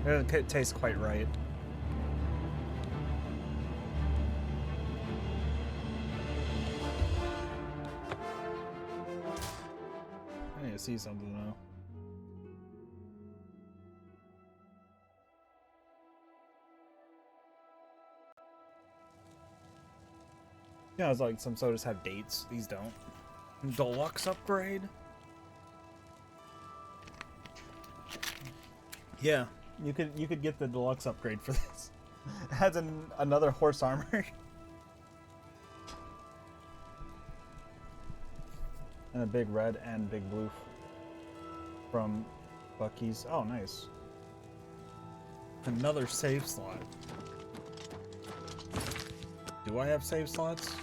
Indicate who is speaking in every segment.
Speaker 1: It doesn't taste quite right. I need to see something though. Yeah, it's like some sodas have dates. These don't. Deluxe upgrade? Yeah, you could get the deluxe upgrade for this. It has another horse armor. And a big red and big blue from Bucky's. Oh, nice. Another save slot. Do I have save slots?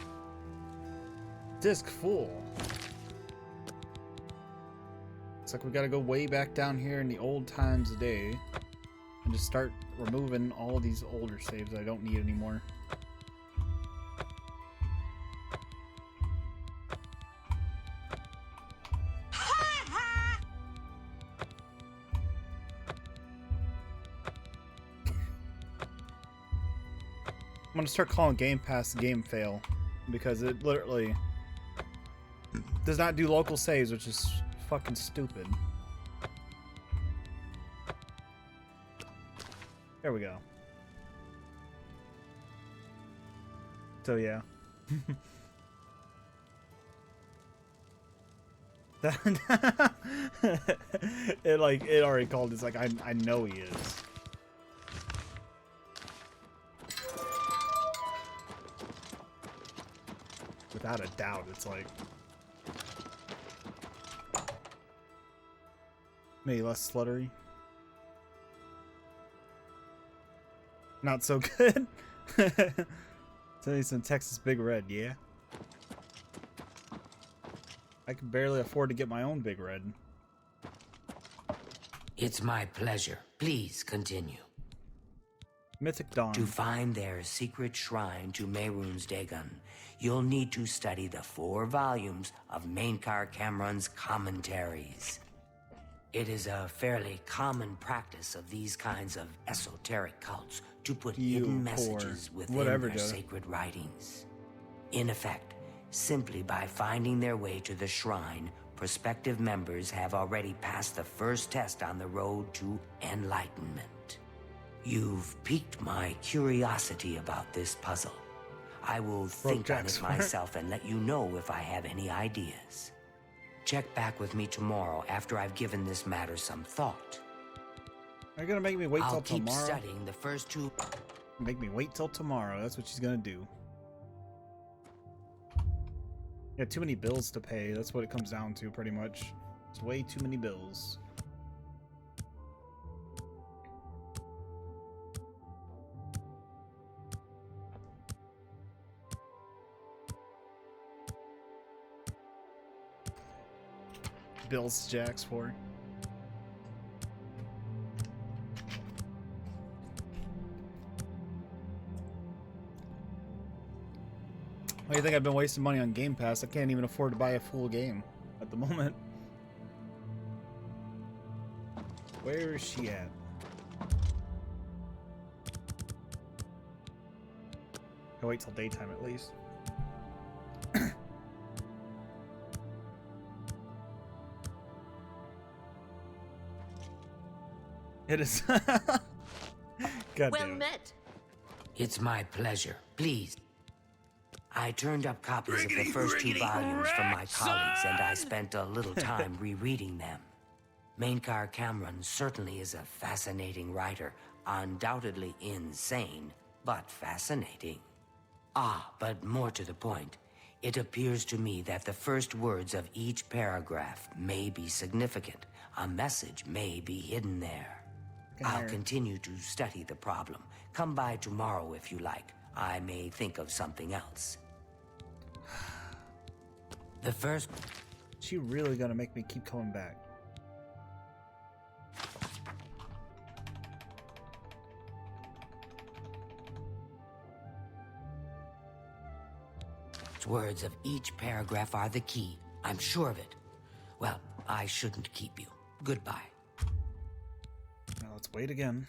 Speaker 1: Disc full. It's like we gotta go way back down here in the old times day and just start removing all these older saves I don't need anymore. I'm gonna start calling Game Pass Game Fail because it literally does not do local saves, which is fucking stupid. There we go. So yeah. it already called. It's like I know he is. Without a doubt, it's like maybe less sluttery. Not so good. Tell you some Texas Big Red, yeah. I can barely afford to get my own Big Red.
Speaker 2: It's my pleasure. Please continue.
Speaker 1: Mythic Dawn.
Speaker 2: To find their secret shrine to Mehrunes Dagon, you'll need to study the 4 volumes of Mainkar Cameron's commentaries. It is a fairly common practice of these kinds of esoteric cults to put hidden messages within their sacred writings. In effect, simply by finding their way to the shrine, prospective members have already passed the first test on the road to enlightenment. You've piqued my curiosity about this puzzle. I will think on it myself and let you know if I have any ideas. Check back with me tomorrow after I've given this matter some thought.
Speaker 1: Are you gonna make me wait till tomorrow?
Speaker 2: I'll keep studying the first 2.
Speaker 1: Make me wait till tomorrow. That's what she's gonna do. Yeah, too many bills to pay. That's what it comes down to, pretty much. It's way too many bills. Bills Jacks for. Why do you think I've been wasting money on Game Pass? I can't even afford to buy a full game at the moment. Where is she at? I'll wait till daytime at least. It is. God
Speaker 3: well
Speaker 1: damn.
Speaker 3: met.
Speaker 2: It's my pleasure. Please. I turned up copies of the first 2 volumes from my colleagues, and I spent a little time rereading them. Mainkar Cameron certainly is a fascinating writer, undoubtedly insane, but fascinating. Ah, but more to the point, it appears to me that the first words of each paragraph may be significant. A message may be hidden there. I'll continue to study the problem. Come by tomorrow if you like. I may think of something else. The first...
Speaker 1: She really gonna make me keep coming back.
Speaker 2: words of each paragraph are the key. I'm sure of it. Well, I shouldn't keep you. Goodbye.
Speaker 1: Now let's wait again.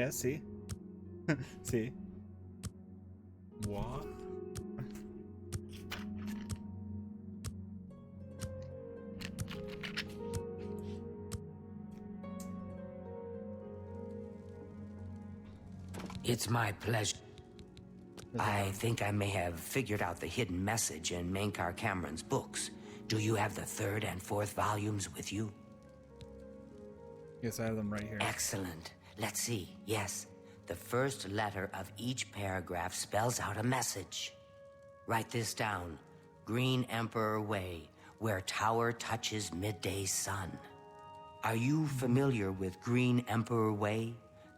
Speaker 1: Yeah, see? See? What?
Speaker 2: It's my pleasure. I think I may have figured out the hidden message in Mainkar Cameron's books. Do you have the third and fourth volumes with you?
Speaker 1: Yes, I have them right here.
Speaker 2: Excellent. Let's see. Yes. The first letter of each paragraph spells out a message. Write this down. Green Emperor Way, where tower touches midday sun. Are you familiar with Green Emperor Way?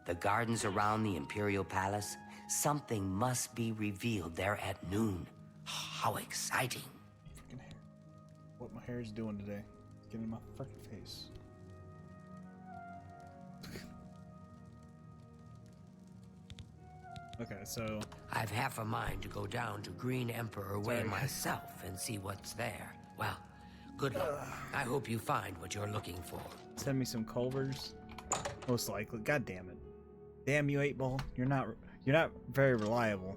Speaker 2: The gardens around the Imperial Palace? Something must be revealed there at noon. How exciting.
Speaker 1: Freaking hair. What my hair is doing today. It's getting in my fucking face. Okay, so...
Speaker 2: I've half a mind to go down to Green Emperor Way myself and see what's there. Well, good luck. I hope you find what you're looking for.
Speaker 1: Send me some Culvers. Most likely. God damn it. Damn you, 8-Ball. You're not very reliable.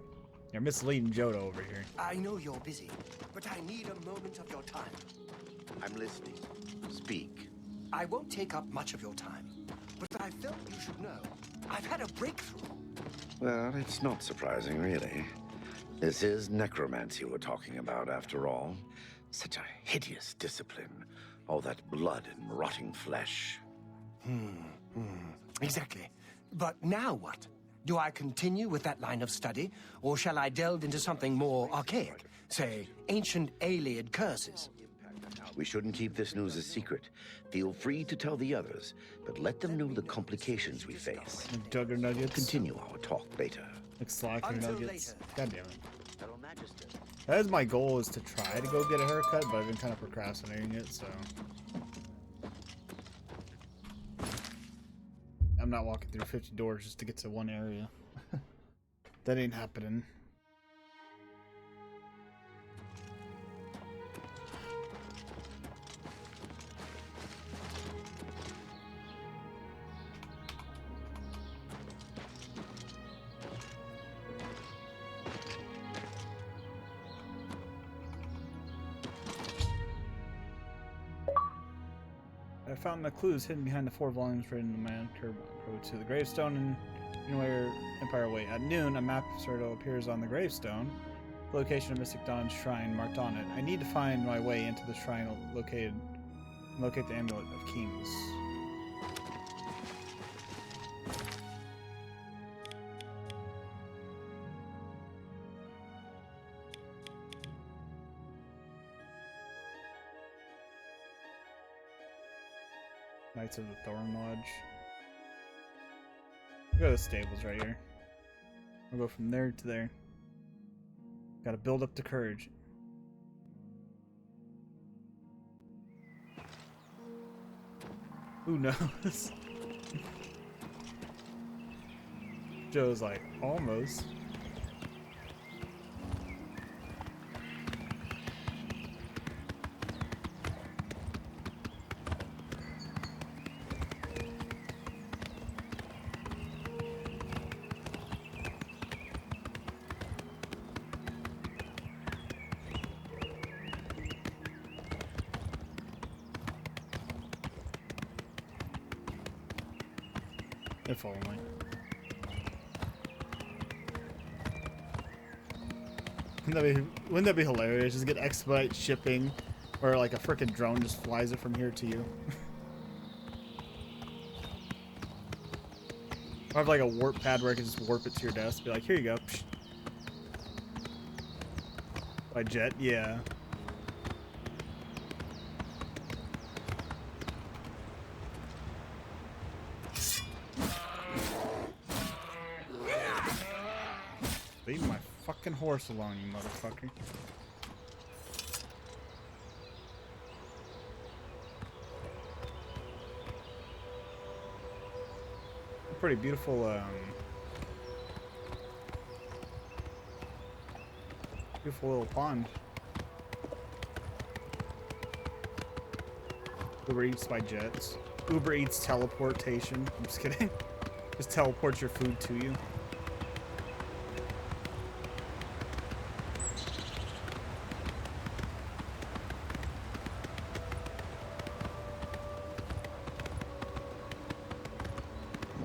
Speaker 1: You're misleading Johto over here.
Speaker 3: I know you're busy, but I need a moment of your time.
Speaker 4: I'm listening. Speak.
Speaker 3: I won't take up much of your time, but I felt you should know. I've had a breakthrough.
Speaker 4: Well, it's not surprising, really. This is necromancy we're talking about, after all. Such a hideous discipline. All that blood and rotting flesh.
Speaker 3: Exactly. But now what? Do I continue with that line of study, or shall I delve into something more archaic? Say, ancient Aeoliad curses?
Speaker 4: We shouldn't keep this news a secret. Feel free to tell the others, but let them know the complications we face.
Speaker 1: Jugger Nuggets.
Speaker 4: Continue our talk later.
Speaker 1: Like Slacker
Speaker 3: Until
Speaker 1: Nuggets.
Speaker 3: later.
Speaker 1: God damn it. That is my goal, is to try to go get a haircut, but I've been kind of procrastinating it, so... I'm not walking through 50 doors just to get to one area. That ain't happening. I found the clues hidden behind the 4 volumes written in the Manker Road to the gravestone in where Empire Way. At noon, a map sort of appears on the gravestone. The location of Mystic Dawn's shrine marked on it. I need to find my way into the shrine locate the Amulet of Kings. Knights of the Thorn Lodge. We'll go to the stables right here. We'll go from there to there. Gotta build up the courage. Who knows? Joe's like, almost. If only. Wouldn't that be hilarious? Just get expedite shipping, or like a freaking drone just flies it from here to you. Or have like a warp pad where I can just warp it to your desk. Be like, here you go. Psh. By jet, yeah. Leave my fucking horse alone, you motherfucker. A pretty beautiful, beautiful little pond. Uber Eats by jets. Uber Eats teleportation. I'm just kidding. Just teleport your food to you.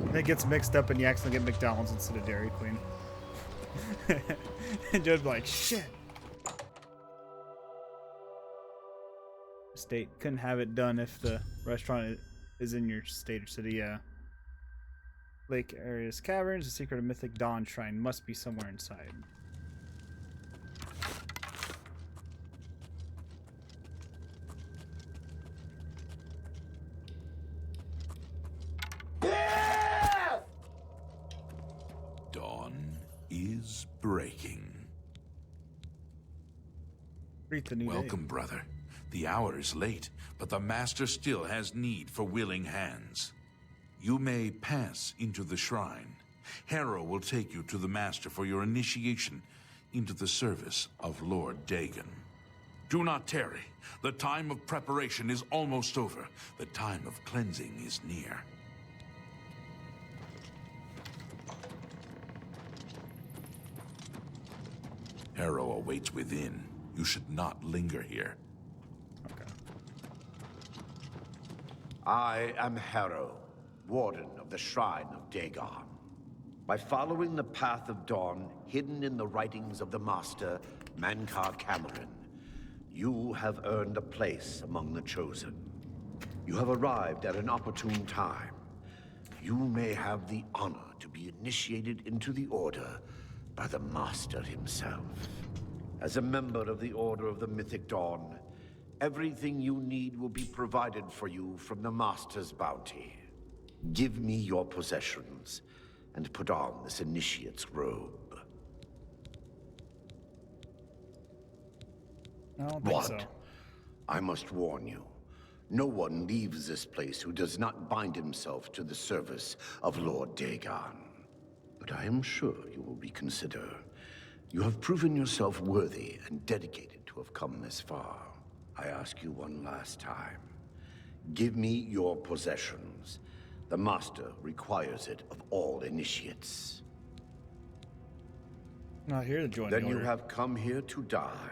Speaker 1: And it gets mixed up and you accidentally get McDonald's instead of Dairy Queen. And Joe's like, shit. State couldn't have it done if the restaurant is in your state or city, yeah. Lake Area's caverns, the secret of mythic Dawn Shrine must be somewhere inside.
Speaker 5: Dawn is breaking.
Speaker 1: Greet the new day.
Speaker 5: Welcome, brother. The hour is late, but the Master still has need for willing hands. You may pass into the shrine. Harrow will take you to the Master for your initiation into the service of Lord Dagon. Do not tarry. The time of preparation is almost over. The time of cleansing is near. Harrow awaits within. You should not linger here.
Speaker 1: Okay.
Speaker 4: I am Harrow, Warden of the Shrine of Dagon. By following the path of dawn hidden in the writings of the Master, Mankar Cameron, you have earned a place among the Chosen. You have arrived at an opportune time. You may have the honor to be initiated into the Order by the Master himself. As a member of the Order of the Mythic Dawn, everything you need will be provided for you from the Master's bounty. Give me your possessions, and put on this initiate's robe.
Speaker 1: I don't think so.
Speaker 4: I must warn you. No one leaves this place who does not bind himself to the service of Lord Dagon. But I am sure you will reconsider. You have proven yourself worthy and dedicated to have come this far. I ask you one last time. Give me your possessions. The Master requires it of all initiates.
Speaker 1: Not here to join
Speaker 4: Then
Speaker 1: the
Speaker 4: you
Speaker 1: order.
Speaker 4: have come here to die.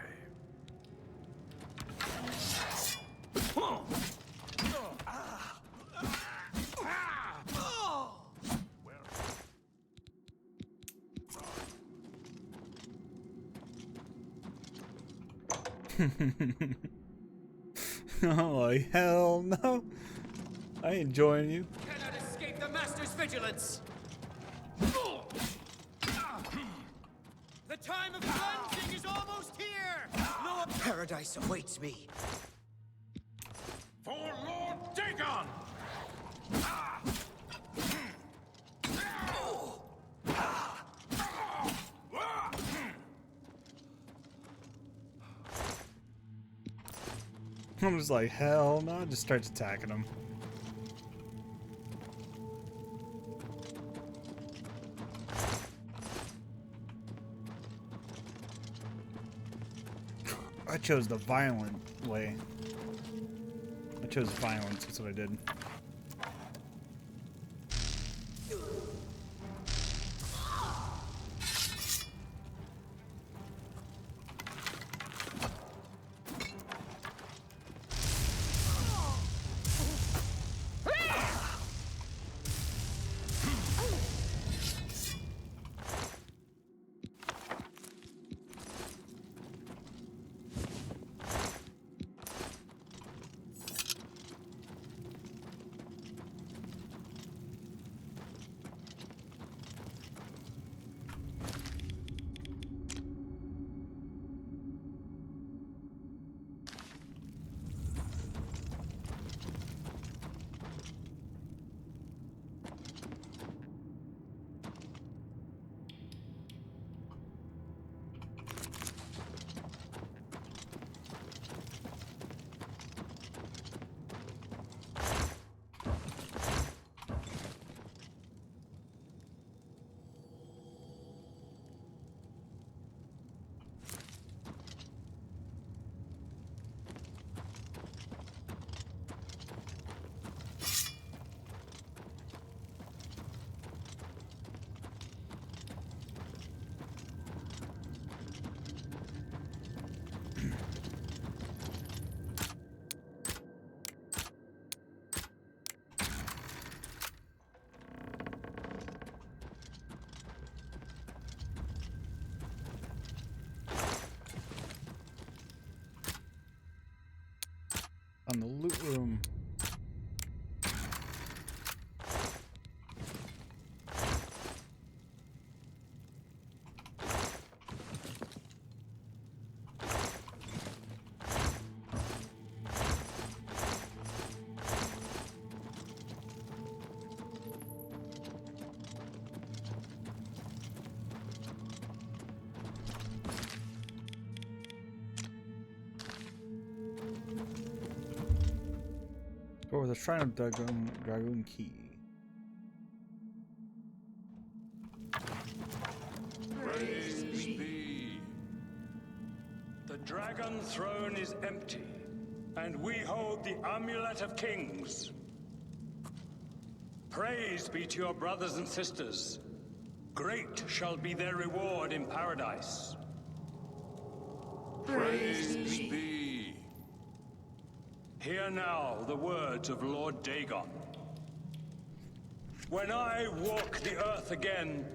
Speaker 1: Oh, like, hell no. I ain't joining you.
Speaker 6: Cannot escape the Master's vigilance! The time of cleansing is almost here! No paradise awaits me.
Speaker 5: For Lord Dagon!
Speaker 1: I'm just like, hell no. Just starts attacking him. I chose the violent way. I chose violence, that's what I did. On the loot room. Or the Shrine of Dragoon Key.
Speaker 7: Praise be. The Dragon Throne is empty, and we hold the Amulet of Kings. Praise be to your brothers and sisters. Great shall be their reward in paradise.
Speaker 5: Praise be.
Speaker 7: Hear now the words of Lord Dagon. When I walk the earth again,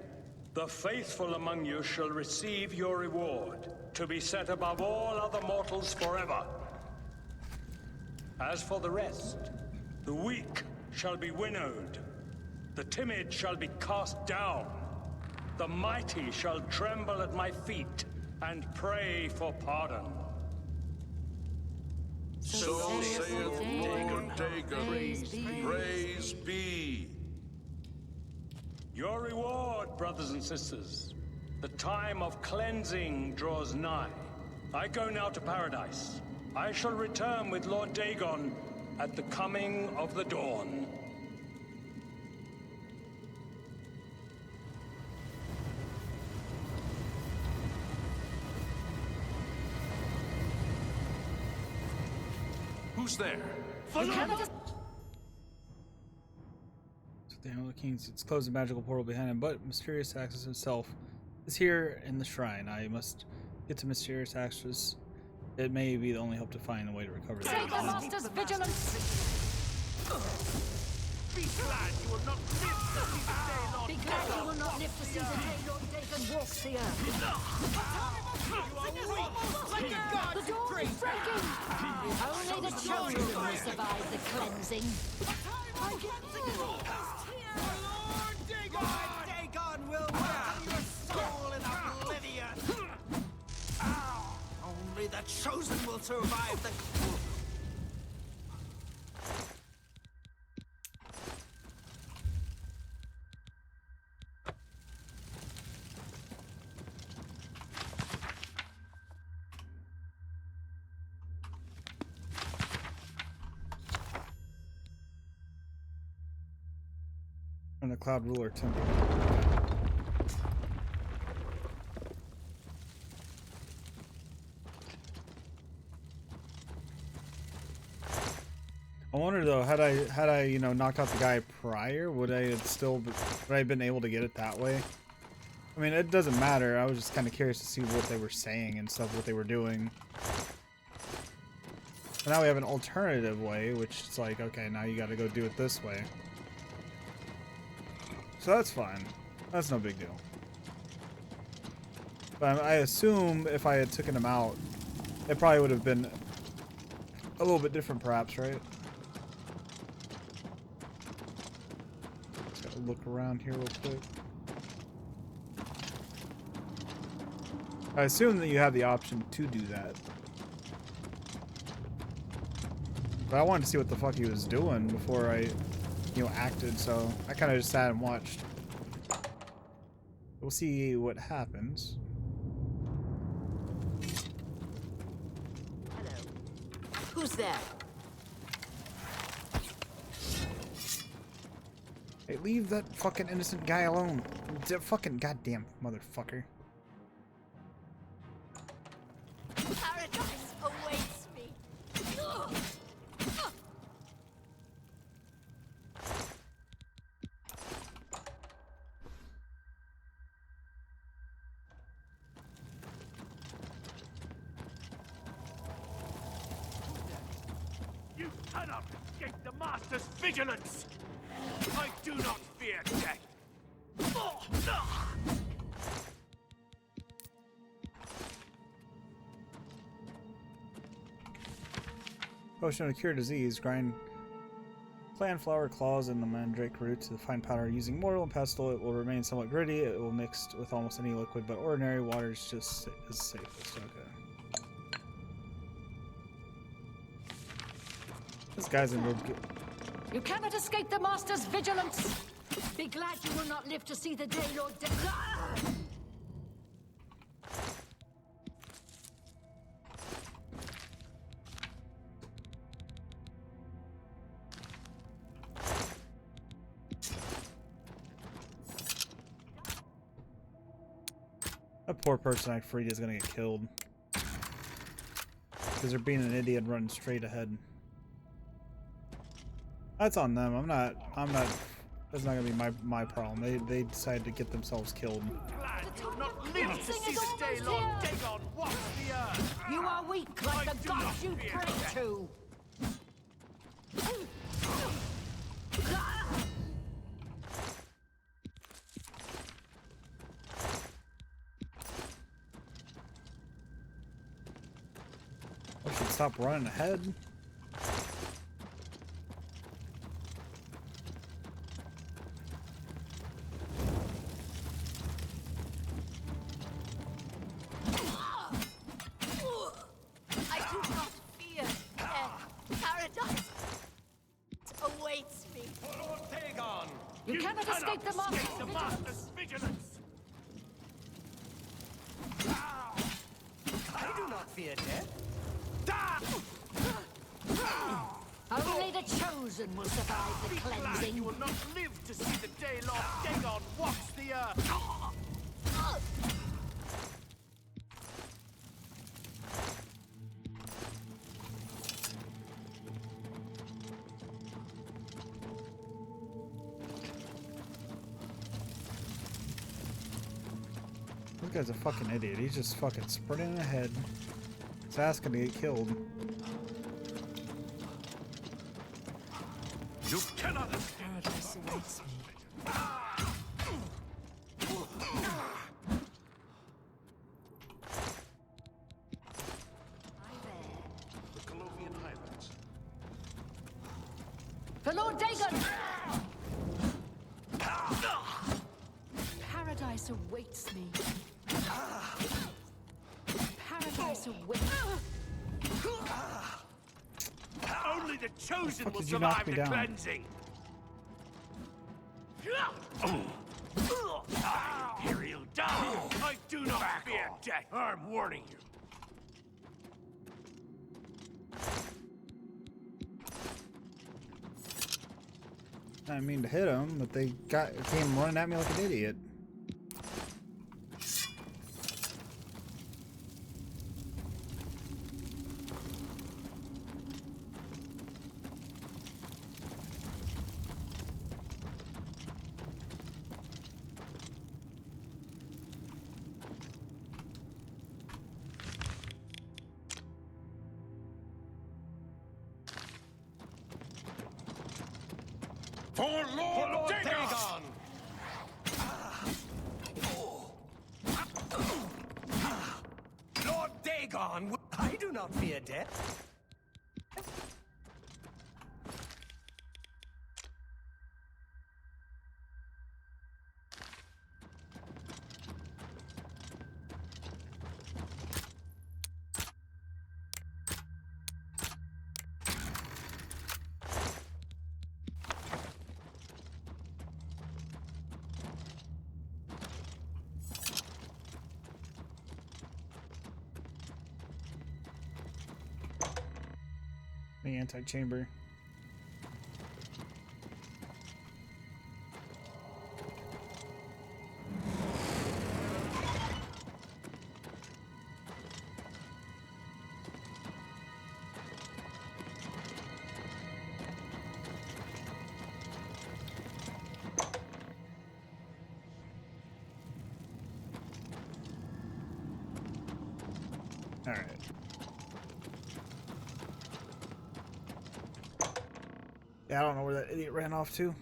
Speaker 7: the faithful among you shall receive your reward, to be set above all other mortals forever. As for the rest, the weak shall be winnowed, the timid shall be cast down, the mighty shall tremble at my feet and pray for pardon.
Speaker 5: So saith Lord Dagon. Praise be.
Speaker 7: Your reward, brothers and sisters. The time of cleansing draws nigh. I go now to paradise. I shall return with Lord Dagon at the coming of the dawn.
Speaker 5: Who's there?
Speaker 1: So the Amulet Kings, it's closed a magical portal behind him, but Mysterious Access himself is here in the shrine. I must get to Mysterious Access. It may be the only hope to find a way to recover
Speaker 8: Take the
Speaker 1: that.
Speaker 8: master's vigilance!
Speaker 6: Be glad you will not live to see the day, Lord.
Speaker 8: Be glad you will not live to see the day Lord Dagon walks the earth.
Speaker 6: Like a god
Speaker 8: The
Speaker 6: to
Speaker 8: dawn
Speaker 6: praise.
Speaker 8: is breaking! Only the chosen will survive the cleansing.
Speaker 6: Lord Dagon will welcome your soul in oblivion. Only the chosen will survive the...
Speaker 1: From the Cloud Ruler Temple. I wonder though, had I you know knocked out the guy prior, would I have been able to get it that way? I mean, it doesn't matter. I was just kind of curious to see what they were saying and stuff, what they were doing. But now we have an alternative way, which is like, okay, now you got to go do it this way. So that's fine. That's no big deal. But I assume if I had taken him out, it probably would have been a little bit different, perhaps, right? Just gotta look around here real quick. I assume that you have the option to do that. But I wanted to see what the fuck he was doing before I, you know, acted, so I kind of just sat and watched. We'll see what happens.
Speaker 8: Hello. Who's there?
Speaker 1: Hey, leave that fucking innocent guy alone. That fucking goddamn motherfucker.
Speaker 8: Paradise awaits me.
Speaker 6: You cannot escape the Master's vigilance! I do not fear death!
Speaker 1: Potion to cure disease. Grind plant flower claws and the mandrake root to fine powder using mortar and pestle. It will remain somewhat gritty. It will mix with almost any liquid, but ordinary water is just is safest. Okay. This guy's in real good.
Speaker 8: You cannot escape the Master's vigilance. Be glad you will not live to see the day, Lord Dagon.
Speaker 1: That poor person I freed is gonna get killed. Because they're being an idiot and running straight ahead. That's on them. I'm not that's not gonna be my problem. They decided to get themselves killed.
Speaker 8: You are weak like the gods you pray to.
Speaker 1: I should stop running ahead.
Speaker 9: I do not fear death. Paradise awaits me.
Speaker 6: Lord Dagon!
Speaker 8: You cannot escape the Master's vigilance.
Speaker 3: I do not fear death.
Speaker 8: Only the chosen will survive the cleansing.
Speaker 6: You will not live to see the day Lord Dagon walks the earth!
Speaker 1: This guy's a fucking idiot. He's just fucking sprinting ahead. He's asking to get killed.
Speaker 6: You cannot
Speaker 8: Paradise awaits me.
Speaker 6: the Colovian Highlands.
Speaker 8: For Lord Dagon! Paradise awaits me. Paradise awaits me.
Speaker 6: Only the chosen will
Speaker 1: did you knock
Speaker 6: survive
Speaker 1: me
Speaker 6: the
Speaker 1: down?
Speaker 6: cleansing! Here you die! I do not fear death! I'm warning you.
Speaker 1: I didn't mean to hit him, but they came running at me like an idiot.
Speaker 6: For Lord Dagon!
Speaker 3: Lord Dagon, I do not fear death.
Speaker 1: The anti-chamber. All right. Yeah, I don't know where that idiot ran off to.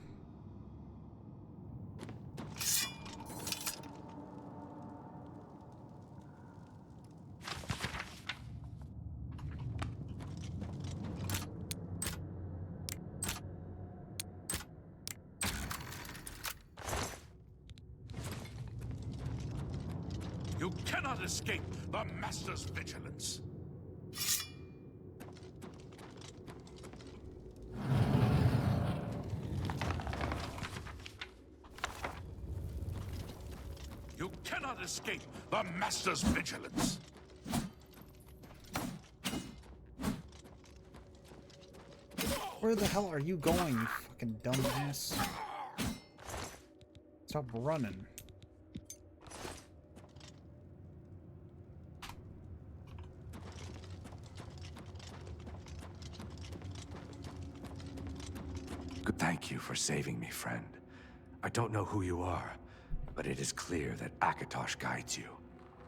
Speaker 5: escape the Master's vigilance. You cannot escape the Master's vigilance.
Speaker 1: Where the hell are you going, you fucking dumbass? Stop running.
Speaker 3: Thank you for saving me, friend. I don't know who you are, but it is clear that Akatosh guides you.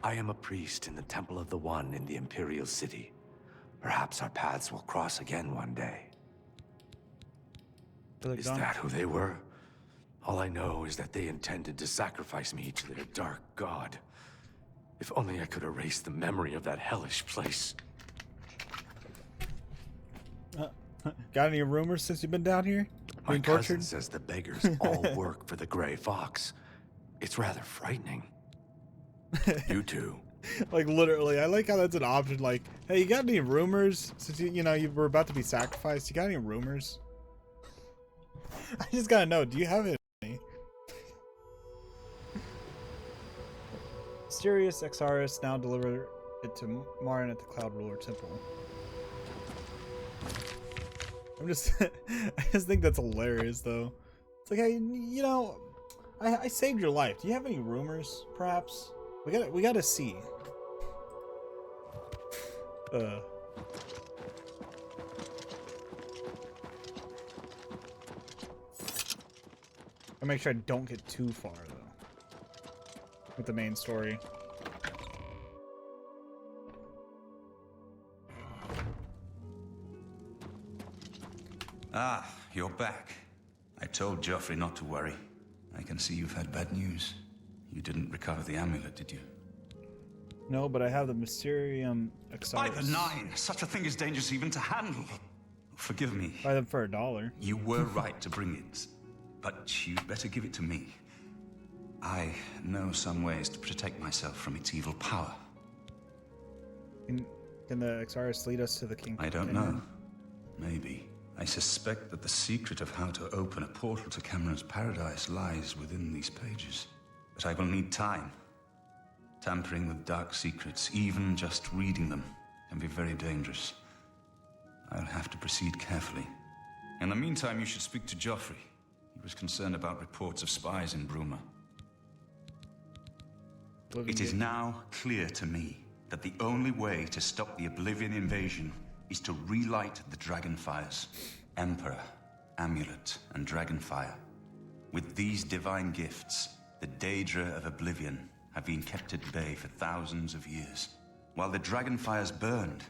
Speaker 3: I am a priest in the Temple of the One in the Imperial City. Perhaps our paths will cross again one day. Is that who they were? All I know is that they intended to sacrifice me to their dark god. If only I could erase the memory of that hellish place.
Speaker 1: Got any rumors since you've been down here?
Speaker 3: My
Speaker 1: Being
Speaker 3: cousin
Speaker 1: tortured?
Speaker 3: says the beggars all work for the Gray Fox. It's rather frightening. You too.
Speaker 1: Like literally, I like how that's an option. Like, hey, you got any rumors? Since you know you were about to be sacrificed, you got any rumors? I just gotta know. Do you have any? Mysterious Exaris now deliver it to Marin at the Cloud Ruler Temple. I just think that's hilarious though. It's like, hey, you know, I saved your life. Do you have any rumors, perhaps? We gotta see. I make sure I don't get too far though with the main story.
Speaker 10: Ah, you're back. I told Joffrey not to worry. I can see you've had bad news. You didn't recover the amulet, did you?
Speaker 1: No, but I have the Mysterium Exaris.
Speaker 10: By the Nine! Such a thing is dangerous even to handle. Forgive me.
Speaker 1: Buy them for $1.
Speaker 10: You were right to bring it, but you'd better give it to me. I know some ways to protect myself from its evil power.
Speaker 1: Can the Exaris lead us to the king?
Speaker 10: I don't know. Maybe. I suspect that the secret of how to open a portal to Cameron's paradise lies within these pages. But I will need time. Tampering with dark secrets, even just reading them, can be very dangerous. I'll have to proceed carefully. In the meantime, you should speak to Joffrey. He was concerned about reports of spies in Bruma. It is now clear to me that the only way to stop the Oblivion invasion is to relight the Dragonfires. Emperor, Amulet, and Dragonfire. With these divine gifts, the Daedra of Oblivion have been kept at bay for thousands of years. While the Dragonfires burned,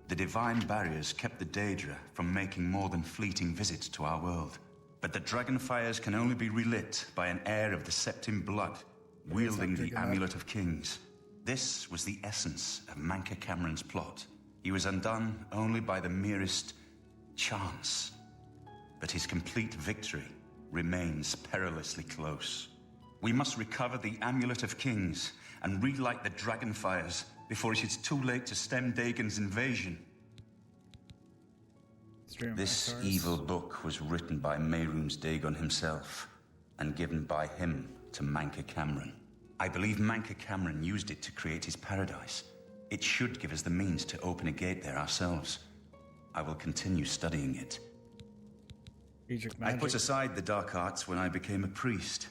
Speaker 10: the divine barriers kept the Daedra from making more than fleeting visits to our world. But the Dragonfires can only be relit by an heir of the Septim blood, wielding the Amulet of Kings. This was the essence of Manca Cameron's plot. He was undone only by the merest chance. But his complete victory remains perilously close. We must recover the Amulet of Kings and relight the Dragonfires before it is too late to stem Dagon's invasion. This evil book was written by Mehrunes Dagon himself and given by him to Manca Cameron. I believe Manca Cameron used it to create his paradise. It should give us the means to open a gate there ourselves. I will continue studying it. I put aside the dark arts when I became a priest,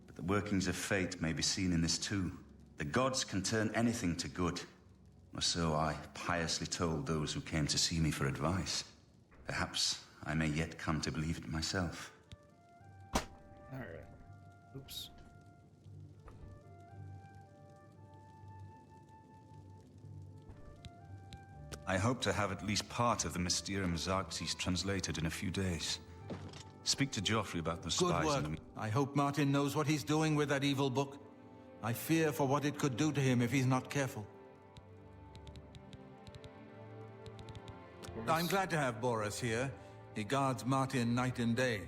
Speaker 10: but the workings of fate may be seen in this too. The gods can turn anything to good, or so I piously told those who came to see me for advice. Perhaps I may yet come to believe it myself.
Speaker 1: Alright. Oops.
Speaker 10: I hope to have at least part of the Mysterium Xarxes translated in a few days. Speak to Joffrey about those spies.
Speaker 11: Good work. I hope Martin knows what he's doing with that evil book. I fear for what it could do to him if he's not careful. I'm glad to have Boris here. He guards Martin night and day.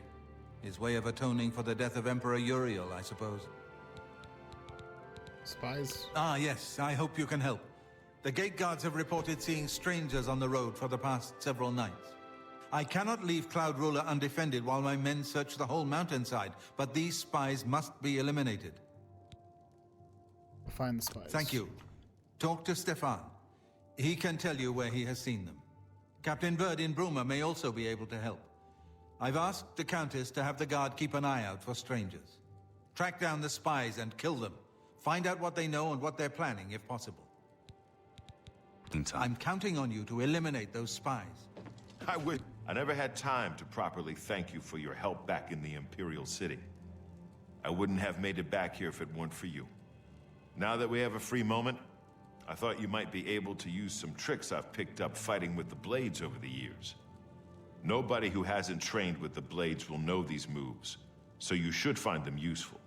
Speaker 11: His way of atoning for the death of Emperor Uriel, I suppose.
Speaker 1: Spies?
Speaker 11: Ah, yes, I hope you can help. The gate guards have reported seeing strangers on the road for the past several nights. I cannot leave Cloud Ruler undefended while my men search the whole mountainside, but these spies must be eliminated.
Speaker 1: Find the spies.
Speaker 11: Thank you. Talk to Stefan. He can tell you where he has seen them. Captain Bird in Bruma may also be able to help. I've asked the Countess to have the guard keep an eye out for strangers. Track down the spies and kill them. Find out what they know and what they're planning, if possible. I'm counting on you to eliminate those spies.
Speaker 12: I would. I never had time to properly thank you for your help back in the Imperial City. I wouldn't have made it back here if it weren't for you. Now that we have a free moment, I thought you might be able to use some tricks I've picked up fighting with the Blades over the years. Nobody who hasn't trained with the Blades will know these moves, so you should find them useful.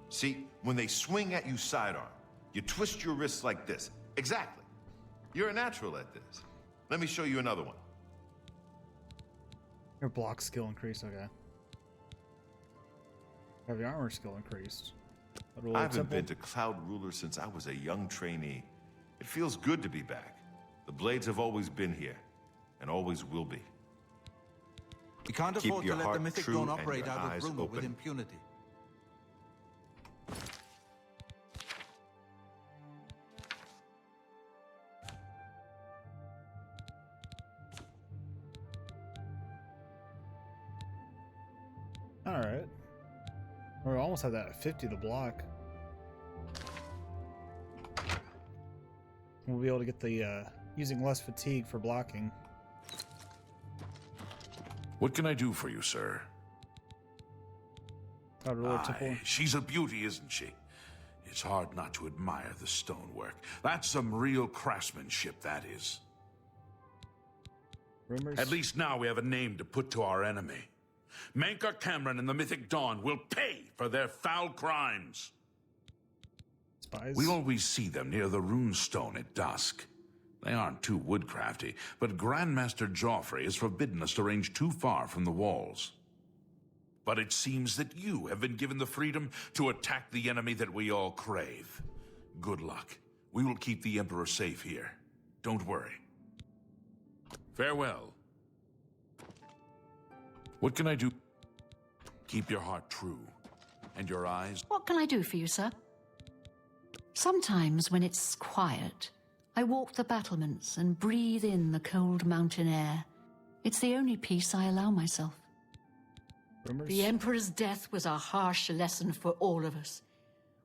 Speaker 12: See, when they swing at you sidearm, you twist your wrists like this. Exactly. You're a natural at this. Let me show you another one.
Speaker 1: Your block skill increased, okay. Have your armor skill increased.
Speaker 12: I haven't been to Cloud Ruler since I was a young trainee. It feels good to be back. The Blades have always been here, and always will be.
Speaker 11: We can't
Speaker 12: Keep
Speaker 11: afford to
Speaker 12: your
Speaker 11: let the
Speaker 12: heart
Speaker 11: Mythic
Speaker 12: true
Speaker 11: Dawn
Speaker 12: and
Speaker 11: operate
Speaker 12: your
Speaker 11: out of
Speaker 12: eyes
Speaker 11: Bruma with
Speaker 12: open.
Speaker 11: impunity.
Speaker 1: Alright. We almost have that at 50 the block. We'll be able to get the using less fatigue for blocking.
Speaker 5: What can I do for you, sir?
Speaker 1: Temple.
Speaker 5: She's a beauty, isn't she? It's hard not to admire the stonework. That's some real craftsmanship, that is.
Speaker 1: Rumors?
Speaker 5: At least now we have a name to put to our enemy. Mankar Cameron and the Mythic Dawn will pay for their foul crimes.
Speaker 1: Spies?
Speaker 5: We always see them near the runestone at dusk. They aren't too woodcrafty, but Grandmaster Joffrey has forbidden us to range too far from the walls. But it seems that you have been given the freedom to attack the enemy that we all crave. Good luck. We will keep the Emperor safe here. Don't worry. Farewell. What can I do? Keep your heart true, and your eyes...
Speaker 8: What can I do for you, sir? Sometimes when it's quiet, I walk the battlements and breathe in the cold mountain air. It's the only peace I allow myself.
Speaker 1: Rumors?
Speaker 8: The Emperor's death was a harsh lesson for all of us.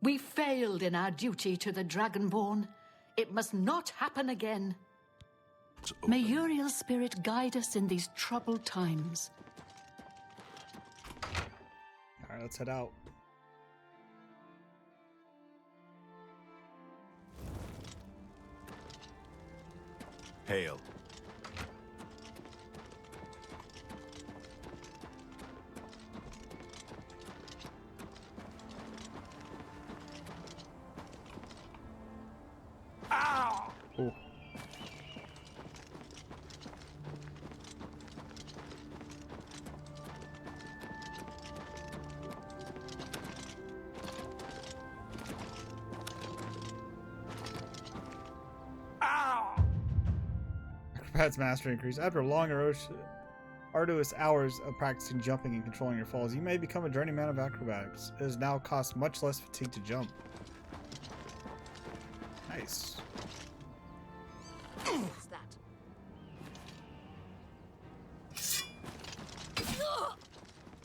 Speaker 8: We failed in our duty to the Dragonborn. It must not happen again. May Uriel's spirit guide us in these troubled times.
Speaker 1: Alright, let's head out.
Speaker 12: Hail.
Speaker 1: Oh. Acrobats mastery increase. After long arduous hours of practicing jumping and controlling your falls, you may become a journeyman of acrobatics. It has now cost much less fatigue to jump. Nice.
Speaker 9: What's that?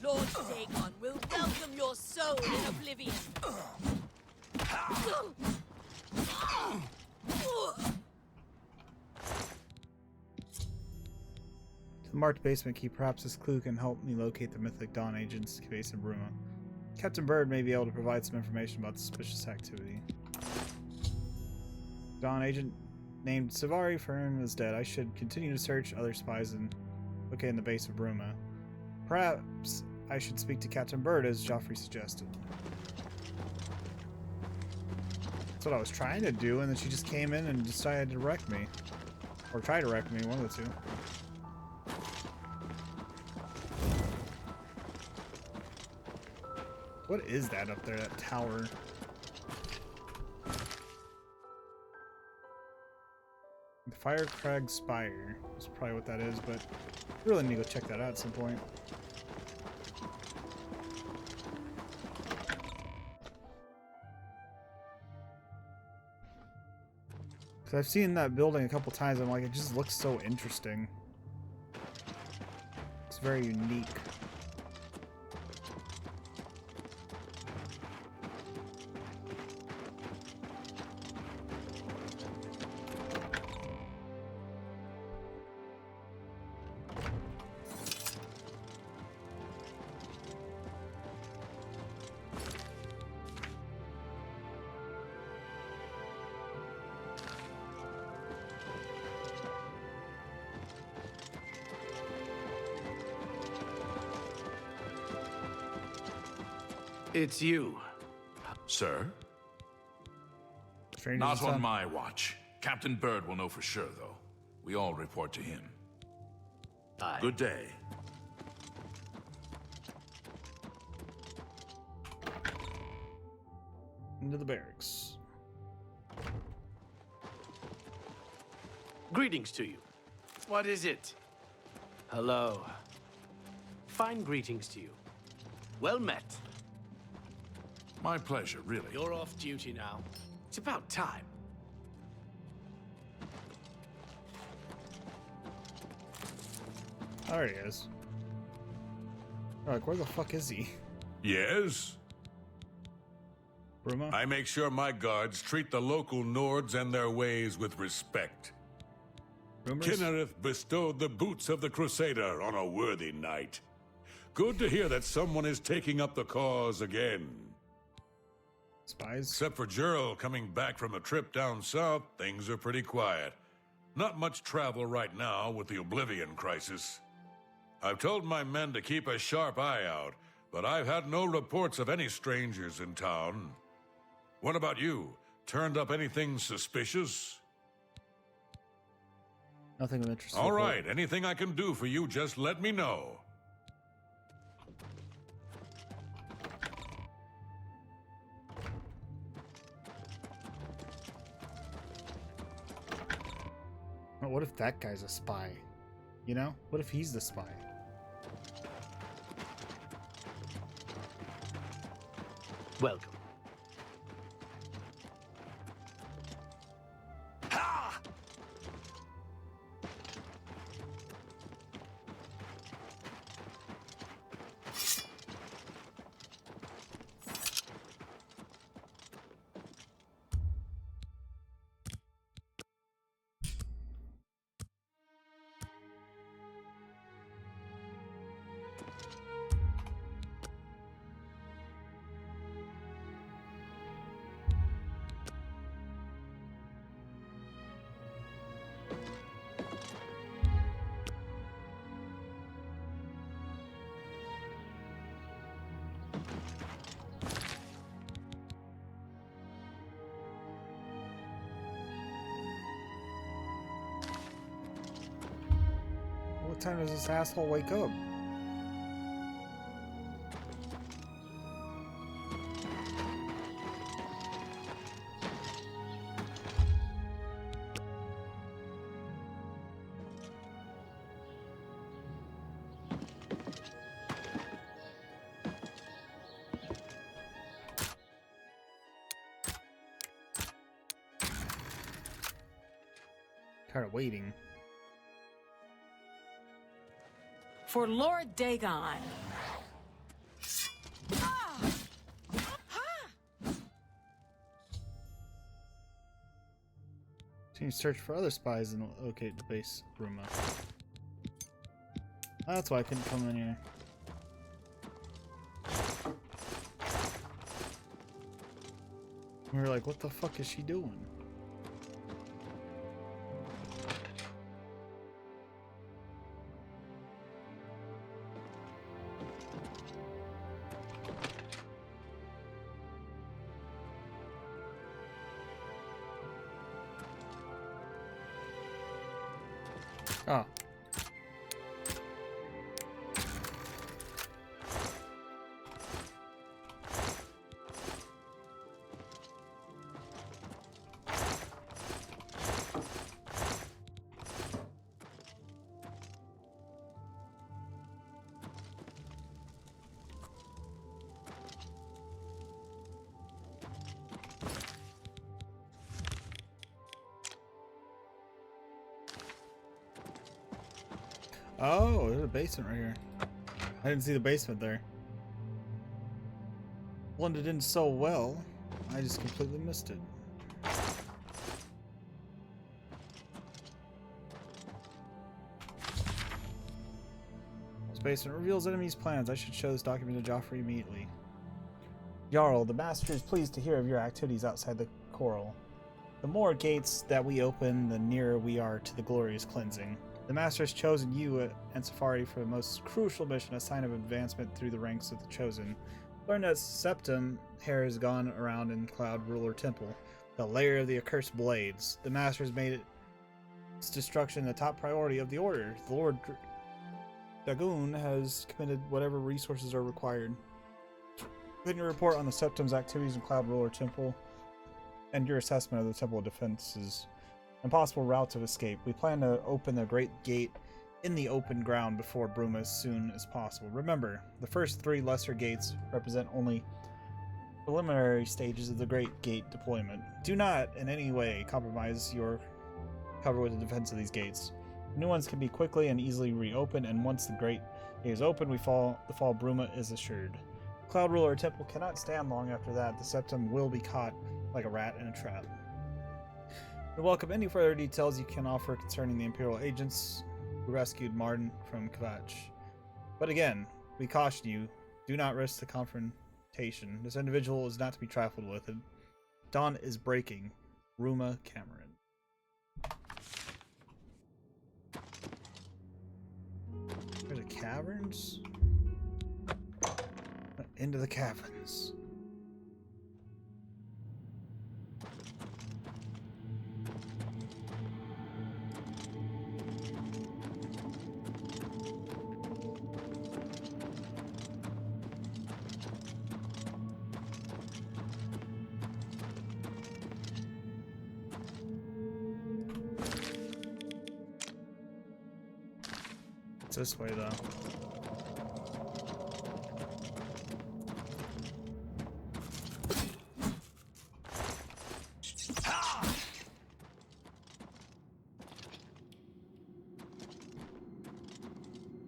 Speaker 9: Lord Dagon will welcome your soul in Oblivion.
Speaker 1: To the marked basement key, perhaps this clue can help me locate the Mythic Dawn agent's base in Bruma. Captain Bird may be able to provide some information about the suspicious activity. Dawn agent named Savari for him is dead. I should continue to search other spies and locate in the base of Bruma. Perhaps I should speak to Captain Bird as Joffrey suggested. That's what I was trying to do, and then she just came in and decided to wreck me. Or try to wreck me, one of the two. What is that up there, that tower? The Fire Crag Spire. That's probably what that is, but I really need to go check that out at some point. Because I've seen that building a couple times, I'm like, it just looks so interesting. It's very unique.
Speaker 13: It's you.
Speaker 5: Sir?
Speaker 1: Strangers
Speaker 5: Not
Speaker 1: and
Speaker 5: on
Speaker 1: stuff.
Speaker 5: my watch. Captain Bird will know for sure, though. We all report to him.
Speaker 13: Aye.
Speaker 5: Good day.
Speaker 1: Into the barracks.
Speaker 13: Greetings to you. What is it? Hello. Fine greetings to you. Well met.
Speaker 5: My pleasure, really.
Speaker 13: You're off duty now. It's about time.
Speaker 1: Oh, there he is. They're like, where the fuck is he?
Speaker 14: Yes?
Speaker 1: Bruma?
Speaker 14: I make sure my guards treat the local Nords and their ways with respect.
Speaker 1: Rumors?
Speaker 14: Kinnereth bestowed the boots of the Crusader on a worthy knight. Good to hear that someone is taking up the cause again.
Speaker 1: Spies?
Speaker 14: Except for Gerald coming back from a trip down south, things are pretty quiet. Not much travel right now with the Oblivion crisis. I've told my men to keep a sharp eye out, but I've had no reports of any strangers in town. What about you? Turned up anything suspicious?
Speaker 1: Nothing of interest.
Speaker 14: All right, anything I can do for you, just let me know.
Speaker 1: Well, what if that guy's a spy? You know? What if he's the spy?
Speaker 13: Welcome.
Speaker 1: What time does this asshole wake up? Tired of waiting.
Speaker 9: For Lord Dagon.
Speaker 1: Continue search for other spies and locate the base Bruma. That's why I couldn't come in here. We were like, what the fuck is she doing? Oh. Oh, there's a basement right here. I didn't see the basement there. Blended in so well, I just completely missed it. This basement reveals enemies' plans. I should show this document to Joffrey immediately. Jarl, the Master is pleased to hear of your activities outside the Coral. The more gates that we open, the nearer we are to the glorious cleansing. The Master has chosen you and Safari for the most crucial mission, a sign of advancement through the ranks of the Chosen. Learn that Septim hair has gone around in Cloud Ruler Temple, the lair of the accursed blades. The Master has made its destruction the top priority of the Order. The Lord Dagoon has committed whatever resources are required. Then your report on the Septim's activities in Cloud Ruler Temple and your assessment of the Temple of Defense's and possible routes of escape. We plan to open the Great Gate in the open ground before Bruma as soon as possible. Remember, the first 3 lesser gates represent only preliminary stages of the Great Gate deployment. Do not in any way compromise your cover with the defense of these gates. New ones can be quickly and easily reopened, and once the Great Gate is open, the fall of Bruma is assured. Cloud Ruler Temple cannot stand long after that. The Septim will be caught like a rat in a trap. We welcome any further details you can offer concerning the Imperial agents who rescued Martin from Kvatch. But again, we caution you, do not risk the confrontation. This individual is not to be trifled with. Dawn is breaking. Ruma Cameron. There's the caverns? Into the caverns. It's this way though.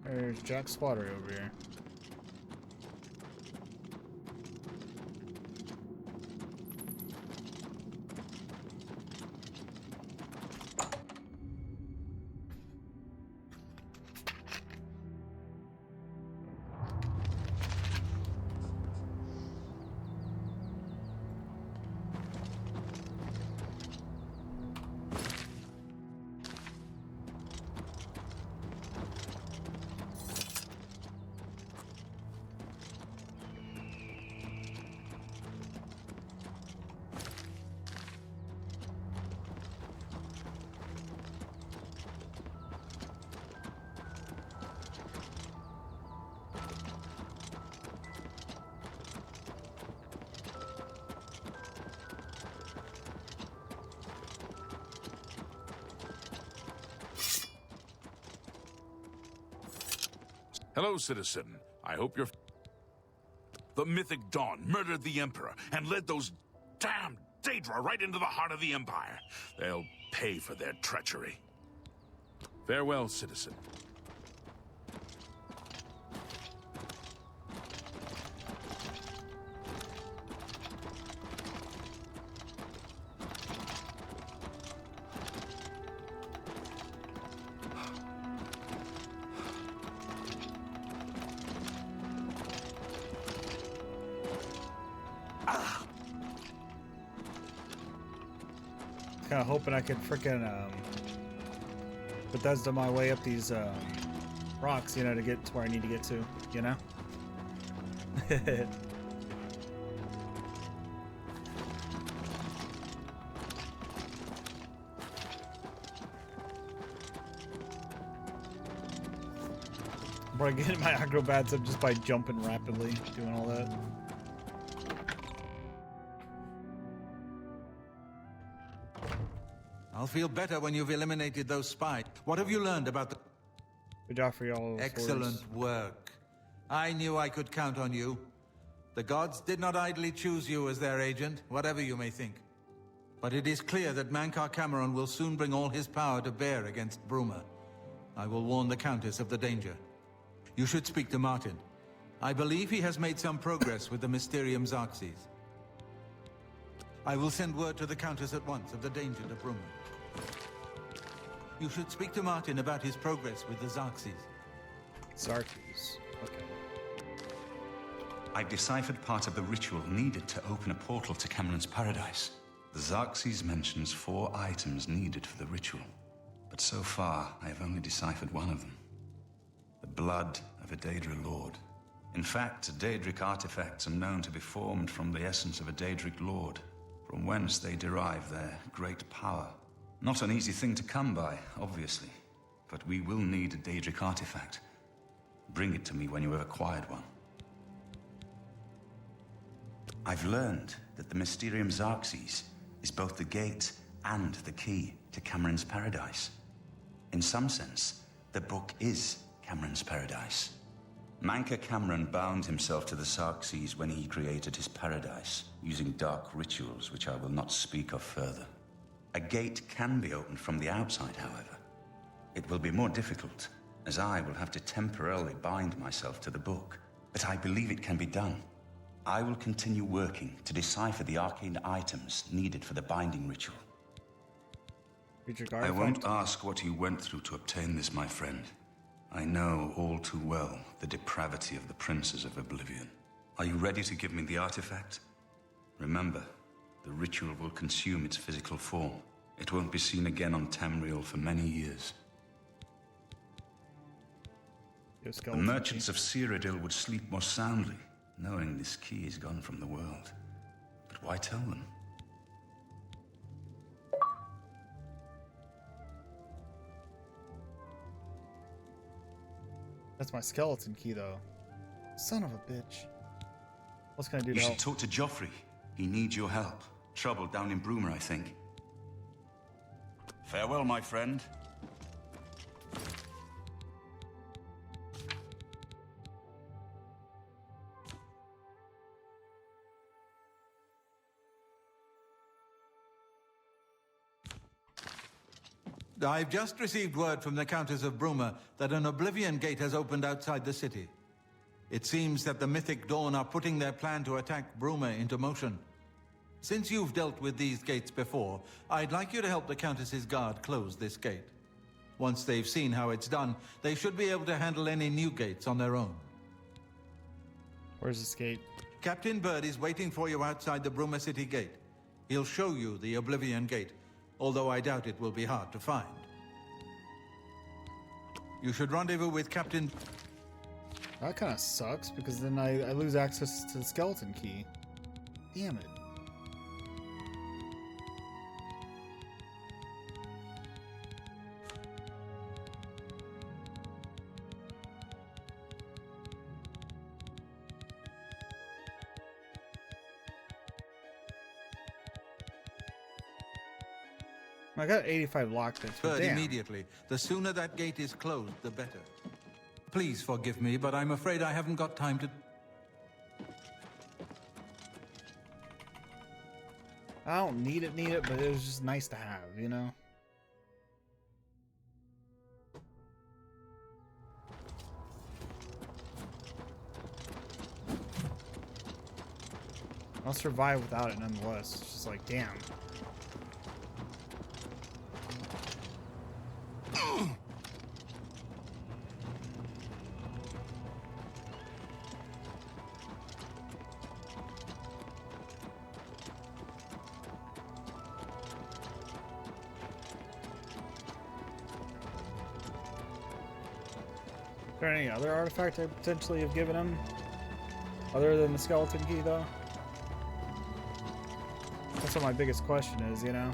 Speaker 1: There's Jack Squattery over here.
Speaker 5: Hello, citizen. I hope you're... The mythic Dawn murdered the Emperor and led those damned Daedra right into the heart of the Empire. They'll pay for their treachery. Farewell, citizen.
Speaker 1: Kind of hoping I could frickin' Bethesda my way up these rocks, you know, to get to where I need to get to, you know? Bro, getting my acrobats up just by jumping rapidly, doing all that.
Speaker 11: I'll feel better when you've eliminated those spies. What have you learned about the...
Speaker 1: Good job for y'all.
Speaker 11: Excellent work. I knew I could count on you. The gods did not idly choose you as their agent, whatever you may think. But it is clear that Mankar Cameron will soon bring all his power to bear against Bruma. I will warn the Countess of the danger. You should speak to Martin. I believe he has made some progress with the Mysterium Xarxes. I will send word to the Countess at once of the danger to Bruma. You should speak to Martin about his progress with the Xarxes.
Speaker 1: Xarxes. Okay.
Speaker 10: I've deciphered part of the ritual needed to open a portal to Cameron's paradise. The Xarxes mentions 4 items needed for the ritual. But so far, I have only deciphered one of them. The blood of a Daedra Lord. In fact, Daedric artifacts are known to be formed from the essence of a Daedric Lord, from whence they derive their great power. Not an easy thing to come by, obviously, but we will need a Daedric artifact. Bring it to me when you have acquired one. I've learned that the Mysterium Xarxes is both the gate and the key to Cameron's paradise. In some sense, the book is Cameron's paradise. Manca Cameron bound himself to the Xarxes when he created his paradise, using dark rituals which I will not speak of further. A gate can be opened from the outside, however. It will be more difficult, as I will have to temporarily bind myself to the book, but I believe it can be done. I will continue working to decipher the arcane items needed for the binding ritual. I won't ask what you went through to obtain this, my friend. I know all too well the depravity of the princes of Oblivion. Are you ready to give me the artifact? Remember, the ritual will consume its physical form. It won't be seen again on Tamriel for many years. The merchants of Cyrodiil would sleep more soundly, knowing this key is gone from the world. But why tell them?
Speaker 1: That's my skeleton key, though. Son of a bitch. What's can I do to
Speaker 10: You
Speaker 1: help?
Speaker 10: should talk to Joffrey. He needs your help. Trouble down in Bruma, I think. Farewell, my friend.
Speaker 11: I've just received word from the Countess of Bruma that an Oblivion gate has opened outside the city. It seems that the Mythic Dawn are putting their plan to attack Bruma into motion. Since you've dealt with these gates before, I'd like you to help the Countess's guard close this gate. Once they've seen how it's done, they should be able to handle any new gates on their own.
Speaker 1: Where's this gate?
Speaker 11: Captain Bird is waiting for you outside the Bruma City gate. He'll show you the Oblivion gate, although I doubt it will be hard to find. You should rendezvous with Captain...
Speaker 1: That kind of sucks, because then I lose access to the skeleton key. Damn it. I got 85 lockpicks.
Speaker 11: Bird immediately. The sooner that gate is closed, the better. Please forgive me, but I'm afraid I haven't got time to...
Speaker 1: I don't need it, but it was just nice to have, you know? I'll survive without it nonetheless. It's just like, damn. Is there any other artifact I potentially have given him? Other than the skeleton key, though? That's what my biggest question is, you know?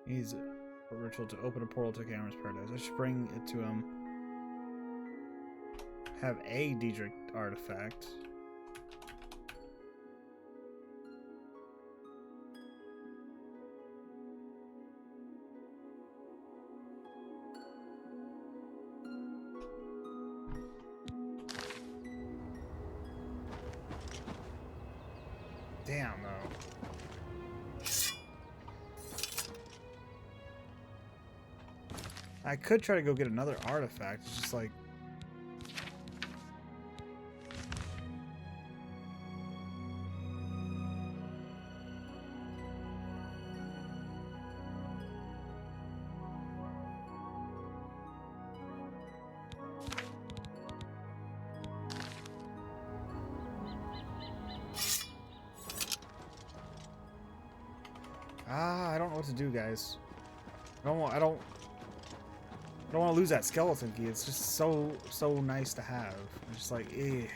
Speaker 1: He's a ritual to open a portal to Cameron's paradise. I should bring it to him. Have a Diedrich artifact. Damn, though. I could try to go get another artifact. It's just like... I don't know what to do, guys. I don't want to lose that skeleton key. It's just so nice to have. It's just like, eh.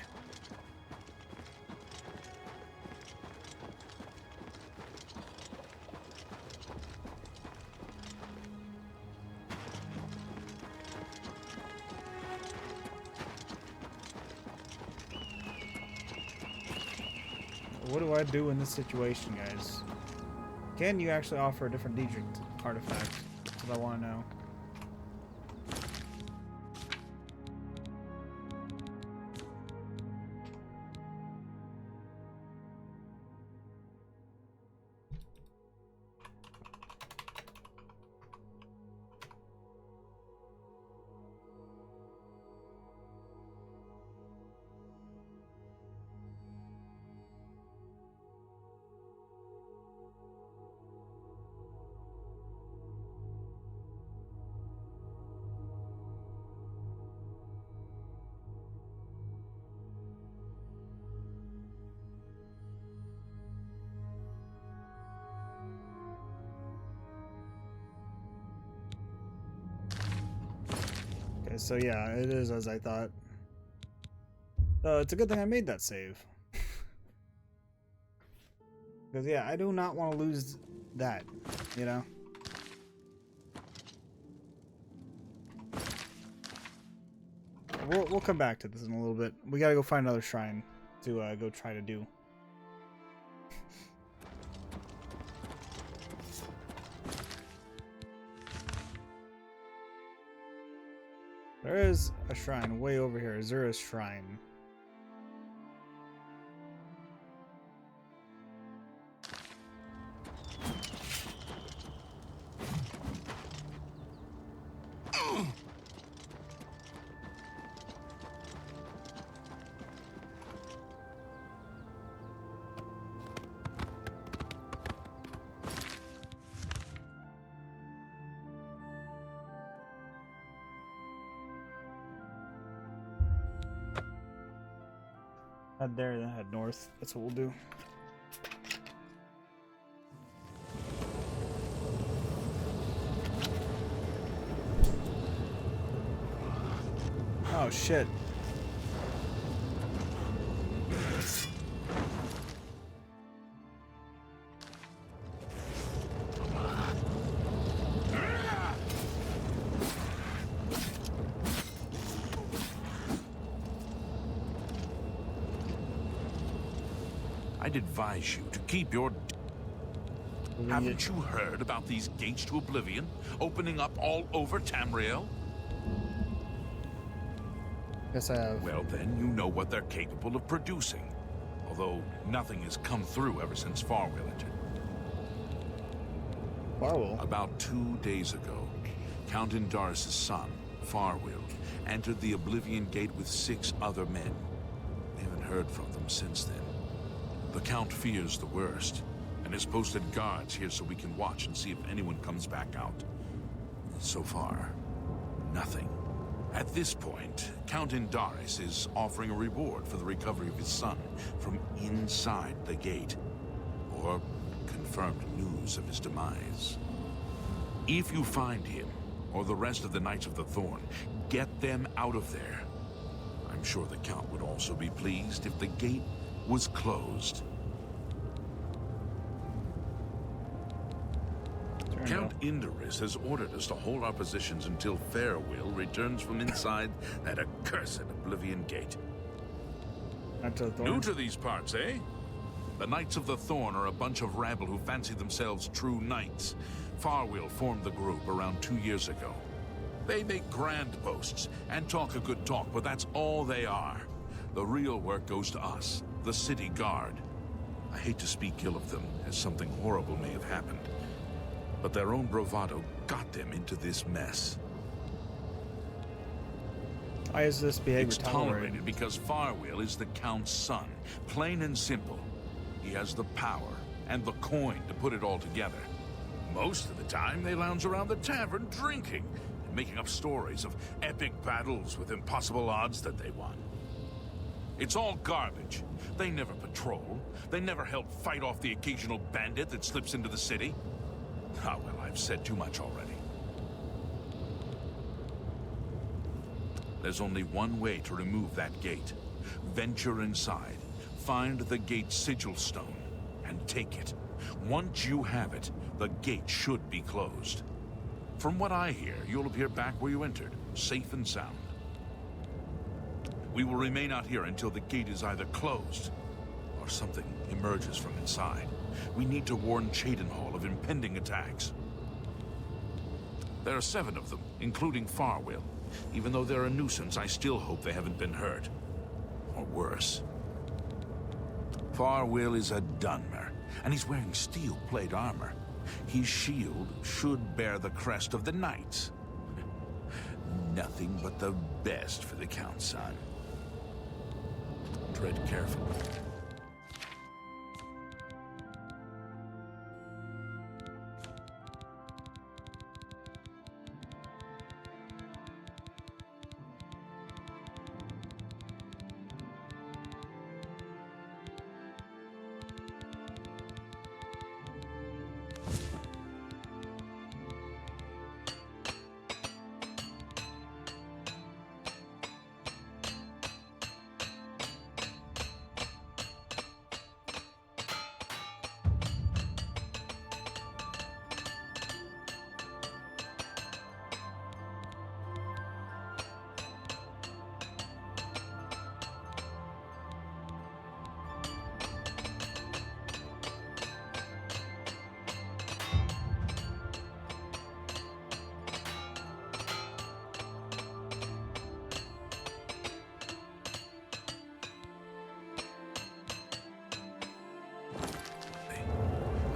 Speaker 1: What do I do in this situation, guys? Can you actually offer a different Diedrich artifact? That's what I want to know. So yeah, it is as I thought. It's a good thing I made that save. Because yeah, I do not want to lose that, you know? We'll come back to this in a little bit. We gotta go find another shrine to go try to do. There is a shrine way over here, Azura's Shrine. Head there, then head north. That's what we'll do. Oh shit.
Speaker 5: I'd advise you to keep your... Haven't you heard about these gates to Oblivion opening up all over Tamriel?
Speaker 1: Yes, I have.
Speaker 5: Well, then you know what they're capable of producing. Although nothing has come through ever since Farwell entered.
Speaker 1: Farwell?
Speaker 5: About 2 days ago, Count Indaris' son, Farwell, entered the Oblivion Gate with 6 other men. We haven't heard from them since then. The Count fears the worst, and has posted guards here so we can watch and see if anyone comes back out. So far, nothing. At this point, Count Indaris is offering a reward for the recovery of his son from inside the gate, or confirmed news of his demise. If you find him, or the rest of the Knights of the Thorn, get them out of there. I'm sure the Count would also be pleased if the gate was closed.
Speaker 1: Is
Speaker 5: Count Indorus has ordered us to hold our positions until Farewell returns from inside that accursed Oblivion Gate. New to these parts, eh? The Knights of the Thorn are a bunch of rabble who fancy themselves true knights. Farwell formed the group around 2 years ago. They make grand boasts and talk a good talk, but that's all they are. The real work goes to us, the city guard. I hate to speak ill of them, as something horrible may have happened. But their own bravado got them into this mess.
Speaker 1: Why is this behavior
Speaker 5: It's tolerated because Farwell is the Count's son. Plain and simple. He has the power and the coin to put it all together. Most of the time, they lounge around the tavern drinking and making up stories of epic battles with impossible odds that they won. It's all garbage. They never patrol. They never help fight off the occasional bandit that slips into the city. Ah, well, I've said too much already. There's only one way to remove that gate. Venture inside, find the gate's sigil stone, and take it. Once you have it, the gate should be closed. From what I hear, you'll appear back where you entered, safe and sound. We will remain out here until the gate is either closed, or something emerges from inside. We need to warn Cheydinhal of impending attacks. There are 7 of them, including Farwell. Even though they're a nuisance, I still hope they haven't been hurt. Or worse. Farwell is a Dunmer, and he's wearing steel plate armor. His shield should bear the crest of the Knights. Nothing but the best for the Count's son. Tread carefully.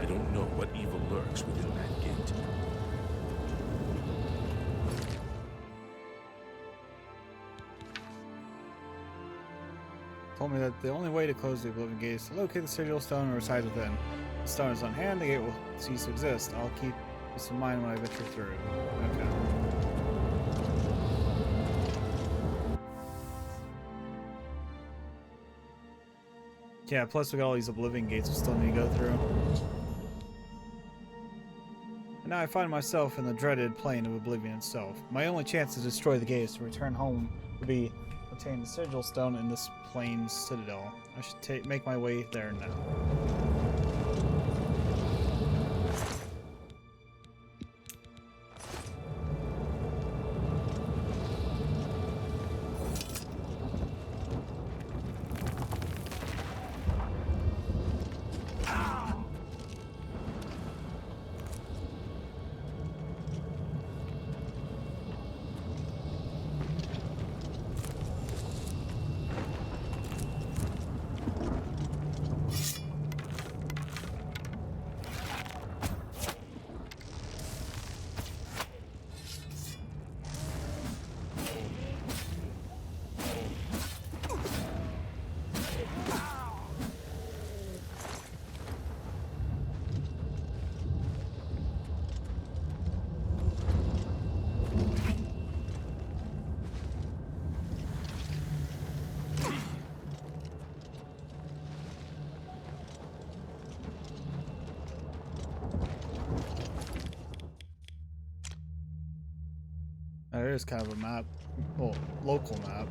Speaker 5: I don't know what evil lurks within that gate.
Speaker 1: Told me that the only way to close the Oblivion Gate is to locate the sigil stone or resides within. The stone is on hand, the gate will cease to exist. I'll keep this in mind when I venture through. Okay. Yeah, plus we got all these Oblivion Gates we still need to go through. And now I find myself in the dreaded plane of Oblivion itself. My only chance to destroy the gate is to return home would be obtain the sigil stone in this plane's citadel. I should make my way there now. There is kind of a map, well, local map.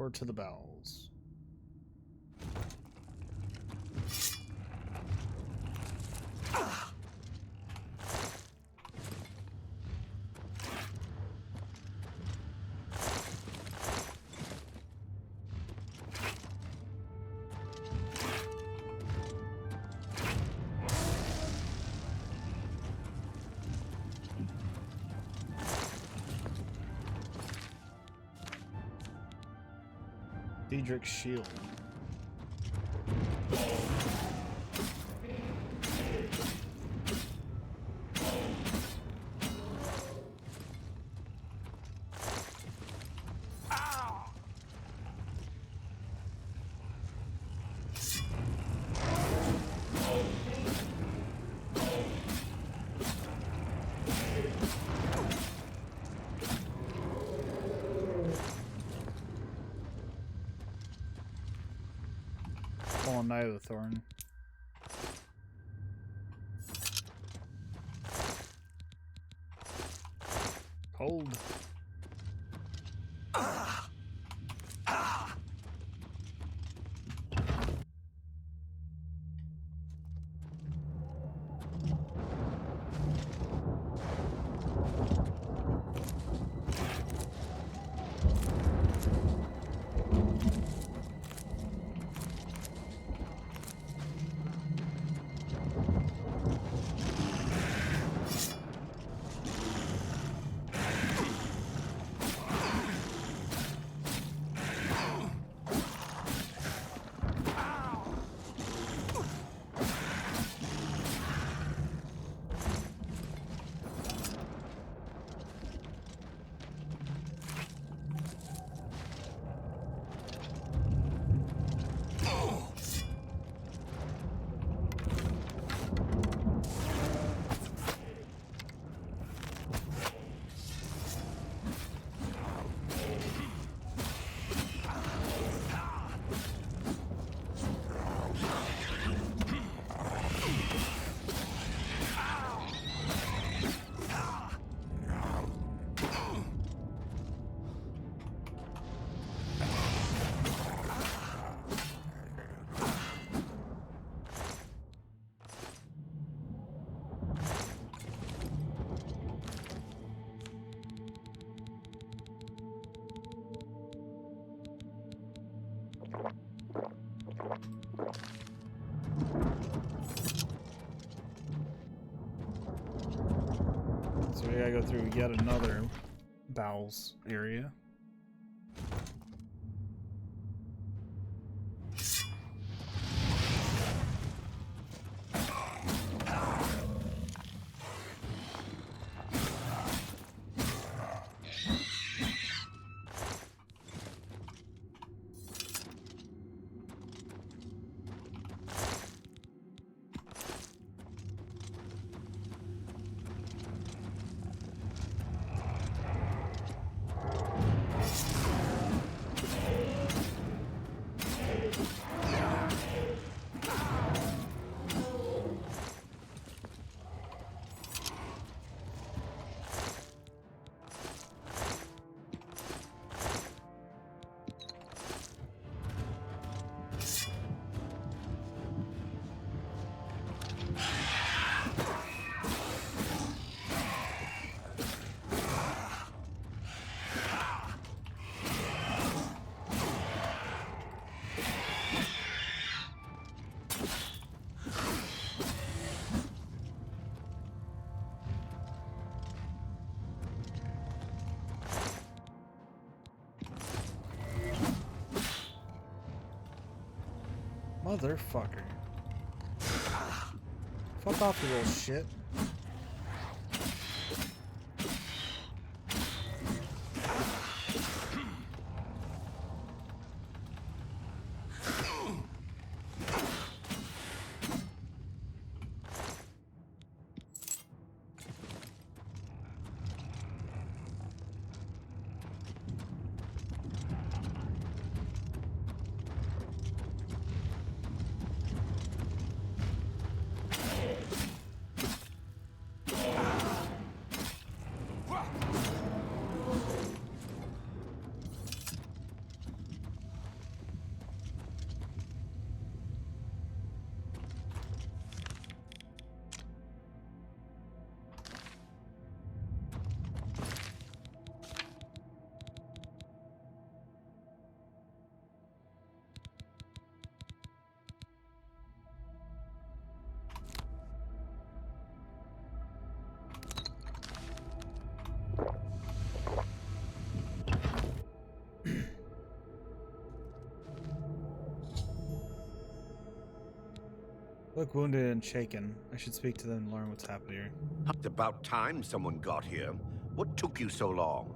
Speaker 1: Or to the bowels. Diedrich's shield. Fallen Knight of the Thorn. Cold. So we gotta go through yet another bowels area. Motherfucker. Fuck off, you little shit. Look wounded and shaken. I should speak to them and learn what's happened here.
Speaker 4: It's about time someone got here. What took you so long?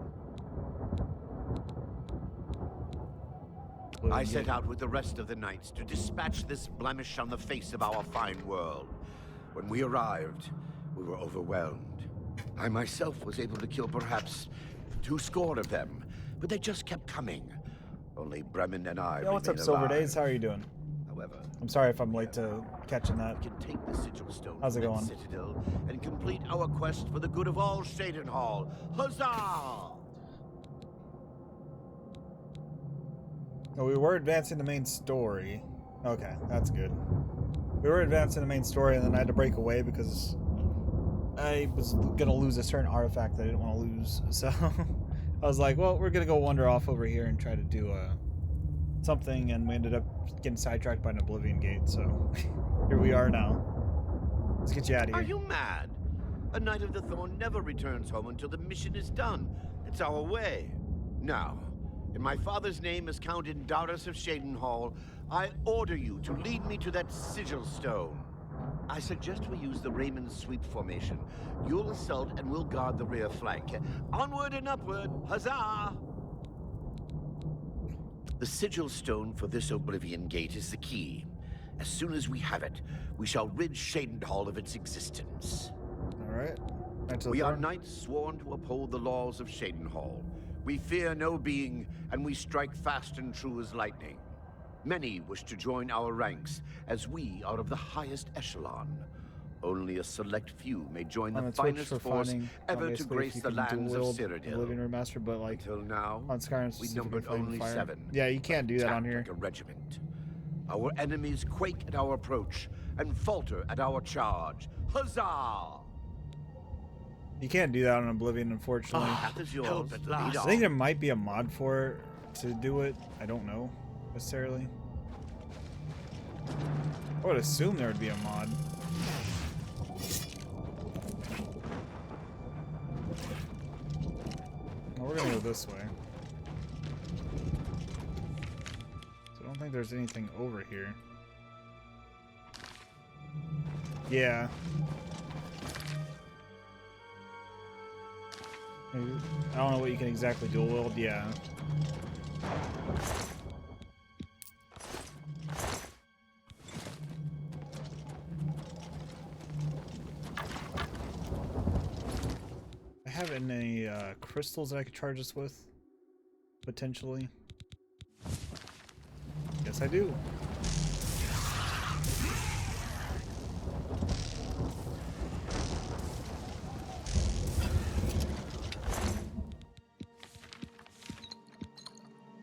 Speaker 4: I set out with the rest of the knights to dispatch this blemish on the face of our fine world. When we arrived, we were overwhelmed. I myself was able to kill perhaps 200 of them, but they just kept coming. Only Bremen and I.
Speaker 1: Yeah, what's up,
Speaker 4: remain
Speaker 1: Silver
Speaker 4: alive.
Speaker 1: Days? How are you doing?
Speaker 4: However,
Speaker 1: I'm sorry if I'm late to catching that.
Speaker 4: we can take the sigil stone
Speaker 1: How's it
Speaker 4: from
Speaker 1: going?
Speaker 4: that citadel and complete our quest for the good of all Shadenhall. Huzzah!
Speaker 1: Oh, we were advancing the main story. Okay, that's good. We were advancing the main story, and then I had to break away because I was gonna lose a certain artifact that I didn't want to lose. So I was like, well, we're gonna go wander off over here and try to do something, and we ended up getting sidetracked by an Oblivion gate. So here we are now. Let's get you out of here.
Speaker 4: Are you mad? A Knight of the Thorn never returns home until the mission is done. It's our way. Now, in my father's name as Count Indaris of Shadenhall, I order you to lead me to that sigil stone. I suggest we use the Raymond sweep formation. You'll assault and we'll guard the rear flank. Onward and upward, huzzah! The sigil stone for this Oblivion gate is the key. As soon as we have it, we shall rid Shadenhall of its existence.
Speaker 1: Alright.
Speaker 4: We are knights sworn to uphold the laws of Shadenhall. We fear no being, and we strike fast and true as lightning. Many wish to join our ranks, as we are of the highest echelon. Only a select few may join the finest force ever to grace the lands of Cyrodiil.
Speaker 1: Oblivion Remastered, but like
Speaker 4: until now,
Speaker 1: on Skyrim
Speaker 4: we numbered only 7.
Speaker 1: Yeah, you can't do that on here.
Speaker 4: Like a regiment. Our enemies quake at our approach and falter at our charge. Huzzah!
Speaker 1: You can't do that on Oblivion, unfortunately.
Speaker 4: Path is yours.
Speaker 1: I think there might be a mod for it to do it. I don't know necessarily. I would assume there would be a mod. Well, we're gonna go this way. So I don't think there's anything over here. Yeah. I don't know what you can exactly dual wield. Yeah. I have any crystals that I could charge this with? Potentially. Yes, I do.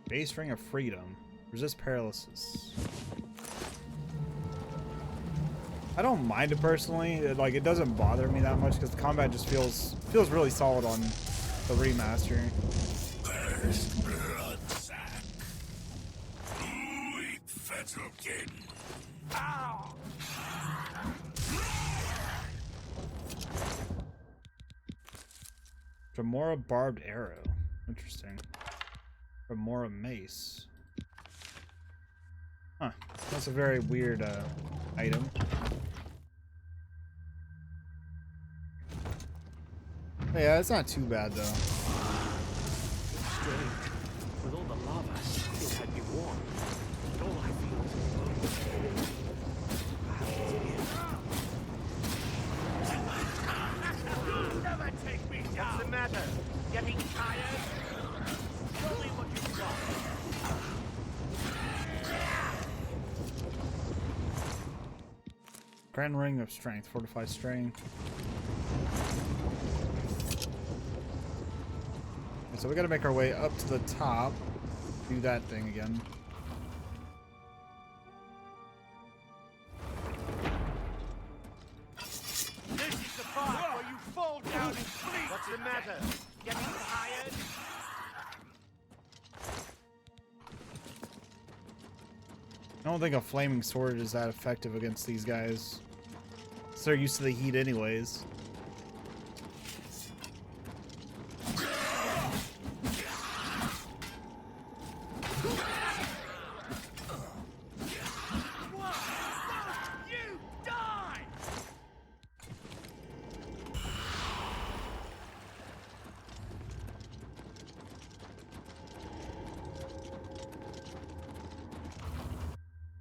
Speaker 1: Base Ring of Freedom. Resist paralysis. I don't mind it personally. It doesn't bother me that much because the combat just feels really solid on the remaster.
Speaker 14: First blood sack. Weak fetal kin. Ow!
Speaker 1: Dremora Barbed Arrow. Interesting. Dremora Mace. Huh. That's a very weird item. Yeah, it's not too bad though.
Speaker 13: Strange. With all the lava, it had me warm. And all I feel is
Speaker 4: You'll never take me down! What's the matter? Getting tired? Show me what you've got.
Speaker 1: Grand Ring of Strength. Fortified Strength. So we gotta make our way up to the top. Do that thing again.
Speaker 4: This is the part where you fall down and bleed. What's the matter? Getting tired?
Speaker 1: I don't think a flaming sword is that effective against these guys. So they're used to the heat anyways.
Speaker 4: You die!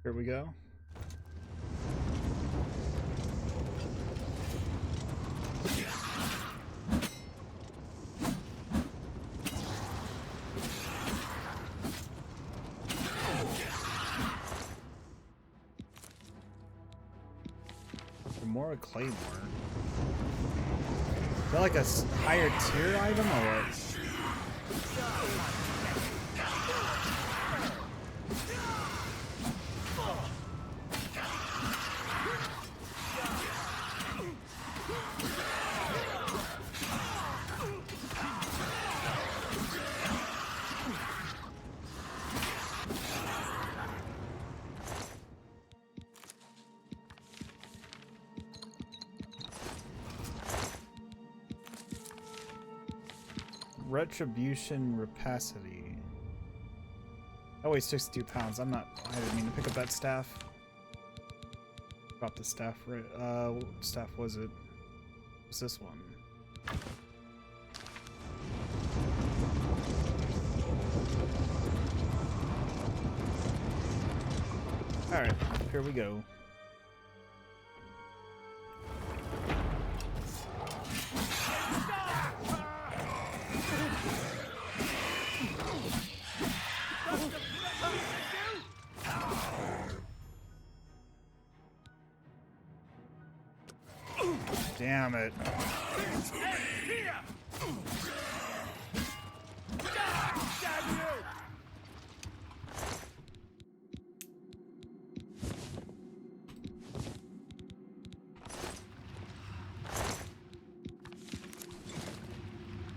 Speaker 1: Here we go. More Claymore. Is that like a higher tier item or what? Retribution rapacity. That weighs 62 pounds. I didn't mean to pick up that staff. Drop the staff right. What staff was it? What's this one? Alright, here we go. Damn it.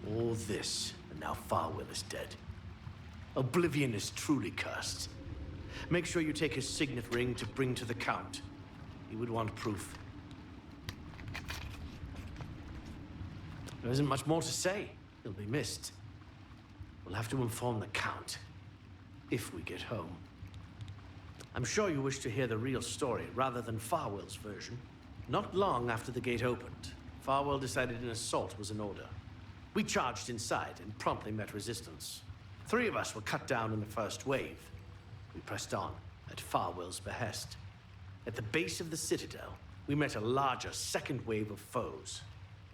Speaker 13: All this, and now Farwell is dead. Oblivion is truly cursed. Make sure you take his signet ring to bring to the Count. He would want proof. There isn't much more to say. He'll be missed. We'll have to inform the Count, if we get home. I'm sure you wish to hear the real story, rather than Farwell's version. Not long after the gate opened, Farwell decided an assault was in order. We charged inside and promptly met resistance. 3 of us were cut down in the first wave. We pressed on, at Farwell's behest. At the base of the Citadel, we met a larger second wave of foes.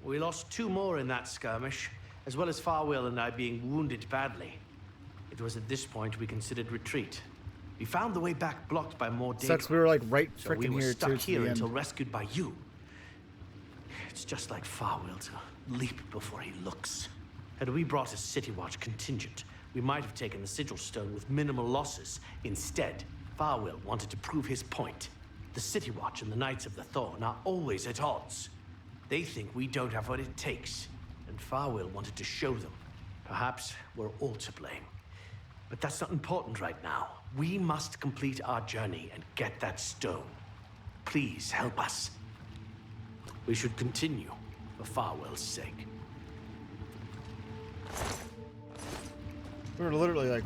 Speaker 13: We lost 2 more in that skirmish, as well as Farwell and I being wounded badly. It was at this point we considered retreat. We found the way back blocked by more Dagon.
Speaker 1: Sucks we were like right
Speaker 13: So
Speaker 1: freaking
Speaker 13: we were
Speaker 1: here
Speaker 13: stuck
Speaker 1: too
Speaker 13: here
Speaker 1: to the
Speaker 13: until
Speaker 1: end.
Speaker 13: rescued by you. It's just like Farwell to leap before he looks. Had we brought a City Watch contingent, we might have taken the Sigil Stone with minimal losses. Instead, Farwell wanted to prove his point. The City Watch and the Knights of the Thorn are always at odds. They think we don't have what it takes, and Farwell wanted to show them. Perhaps we're all to blame. But that's not important right now. We must complete our journey and get that stone. Please help us. We should continue, for Farwell's sake.
Speaker 1: We were literally like,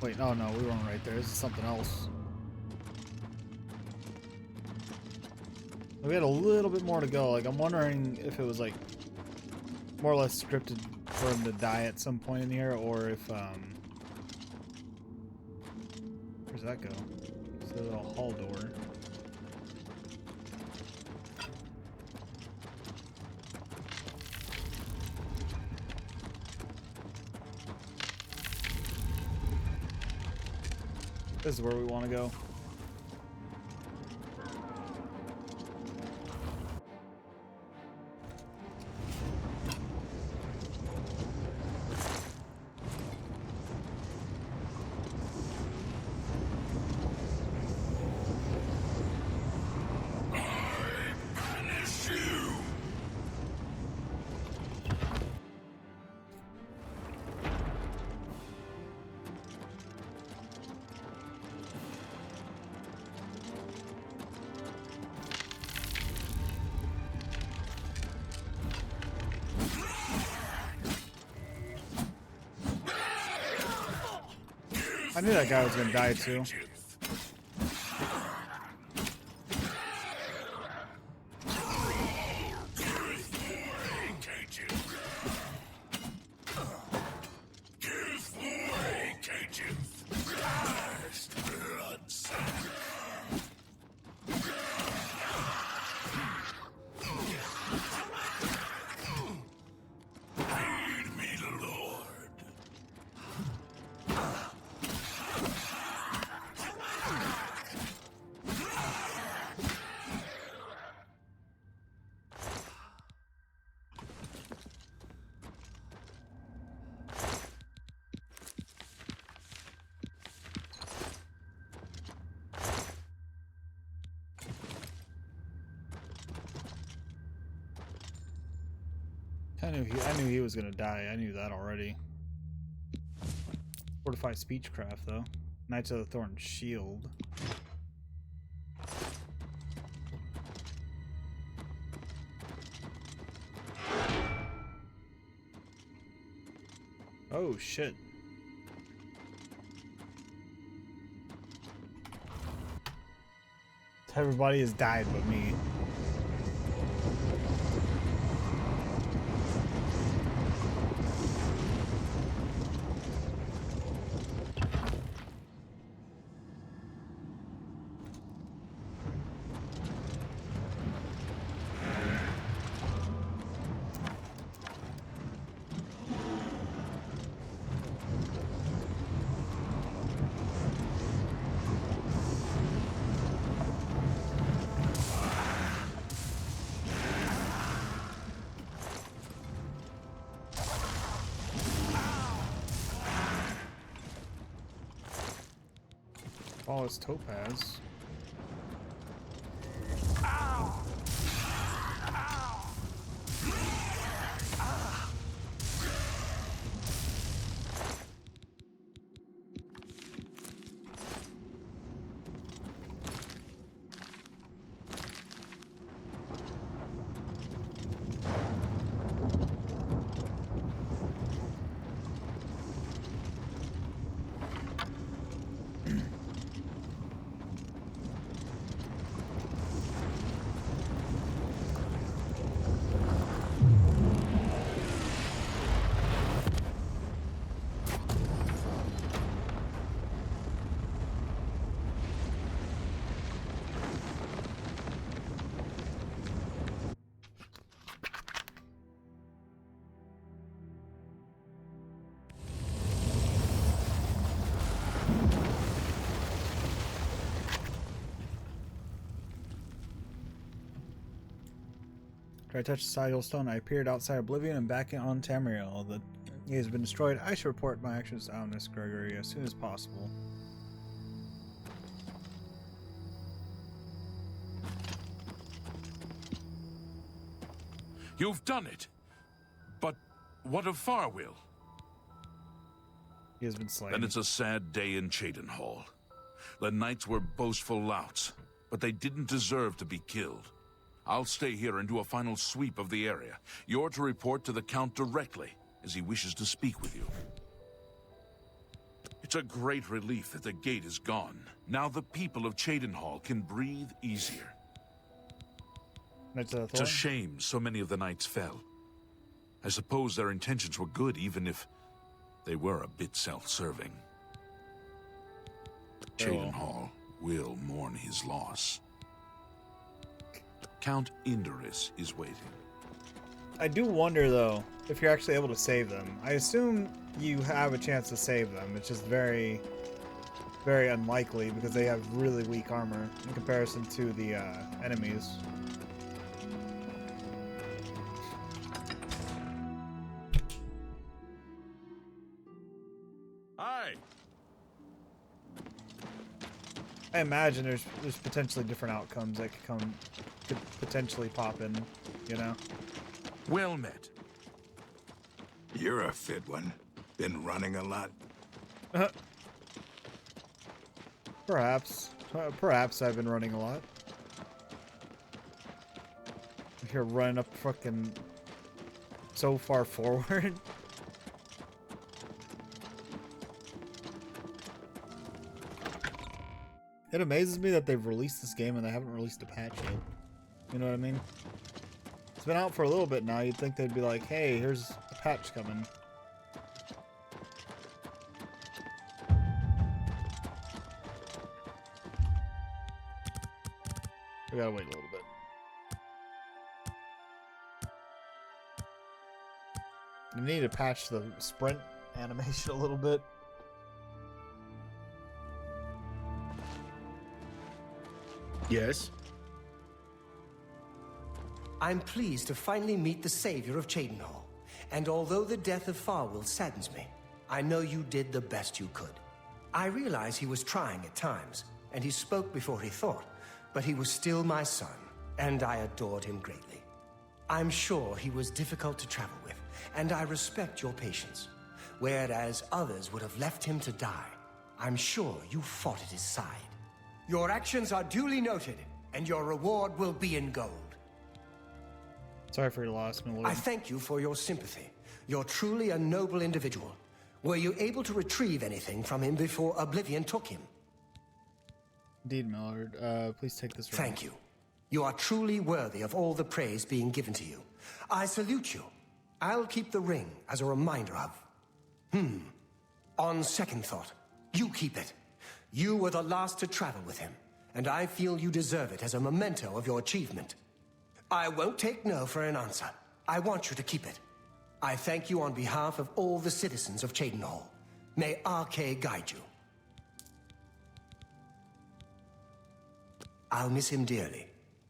Speaker 1: wait, no, we weren't right there. This is something else. We had a little bit more to go. Like, I'm wondering if it was like more or less scripted for him to die at some point in here, or if where's that go? It's a little hall door. This is where we want to go. I knew that guy was gonna die too. I knew he was gonna die. I knew that already. Fortified speechcraft though. Knights of the Thorn Shield. Oh shit. Everybody has died but me. Flawless Topaz. After I touched the Sigil Stone, I appeared outside Oblivion and back on Tamriel. The gate has been destroyed. I should report my actions to Alnus Gregory as soon as possible.
Speaker 5: You've done it! But what of Farwill?
Speaker 1: He has been slain.
Speaker 5: Then it's a sad day in Cheydinhall. The knights were boastful louts, but they didn't deserve to be killed. I'll stay here and do a final sweep of the area. You're to report to the Count directly, as he wishes to speak with you. It's a great relief that the gate is gone. Now the people of Cheydinhall can breathe easier. It's a shame so many of the knights fell. I suppose their intentions were good, even if they were a bit self-serving. Cheydinhall will mourn his loss. Count Indorus is waiting.
Speaker 1: I do wonder, though, if you're actually able to save them. I assume you have a chance to save them. It's just very, very unlikely because they have really weak armor in comparison to the enemies.
Speaker 14: Hi.
Speaker 1: I imagine there's potentially different outcomes that could potentially pop in, you know?
Speaker 5: Well met.
Speaker 15: You're a fit one. Been running a lot?
Speaker 1: Perhaps. Perhaps I've been running a lot. If you're running up fucking so far forward. It amazes me that they've released this game and they haven't released a patch yet. You know what I mean? It's been out for a little bit now. You'd think they'd be like, hey, here's a patch coming. We gotta wait a little bit. You need to patch the sprint animation a little bit.
Speaker 6: Yes? I'm pleased to finally meet the savior of Cheydinhall. And although the death of Farwill saddens me, I know you did the best you could. I realize he was trying at times, and he spoke before he thought, but he was still my son, and I adored him greatly. I'm sure he was difficult to travel with, and I respect your patience. Whereas others would have left him to die, I'm sure you fought at his side. Your actions are duly noted, and your reward will be in gold.
Speaker 1: Sorry for your loss, my lord.
Speaker 6: I thank you for your sympathy. You're truly a noble individual. Were you able to retrieve anything from him before Oblivion took him?
Speaker 1: Indeed, my lord. Please take this ring.
Speaker 6: Thank you. You are truly worthy of all the praise being given to you. I salute you. I'll keep the ring as a reminder of... On second thought, you keep it. You were the last to travel with him, and I feel you deserve it as a memento of your achievement. I won't take no for an answer. I want you to keep it. I thank you on behalf of all the citizens of Cheydinhal. May RK guide you. I'll miss him dearly.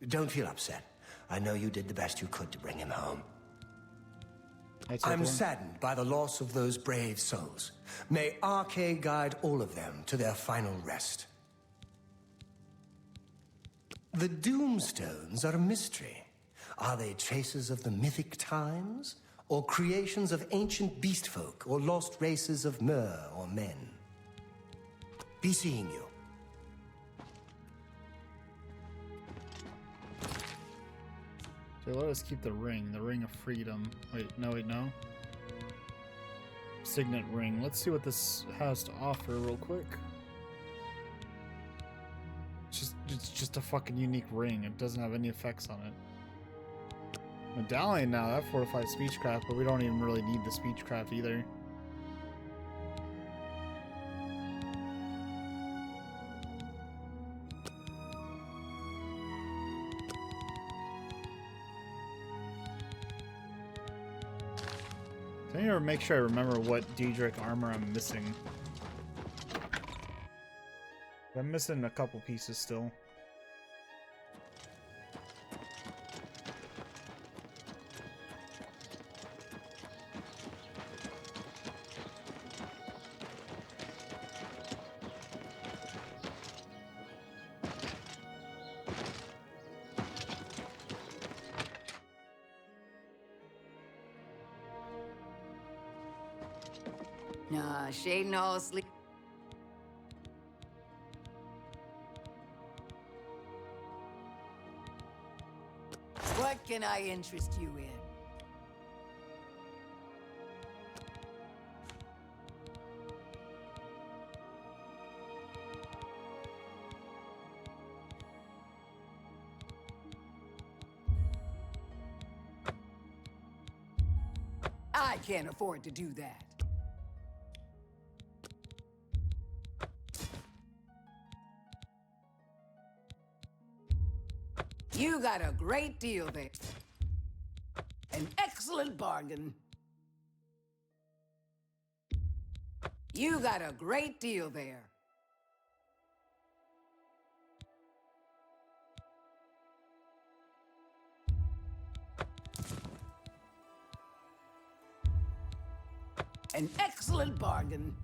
Speaker 6: Don't feel upset. I know you did the best you could to bring him home. I'm saddened by the loss of those brave souls. May RK guide all of them to their final rest. The Doomstones are a mystery. Are they traces of the mythic times? Or creations of ancient beast folk or lost races of mer or men? Be seeing you.
Speaker 1: So let us keep the ring of freedom. Wait, no. Signet ring. Let's see what this has to offer real quick. It's just a fucking unique ring. It doesn't have any effects on it. Medallion now, that fortifies speechcraft, but we don't even really need the speechcraft either. I need to make sure I remember what Daedric armor I'm missing. I'm missing a couple pieces still.
Speaker 16: Nah, Cheydinhal sleep. What can I interest you in? I can't afford to do that. You got a great deal there. An excellent bargain. You got a great deal there. An excellent bargain.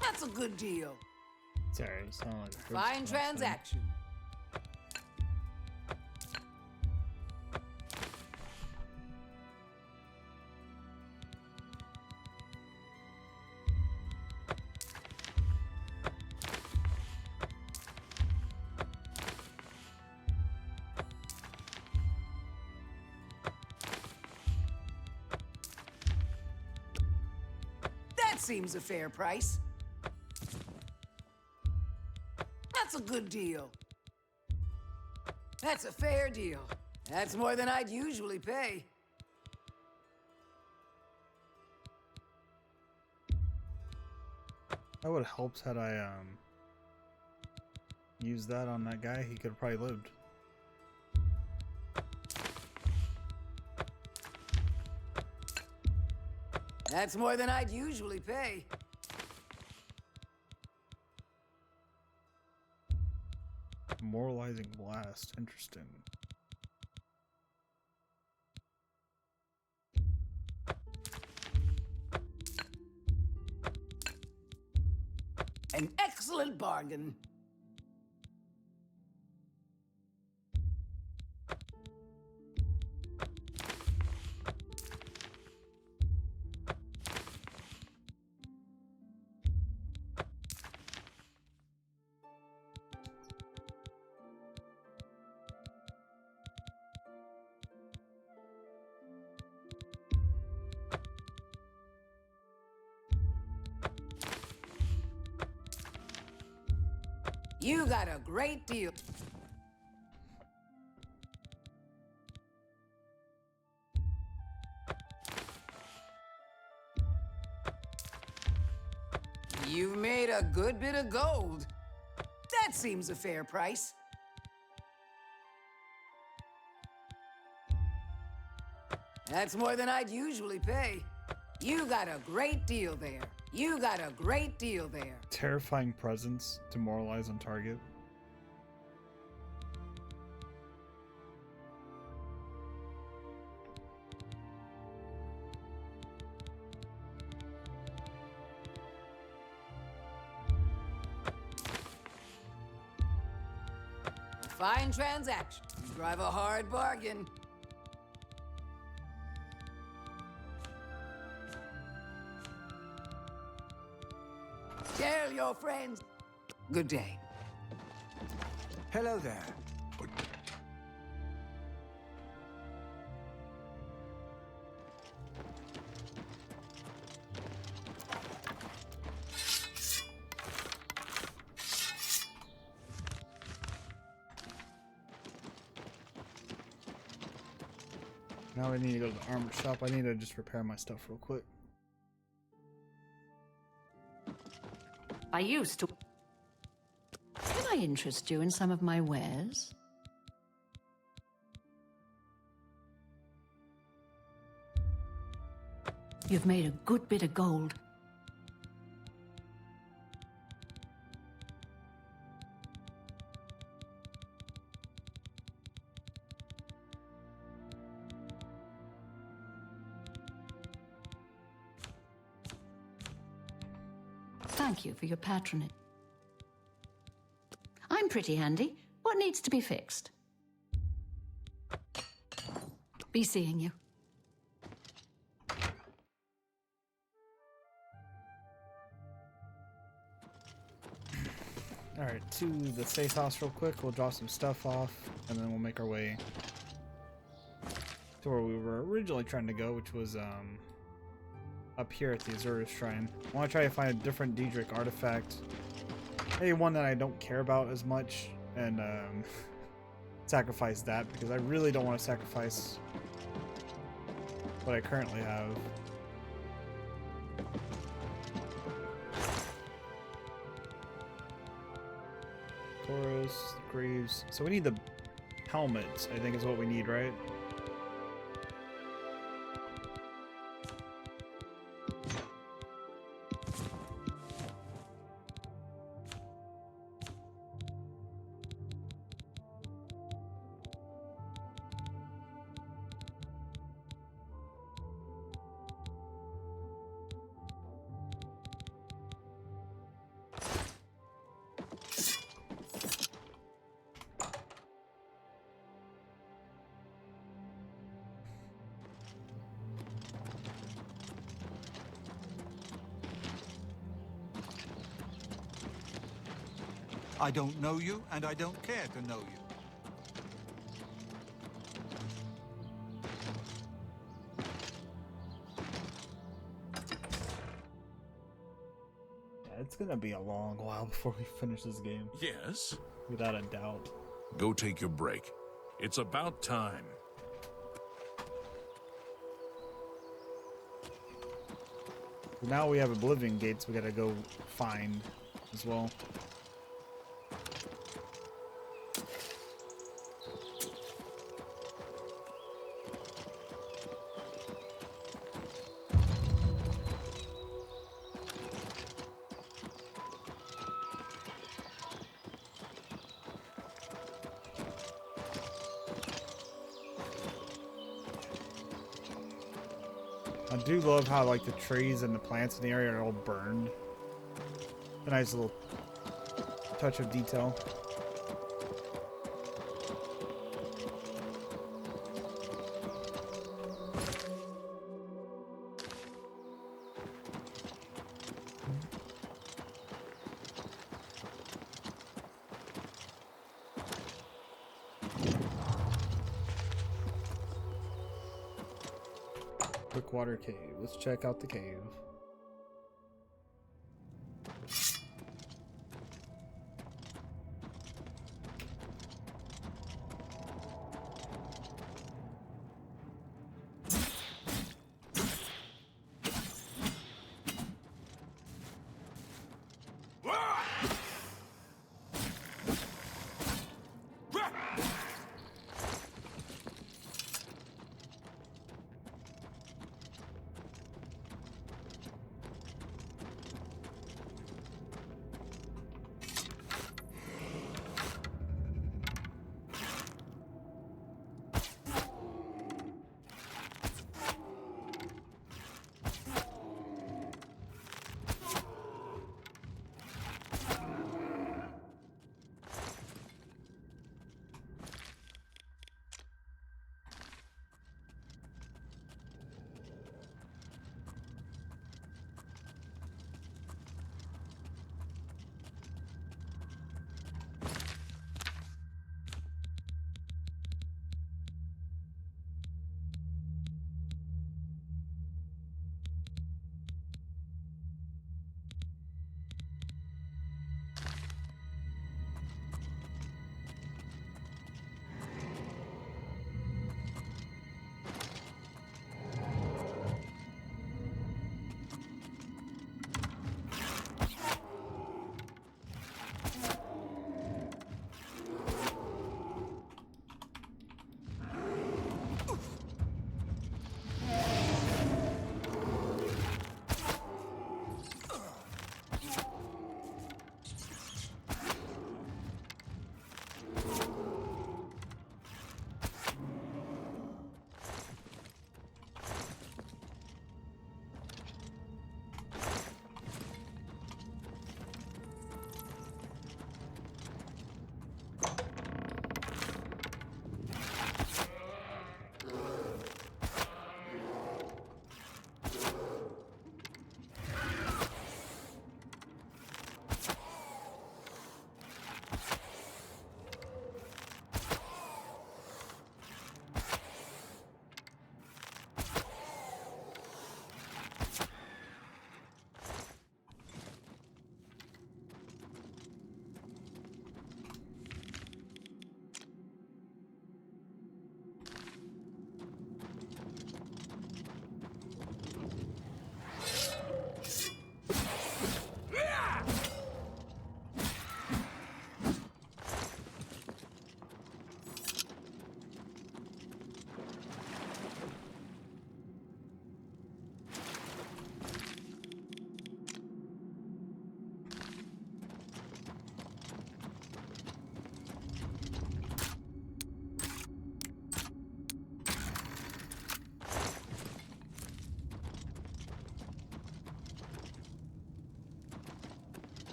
Speaker 16: That's a good deal.
Speaker 1: Sorry, it's not like a
Speaker 16: Fine transaction. That seems a fair price. That's a good deal. That's a fair deal. That's more than I'd usually pay.
Speaker 1: That would have helped had I use that on that guy, he could have probably lived.
Speaker 16: That's more than I'd usually pay.
Speaker 1: Moralizing blast. Interesting.
Speaker 16: An excellent bargain. You got a great deal. You made a good bit of gold. That seems a fair price. That's more than I'd usually pay. You got a great deal there. You got a great deal there.
Speaker 1: Terrifying presence. Demoralize on target.
Speaker 16: Fine transaction. You drive a hard bargain. Tell your friends. Good day.
Speaker 6: Hello there.
Speaker 1: Now I need to go to the armor shop. I need to just repair my stuff real quick.
Speaker 8: I used to. Can I interest you in some of my wares? You've made a good bit of gold. Thank you for your patronage. I'm pretty handy. What needs to be fixed? Be seeing you.
Speaker 1: Alright, to the safe house real quick. We'll drop some stuff off, and then we'll make our way to where we were originally trying to go, which was up here at the Azura's Shrine. I want to try to find a different Daedric artifact. Maybe one that I don't care about as much, and sacrifice that, because I really don't want to sacrifice what I currently have. Tauros, Graves. So we need the helmets, I think is what we need, right?
Speaker 11: I don't know you, and I don't care to know you.
Speaker 1: Yeah, it's gonna be a long while before we finish this game.
Speaker 5: Yes?
Speaker 1: Without a doubt.
Speaker 5: Go take your break. It's about time.
Speaker 1: Now we have Oblivion gates we gotta go find as well. I do love how like the trees and the plants in the area are all burned. A nice little touch of detail. Quick water cave. Let's check out the cave.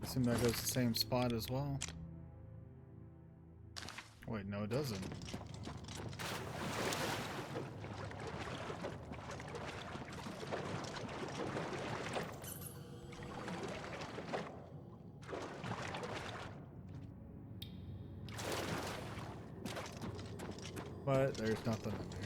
Speaker 1: Assume that goes to the same spot as well. Wait, no, it doesn't. But there's nothing in there.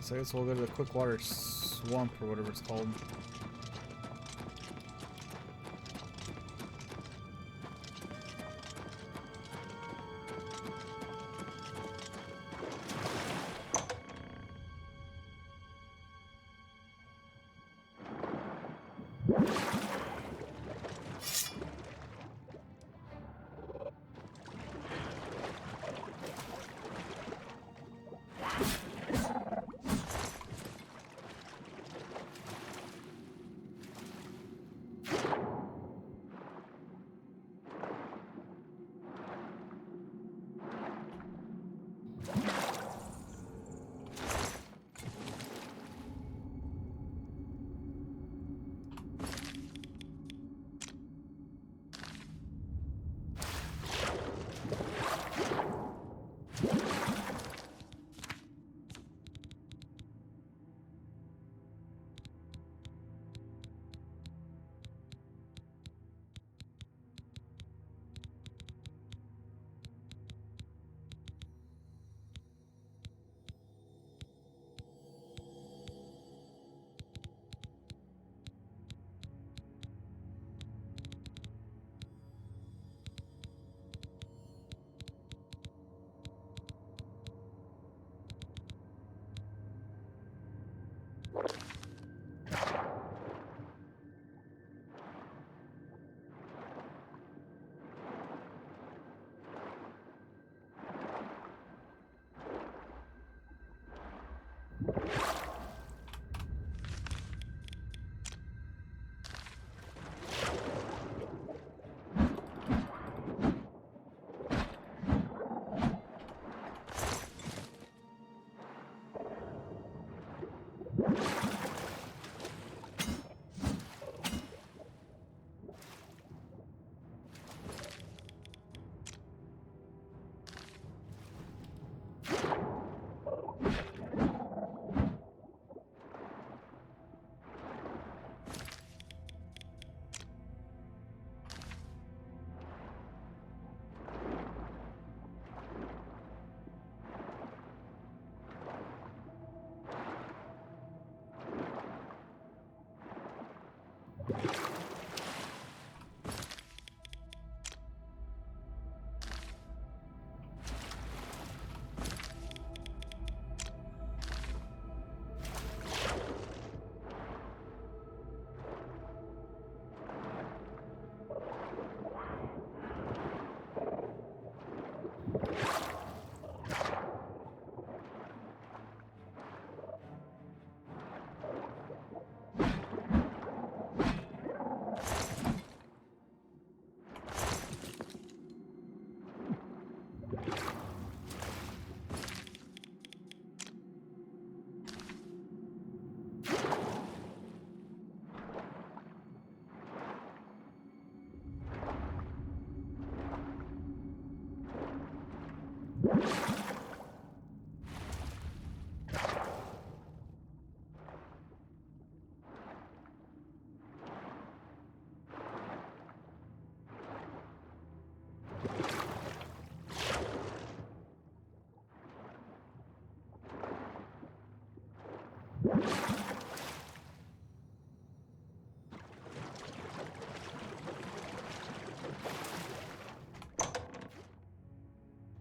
Speaker 1: So I guess we'll go to the quick water swamp or whatever it's called.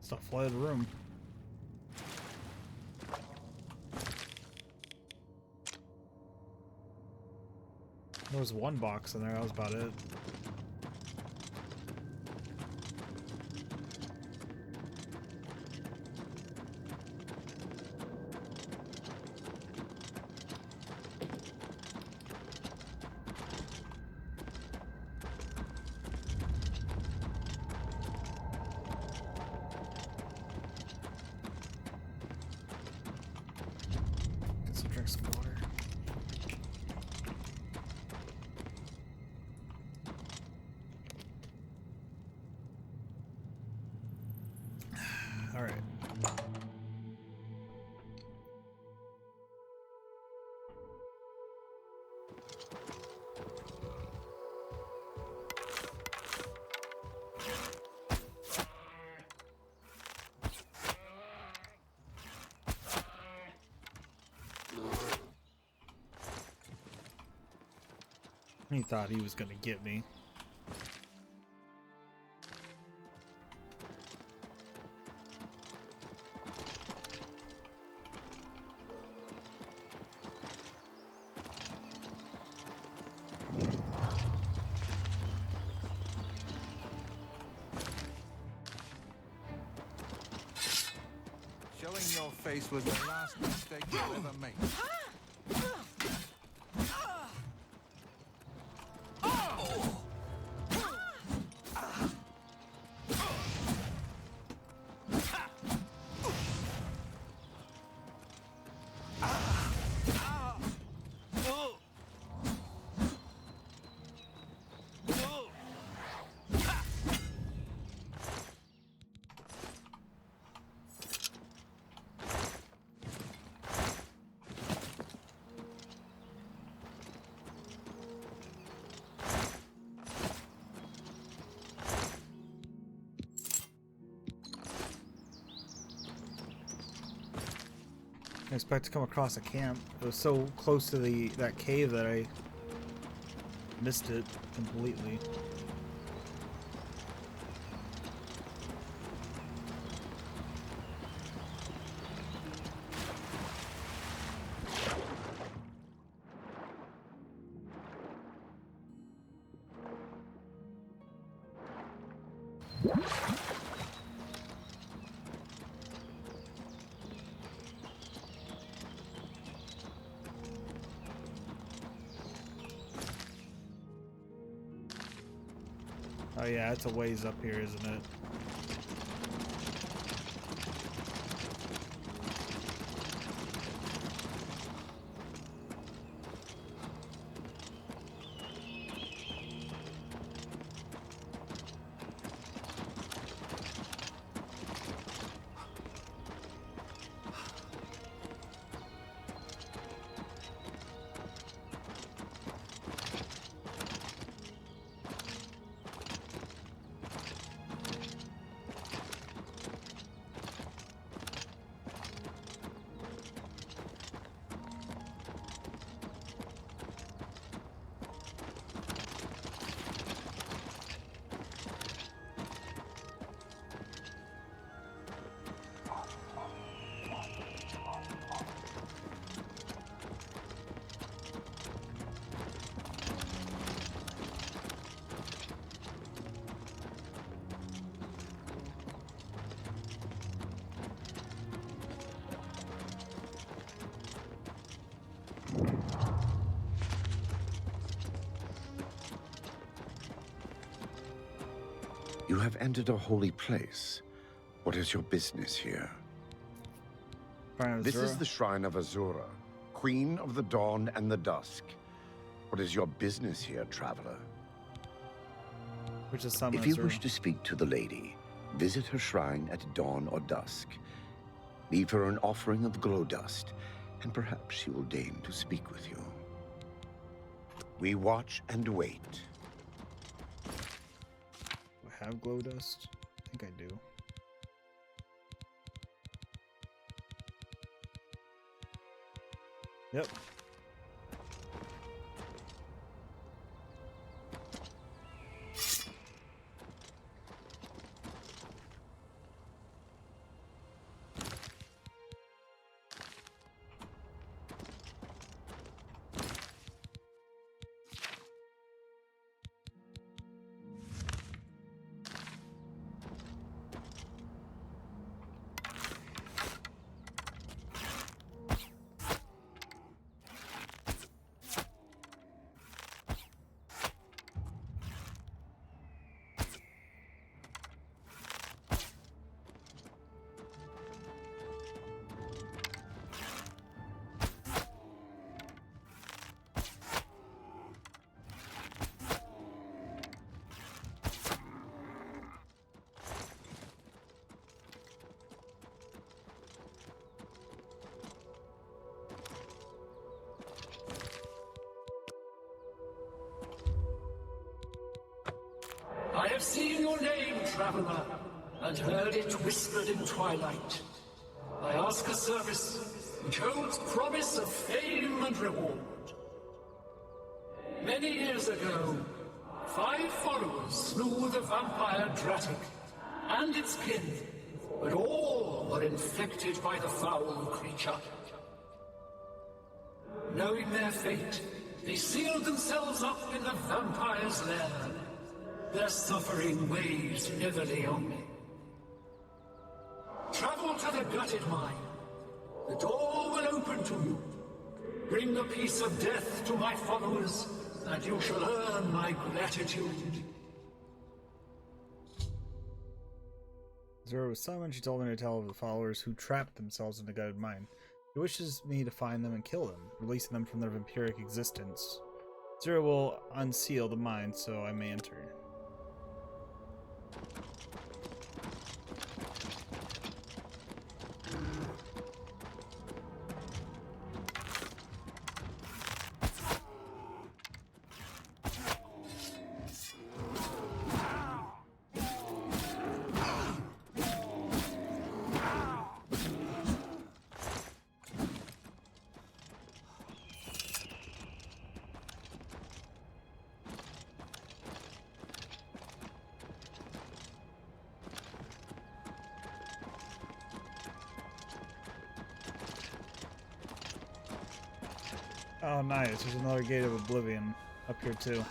Speaker 1: Stop flooded the room. There was one box in there, that was about it. Get some drinks of water. All right. He thought he was gonna get me.
Speaker 11: face was the last mistake you'll ever make.
Speaker 1: I expect to come across a camp. It was so close to that cave that I missed it completely. Oh yeah, it's a ways up here, isn't it?
Speaker 4: You have entered a holy place. What is your business here? This is the Shrine of Azura, Queen of the Dawn and the Dusk. What is your business here, traveler?
Speaker 1: Which is some
Speaker 4: If you wish to speak to the lady, visit her shrine at dawn or dusk. Leave her an offering of glow dust, and perhaps she will deign to speak with you. We watch and wait.
Speaker 1: Do I have glow dust? I think I do. Yep.
Speaker 17: I have seen your name, traveler, and heard it whispered in twilight. I ask a service which holds promise of fame and reward. Many years ago, 5 followers slew the vampire Dratic and its kin, but all were infected by the foul creature. Knowing their fate, they sealed themselves up in the vampire's lair. Their suffering weighs heavily on me. Travel to the gutted mine, the door will open to you. Bring the piece of death to my followers, and you shall earn my gratitude.
Speaker 1: Zero was summoned. She told me to tell the followers who trapped themselves in the guided mine. He wishes me to find them and kill them, releasing them from their vampiric existence. Zero will unseal the mine so I may enter. Oh, nice. There's another gate of Oblivion up here, too.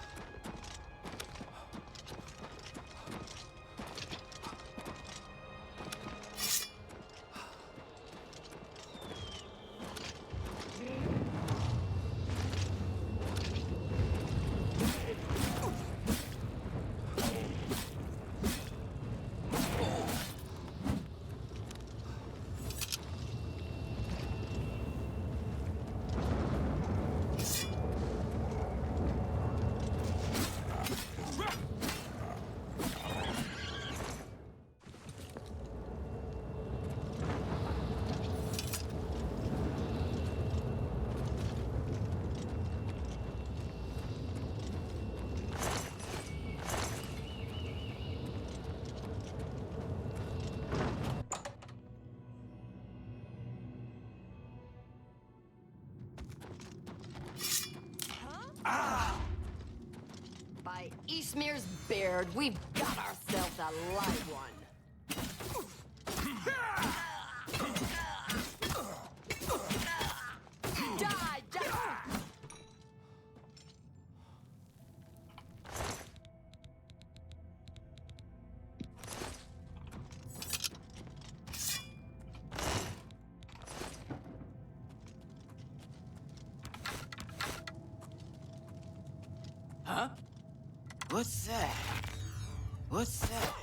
Speaker 18: By Eastmere's beard, we've got ourselves a live one. Die, die!
Speaker 16: Huh? What's that? What's that?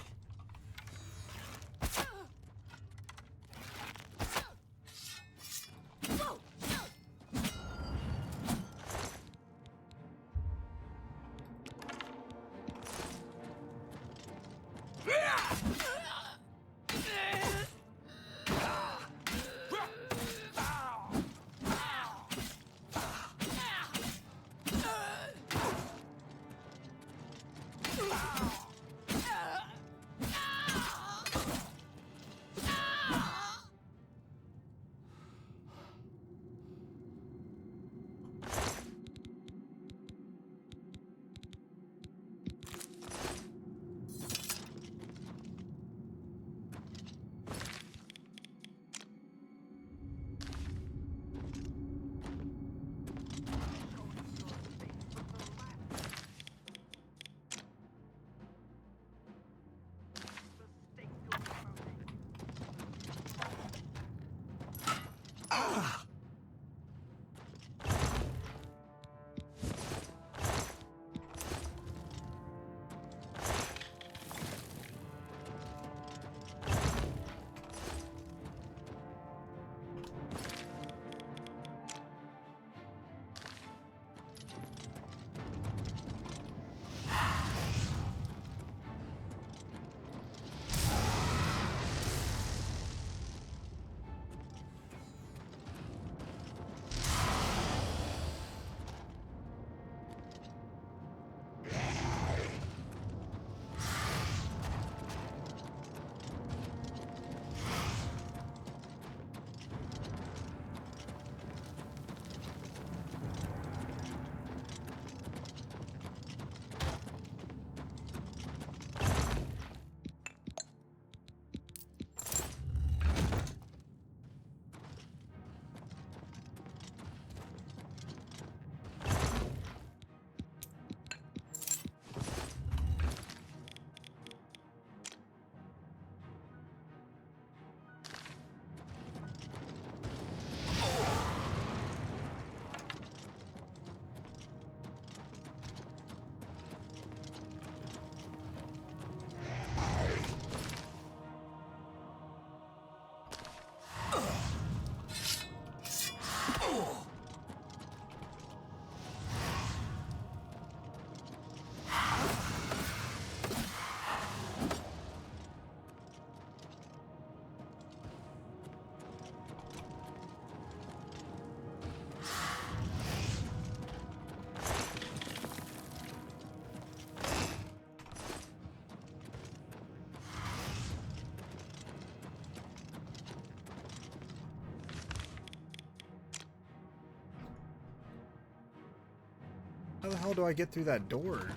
Speaker 1: How the hell do I get through that door?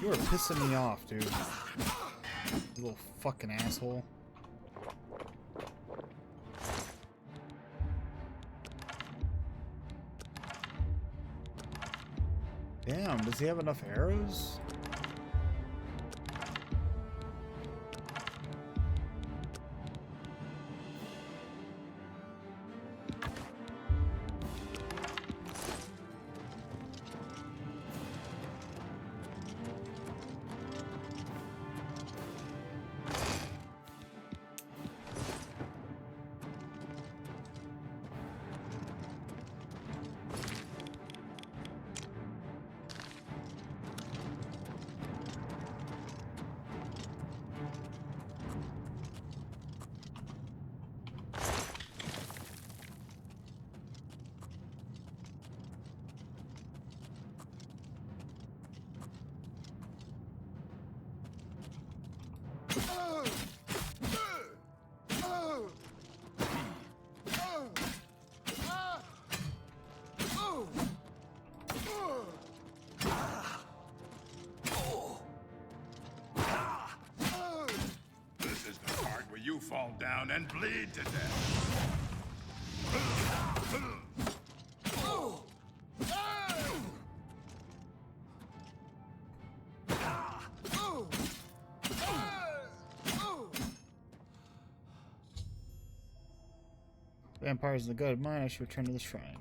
Speaker 1: You are pissing me off, dude. You little fucking asshole. Damn, does he have enough arrows?
Speaker 15: This is the part where you fall down and bleed to death.
Speaker 1: Vampires in the gut of mine, I should return to the shrine.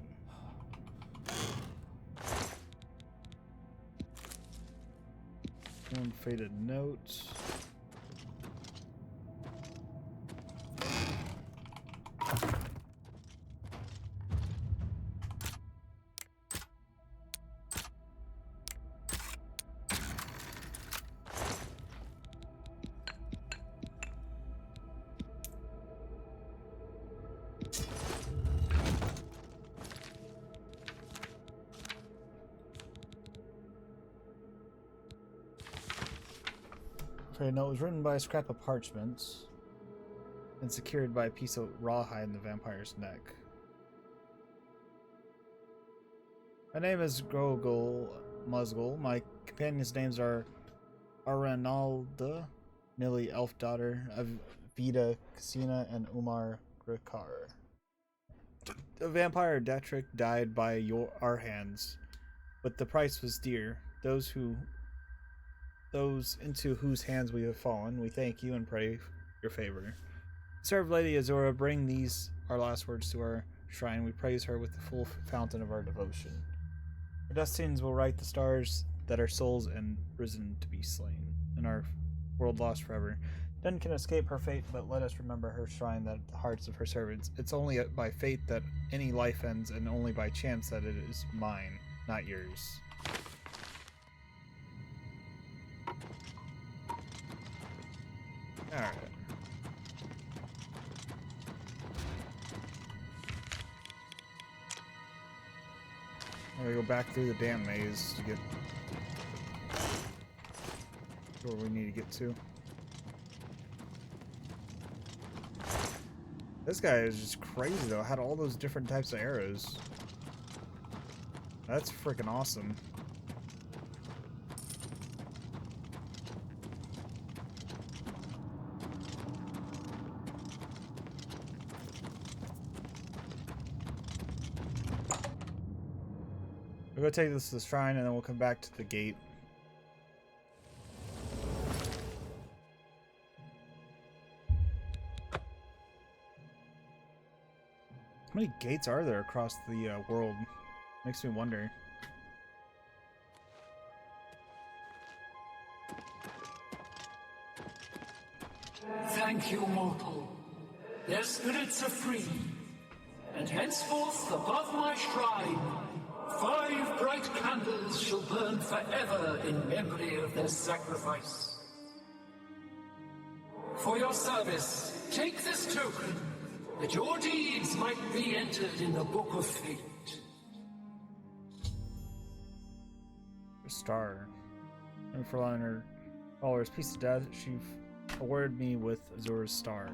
Speaker 1: One faded note. Okay, no, it was written by a scrap of parchment and secured by a piece of rawhide in the vampire's neck. My name is Grogol Musgul. My companions' names are Aranalda, Millie Elfdaughter, Avida Cassina, and Umar Grikar. The vampire Detrick died by our hands, but the price was dear. Those into whose hands we have fallen, we thank you and pray your favor. Serve Lady Azura, bring these our last words to our shrine. We praise her with the full fountain of our devotion. Our destinies will write the stars that our souls and risen to be slain, and our world lost forever. None can escape her fate, but let us remember her shrine that the hearts of her servants. It's only by fate that any life ends, and only by chance that it is mine, not yours. Alright. I'm gonna go back through the damn maze to get where we need to get to. This guy is just crazy though. Had all those different types of arrows. That's freaking awesome. We'll go take this to the shrine, and then we'll come back to the gate. How many gates are there across the world? Makes me wonder.
Speaker 17: Thank you, mortal. Their spirits are free, and henceforth above my shrine, 5 bright candles shall burn forever in memory of their sacrifice. For your service, take this token, that your deeds might be entered in the Book of Fate.
Speaker 1: Star. And for allowing her followers peace to death, she awarded me with Azura's star.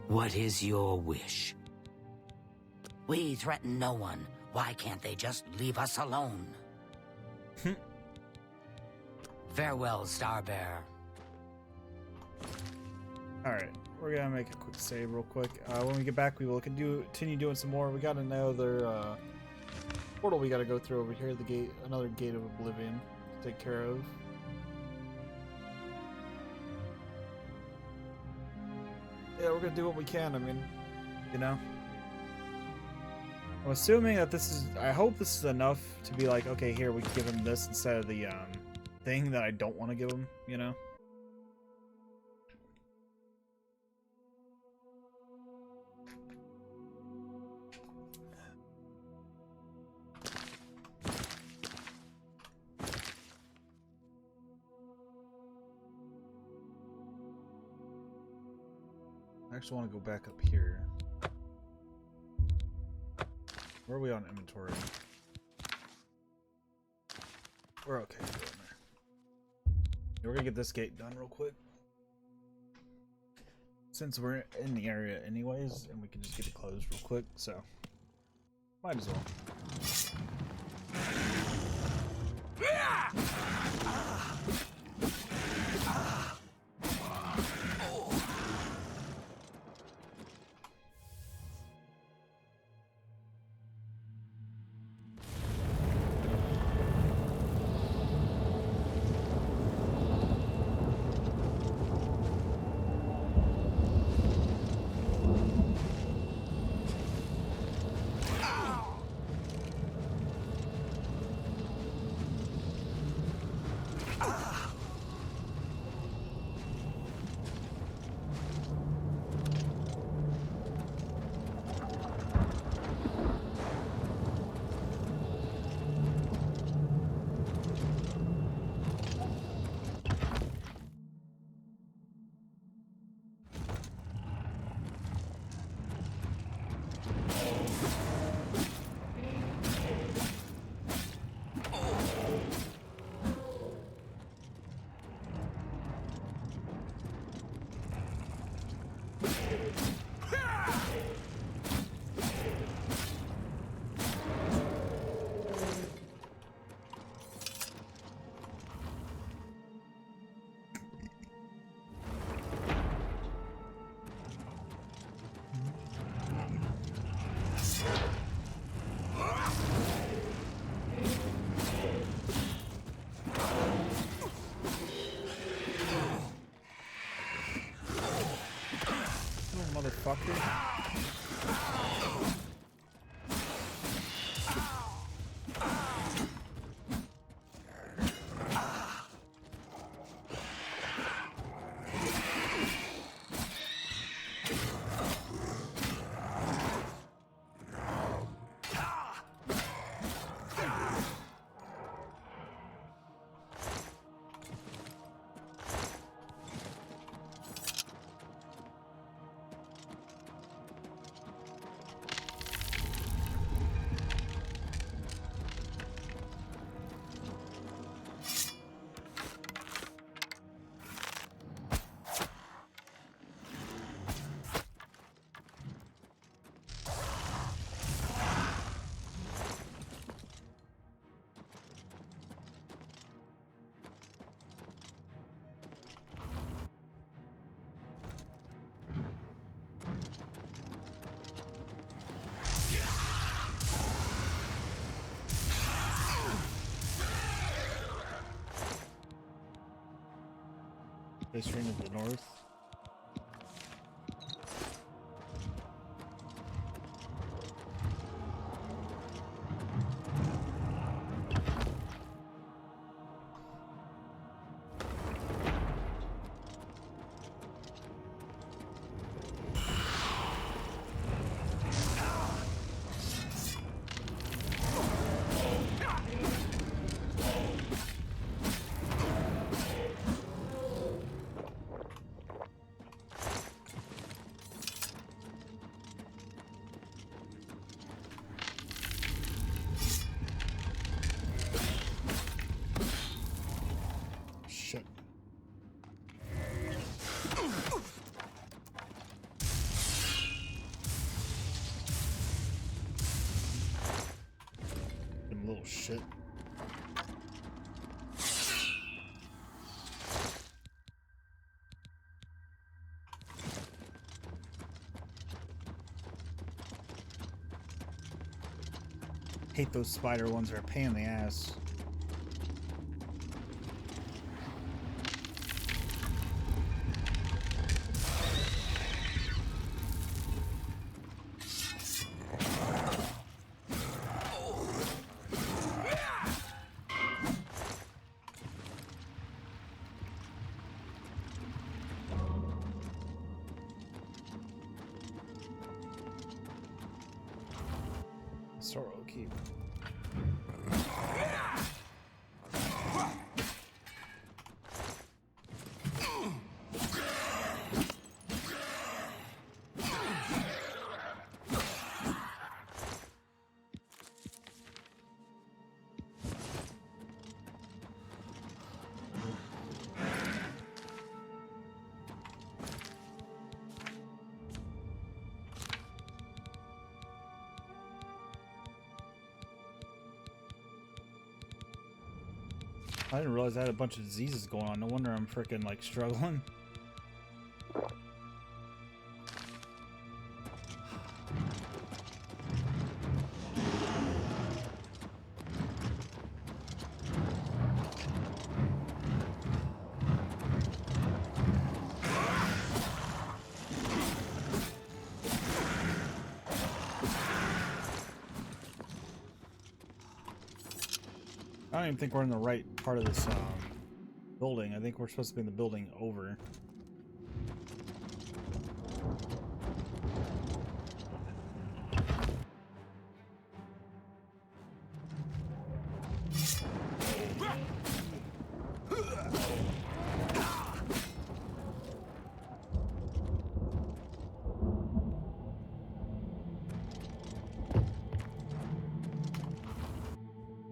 Speaker 2: What is your wish? We threaten no one. Why can't they just leave us alone? Farewell, Starbearer.
Speaker 1: Alright, we're gonna make a quick save real quick. When we get back, we will continue doing some more. We got another portal we gotta go through over here. The gate, another gate of Oblivion to take care of. Yeah, we're gonna do what we can. I mean, you know. I'm assuming that this is. I hope this is enough to be like, okay, here we can give him this instead of the thing that I don't want to give him. You know. I actually want to go back up here. Where are we on inventory? We're okay down there. We're gonna get this gate done real quick. Since we're in the area anyways, and we can just get it closed real quick, so might as well. Motherfucker. This ring of the north. Shit. Them little shit. Hate those spider ones, they're a pain in the ass. Sorrow keep. I didn't realize I had a bunch of diseases going on. No wonder I'm freaking like struggling. I don't even think we're in the right part of this building. I think we're supposed to be in the building over.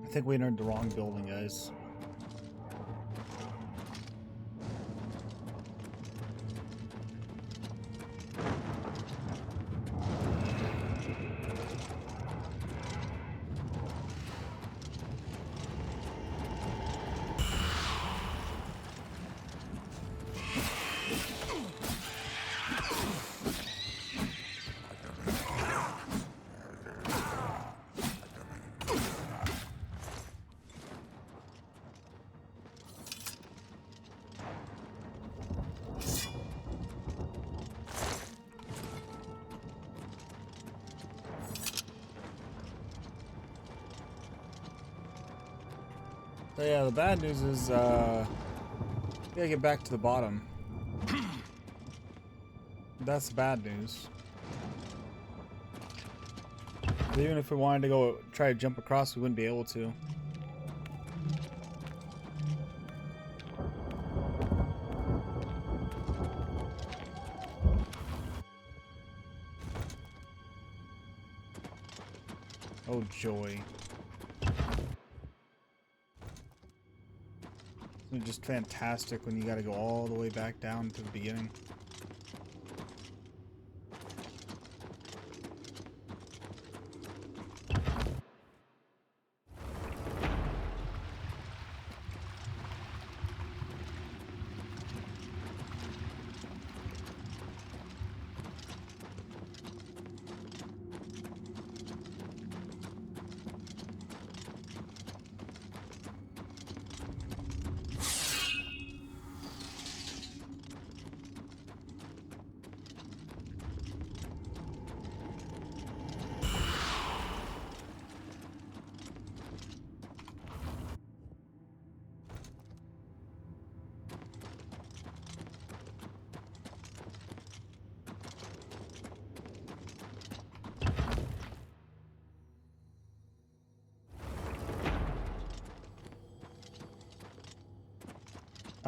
Speaker 1: I think we entered the wrong building, guys. So yeah, the bad news is, we gotta get back to the bottom. That's the bad news. But even if we wanted to go try to jump across, we wouldn't be able to. Oh joy. It's just fantastic when you gotta go all the way back down to the beginning.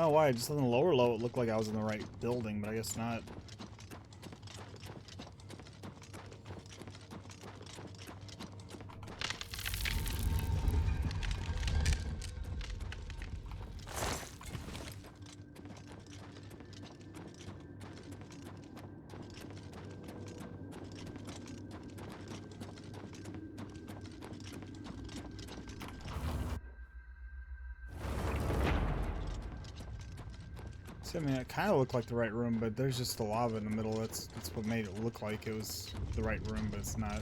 Speaker 1: Oh, why? Just on the lower low, it looked like I was in the right building, but I guess not. I mean, it kind of looked like the right room, but there's just the lava in the middle. That's what made it look like it was the right room, but it's not.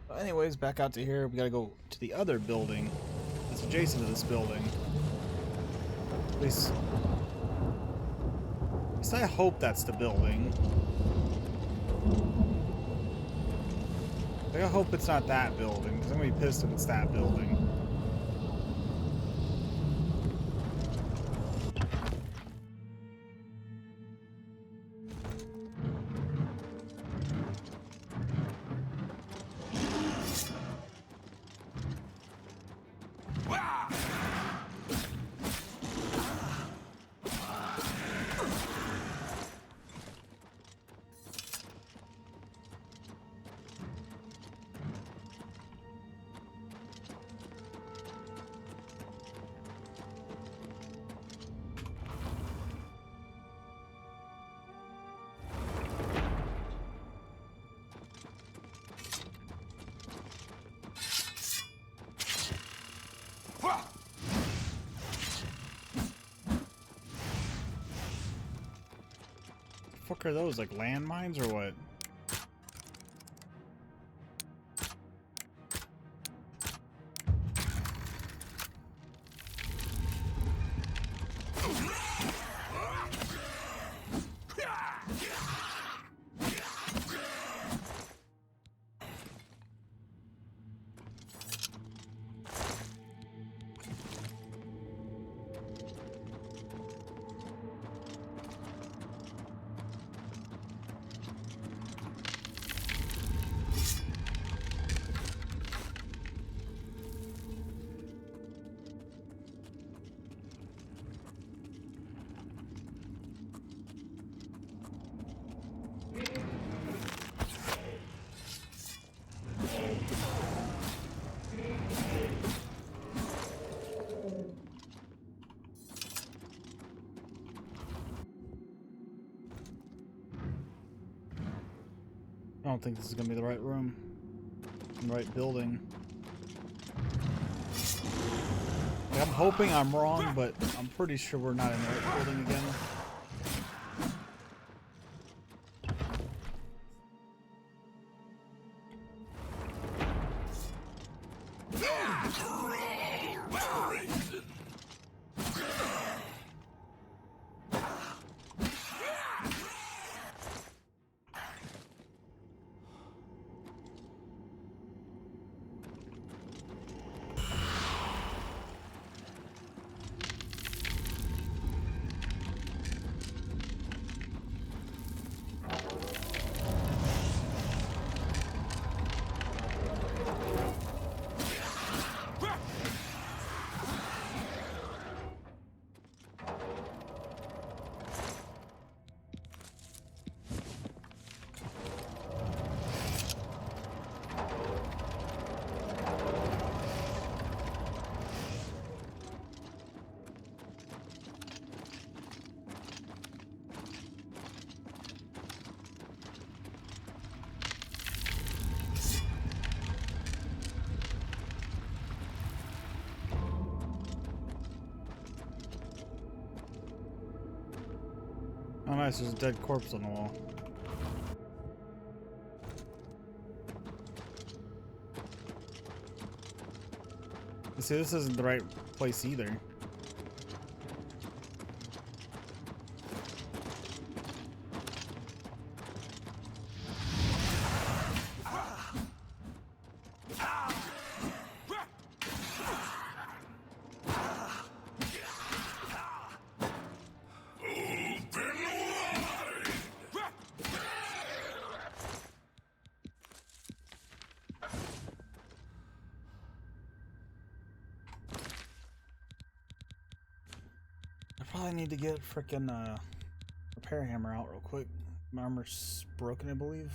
Speaker 1: But anyways, back out to here. We gotta go to the other building that's adjacent to this building. At least I hope that's the building. Like, I hope it's not that building, because I'm gonna be pissed if it's that building. The fuck are those, like landmines or what? I don't think this is gonna be the right room, the right building. Like, I'm hoping I'm wrong, but I'm pretty sure we're not in the right building again. Oh nice, there's a dead corpse on the wall. You see, this isn't the right place either. I need to get frickin' repair hammer out real quick. My armor's broken, I believe.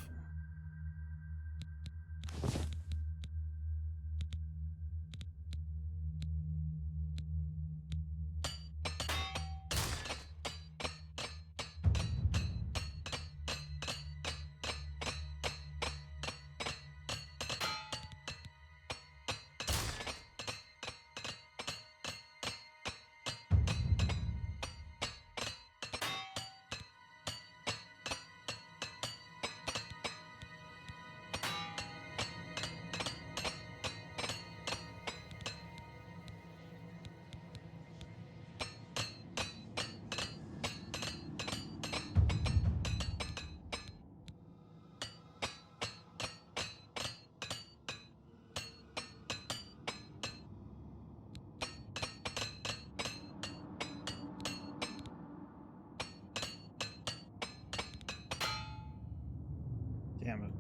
Speaker 1: Damn it.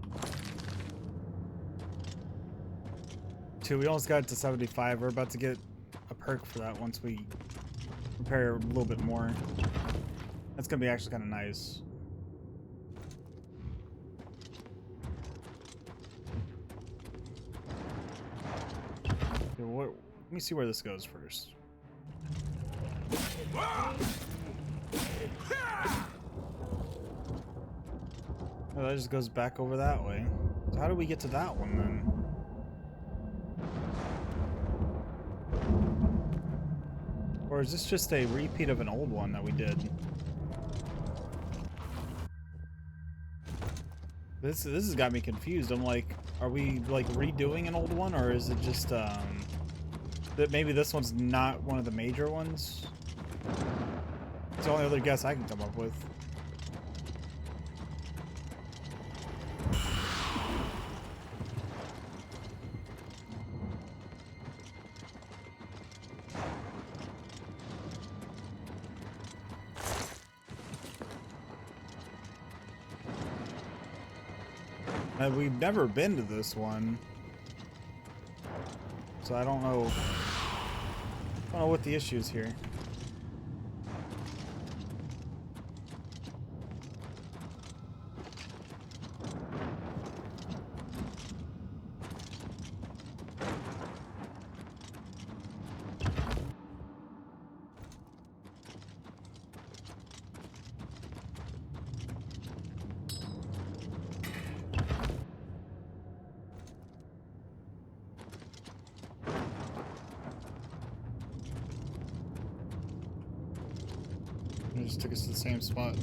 Speaker 1: 2, we almost got it to 75. We're about to get a perk for that once we repair a little bit more. That's gonna be actually kind of nice. Okay, let me see where this goes first. Oh, that just goes back over that way. So how do we get to that one then? Or is this just a repeat of an old one that we did? This has got me confused. I'm like, are we like redoing an old one, or is it just that maybe this one's not one of the major ones? It's the only other guess I can come up with. We've never been to this one, so I don't know what the issue is here. It just took us to the same spot.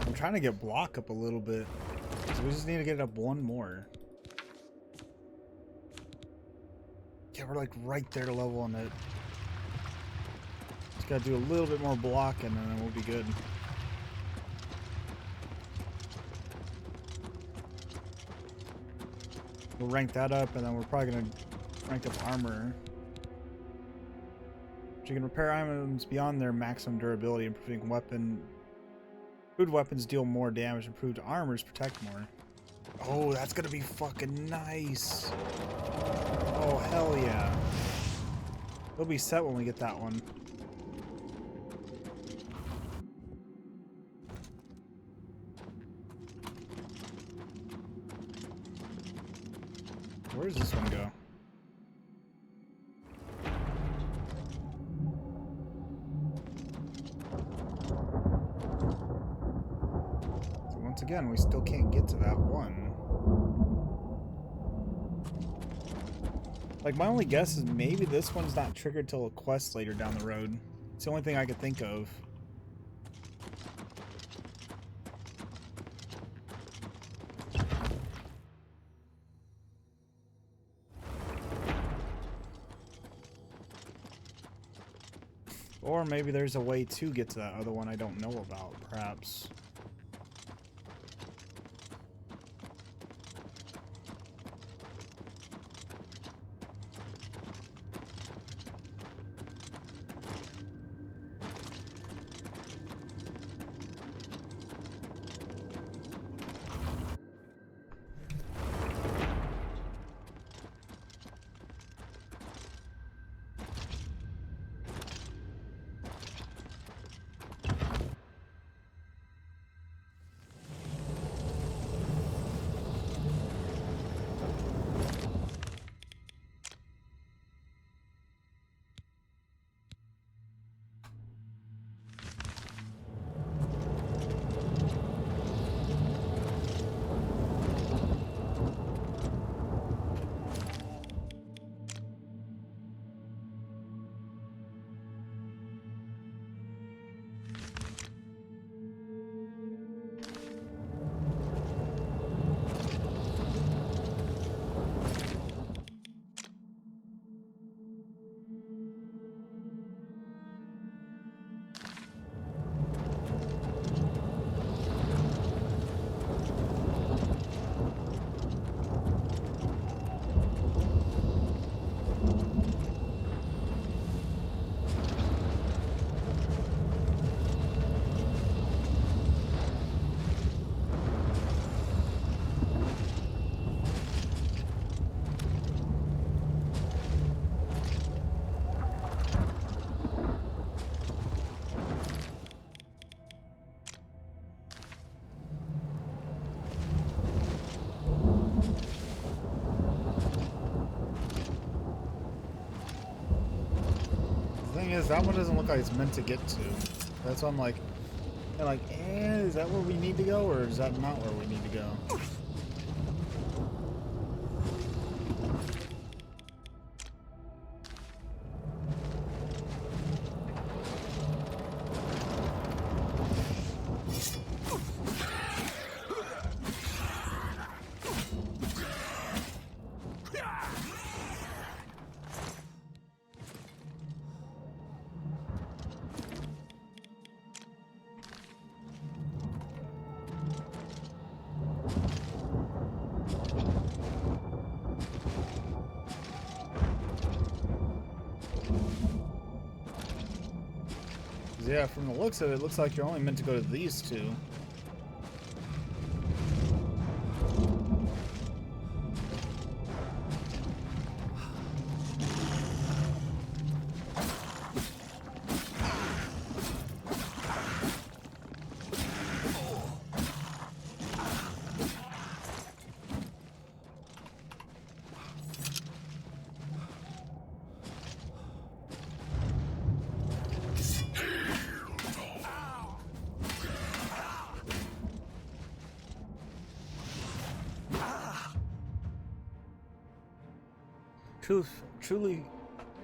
Speaker 1: I'm trying to get block up a little bit, so we just need to get it up one more. Yeah, we're like right there to level on it. Got to do a little bit more blocking and then we'll be good. We'll rank that up and then we're probably going to rank up armor. You can repair items beyond their maximum durability, improving weapon. Improved weapons deal more damage, improved armors protect more. Oh, that's going to be fucking nice. Oh, hell yeah. We'll be set when we get that one. Where does this one go? So once again, we still can't get to that one. Like, my only guess is maybe this one's not triggered till a quest later down the road. It's the only thing I could think of. Or maybe there's a way to get to that other one I don't know about, perhaps. thing is, that one doesn't look like it's meant to get to. That's why I'm like, is that where we need to go, or is that not where we need to go? Yeah, from the looks of it, it looks like you're only meant to go to these two. Truly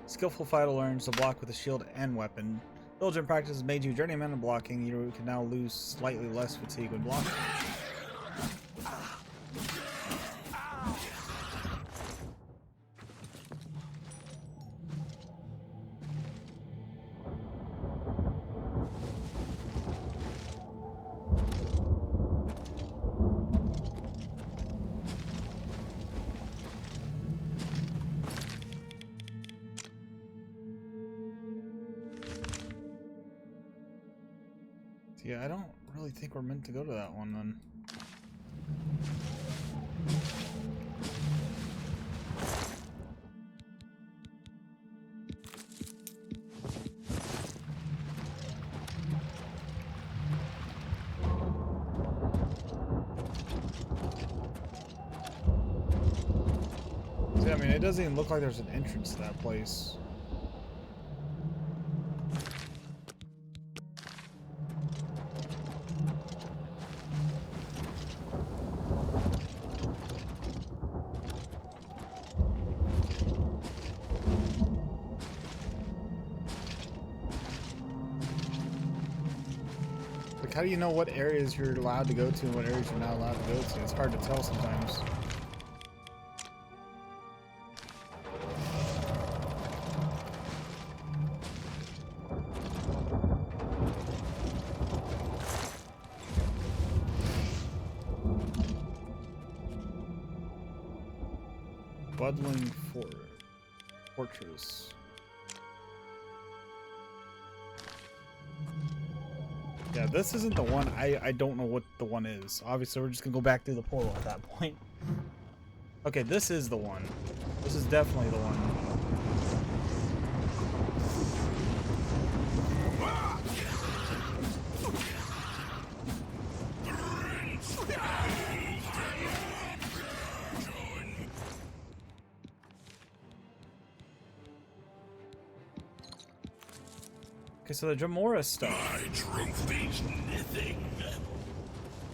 Speaker 1: skillful fighter learns to block with a shield and weapon. Diligent practice has made you journeyman in blocking. You can now lose slightly less fatigue when blocking. Yeah, I don't really think we're meant to go to that one then. See, I mean, it doesn't even look like there's an entrance to that place. How do you know what areas you're allowed to go to and what areas you're not allowed to go to? It's hard to tell sometimes. Buddling Fortress. Yeah, this isn't the one. I don't know what the one is. Obviously, we're just gonna go back through the portal at that point. Okay, this is the one. This is definitely the one. Okay, so the Jamora stuff.
Speaker 14: My trophies nothing.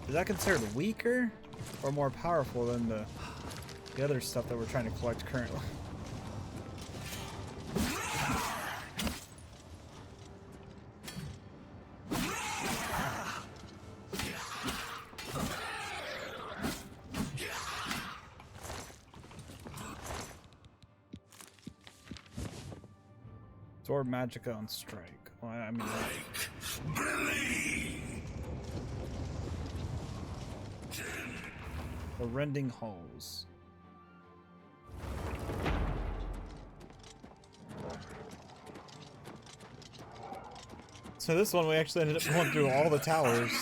Speaker 1: Is that considered weaker or more powerful than the other stuff that we're trying to collect currently? Sword Magicka on strike. Well, I mean, the rending holes. So this one we actually ended up going through all the towers.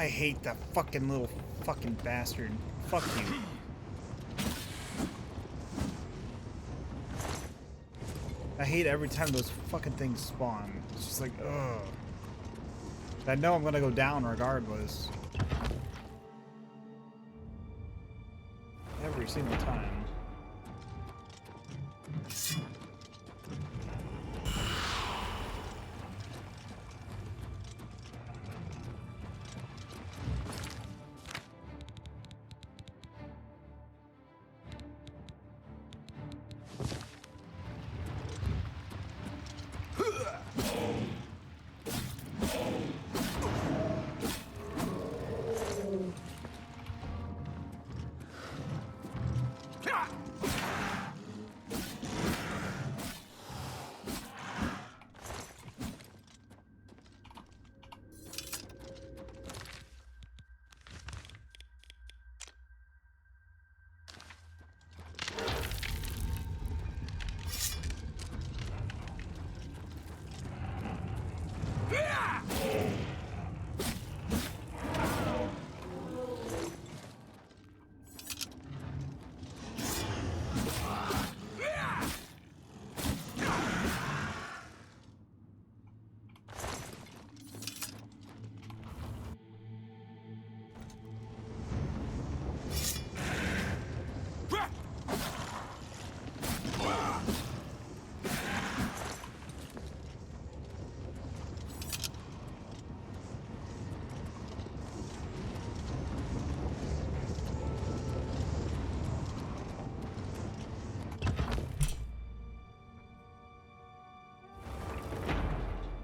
Speaker 1: I hate that fucking little fucking bastard. Fuck you. I hate every time those fucking things spawn. It's just like, ugh. I know I'm gonna go down regardless. Every single time.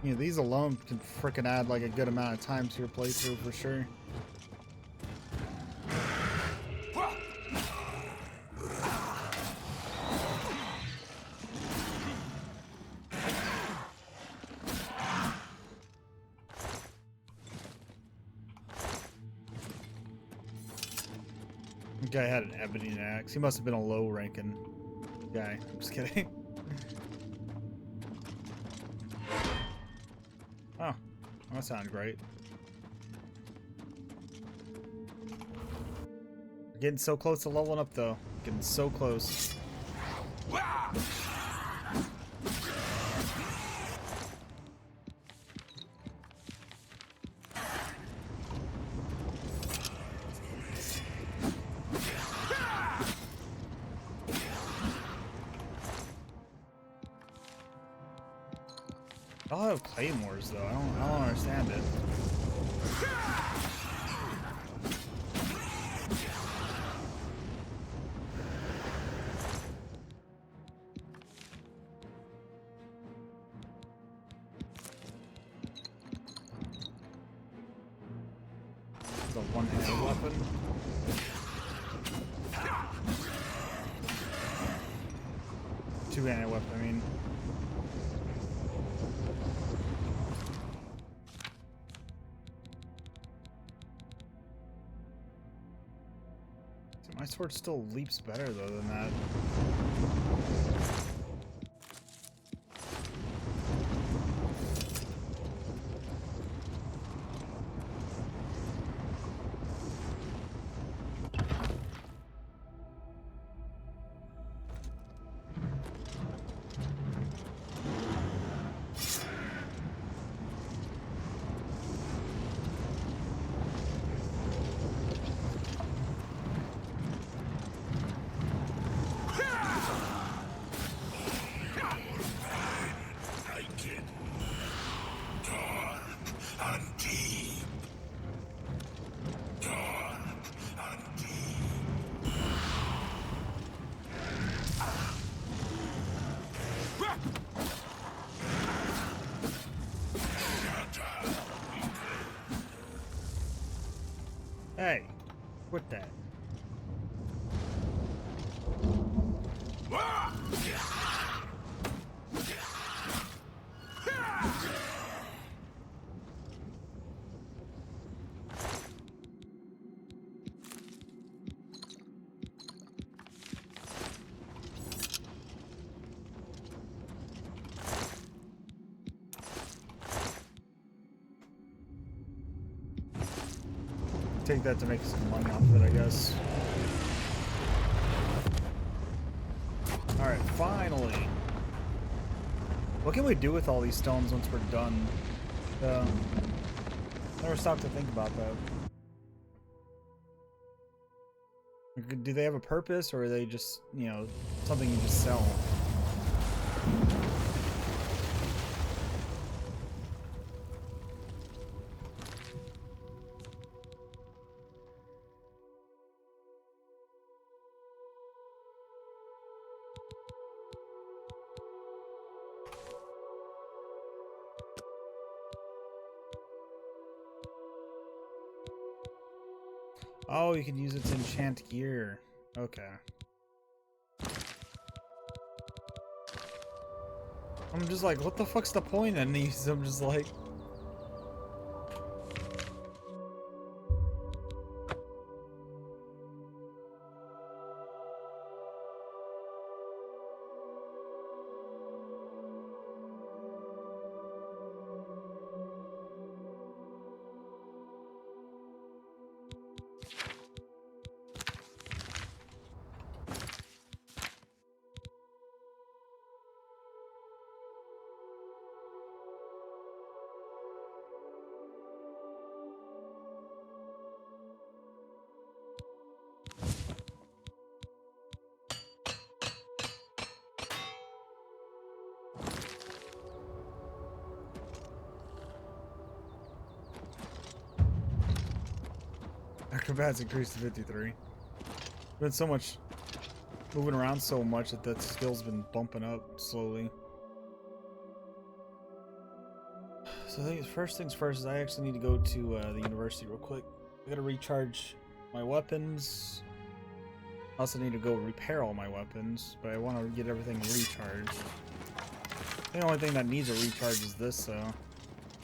Speaker 1: You know, these alone can frickin' add like a good amount of time to your playthrough for sure. The guy had an ebony axe. He must have been a low ranking guy. I'm just kidding. Oh, that sounds great. We're getting so close to leveling up though. Getting so close. I'll have claymores though. I don't understand it. The one-handed weapon. Two-handed weapon, I mean. My sword still leaps better though than that. Hey, quit that. take that to make some money off of it, I guess. Alright, finally. What can we do with all these stones once we're done? Never stopped to think about that. Do they have a purpose, or are they just, you know, something you just sell? Oh, you can use it to enchant gear. Okay. I'm just like, what the fuck's the point in these? I'm just like... Acrobats increased to 53. Been so much moving around so much that that skill's been bumping up slowly. So I think first things first is I actually need to go to the university real quick. I gotta recharge my weapons. I also need to go repair all my weapons, but I want to get everything recharged. The only thing that needs a recharge is this, so.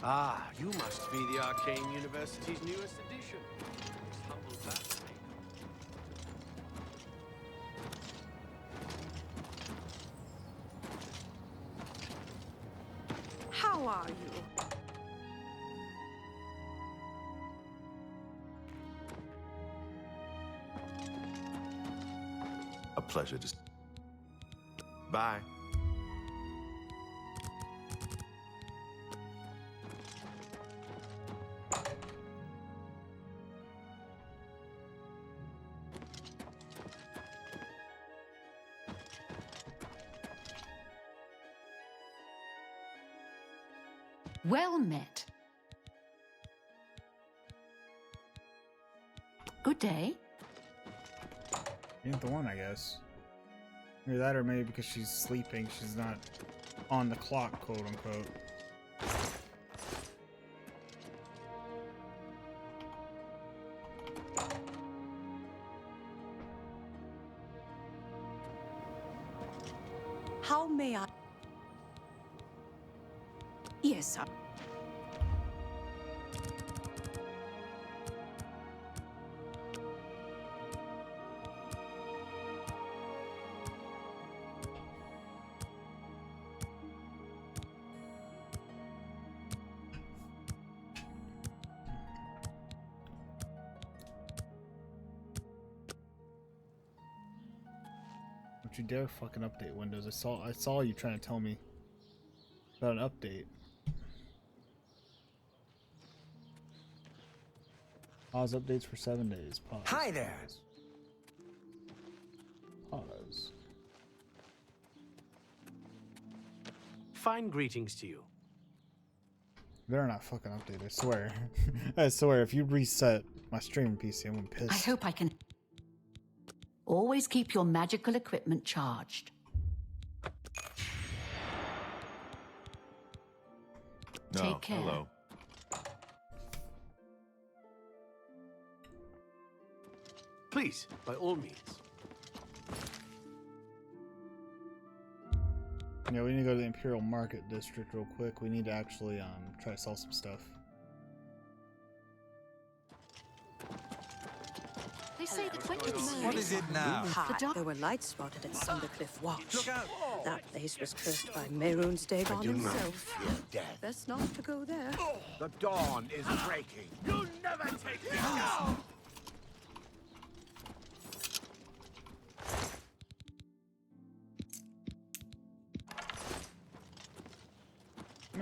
Speaker 13: Ah, you must be the Arcane University's newest edition. Humble fascinator.
Speaker 9: How are you?
Speaker 12: A pleasure to... Bye.
Speaker 8: Well met. Good day.
Speaker 1: Ain't the one, I guess. Maybe that, or maybe because she's sleeping, she's not on the clock, quote unquote.
Speaker 9: How may I? Yes, sir.
Speaker 1: Don't you dare fucking update Windows. I saw you trying to tell me about an update. Pause updates for 7 days. Pause.
Speaker 6: Hi there.
Speaker 1: Pause.
Speaker 13: Fine greetings to you.
Speaker 1: Better not fucking update, I swear. I swear, if you reset my streaming PC, I'm pissed.
Speaker 8: I hope I can. Always keep your magical equipment charged.
Speaker 12: No,
Speaker 8: Take care.
Speaker 12: hello.
Speaker 13: Please, by all means.
Speaker 1: Yeah, we need to go to the Imperial Market District real quick. We need to actually try to sell some stuff.
Speaker 8: They say that when you move,
Speaker 11: What is it now?
Speaker 9: Hi. There were lights spotted at Sundercliff Watch. Look out! That place was cursed by Mehrunes Dagon himself. Best not to go there.
Speaker 15: The dawn is breaking. You'll never take me down!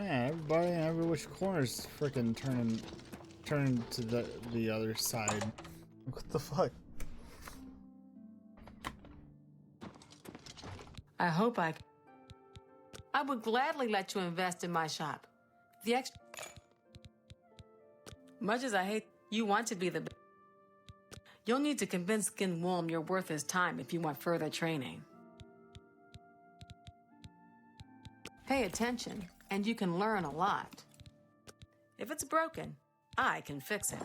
Speaker 1: Man, everybody in every which corner's freaking turning to the other side. What the fuck?
Speaker 19: I hope I would gladly let you invest in my shop. The extra... Much as I hate, you want to be the... You'll need to convince Skin Wulm you're worth his time if you want further training. Pay attention, and you can learn a lot. If it's broken, I can fix it.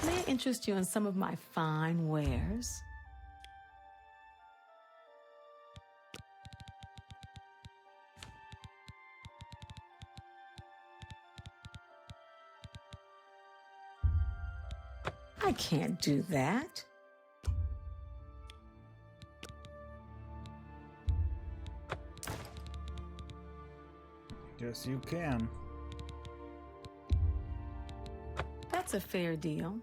Speaker 19: May I interest you in some of my fine wares? I can't do that.
Speaker 1: Yes, you can.
Speaker 19: That's a fair deal.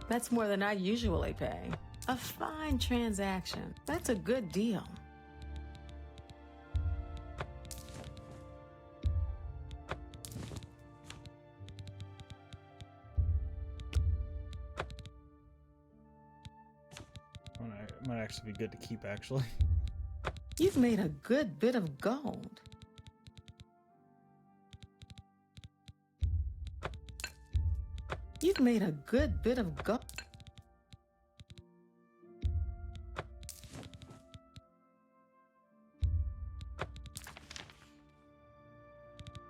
Speaker 19: That's more than I usually pay. A fine transaction. That's a good deal.
Speaker 1: Might actually be good to keep, actually.
Speaker 19: You've made a good bit of gold. You've made a good bit of gold.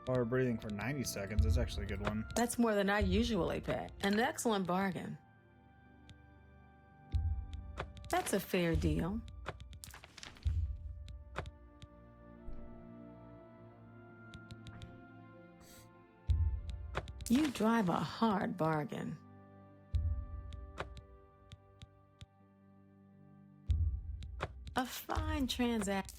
Speaker 1: Or breathing for 90 seconds. That's actually a good one.
Speaker 19: That's more than I usually pay. An excellent bargain. That's a fair deal. You drive a hard bargain. A fine transaction.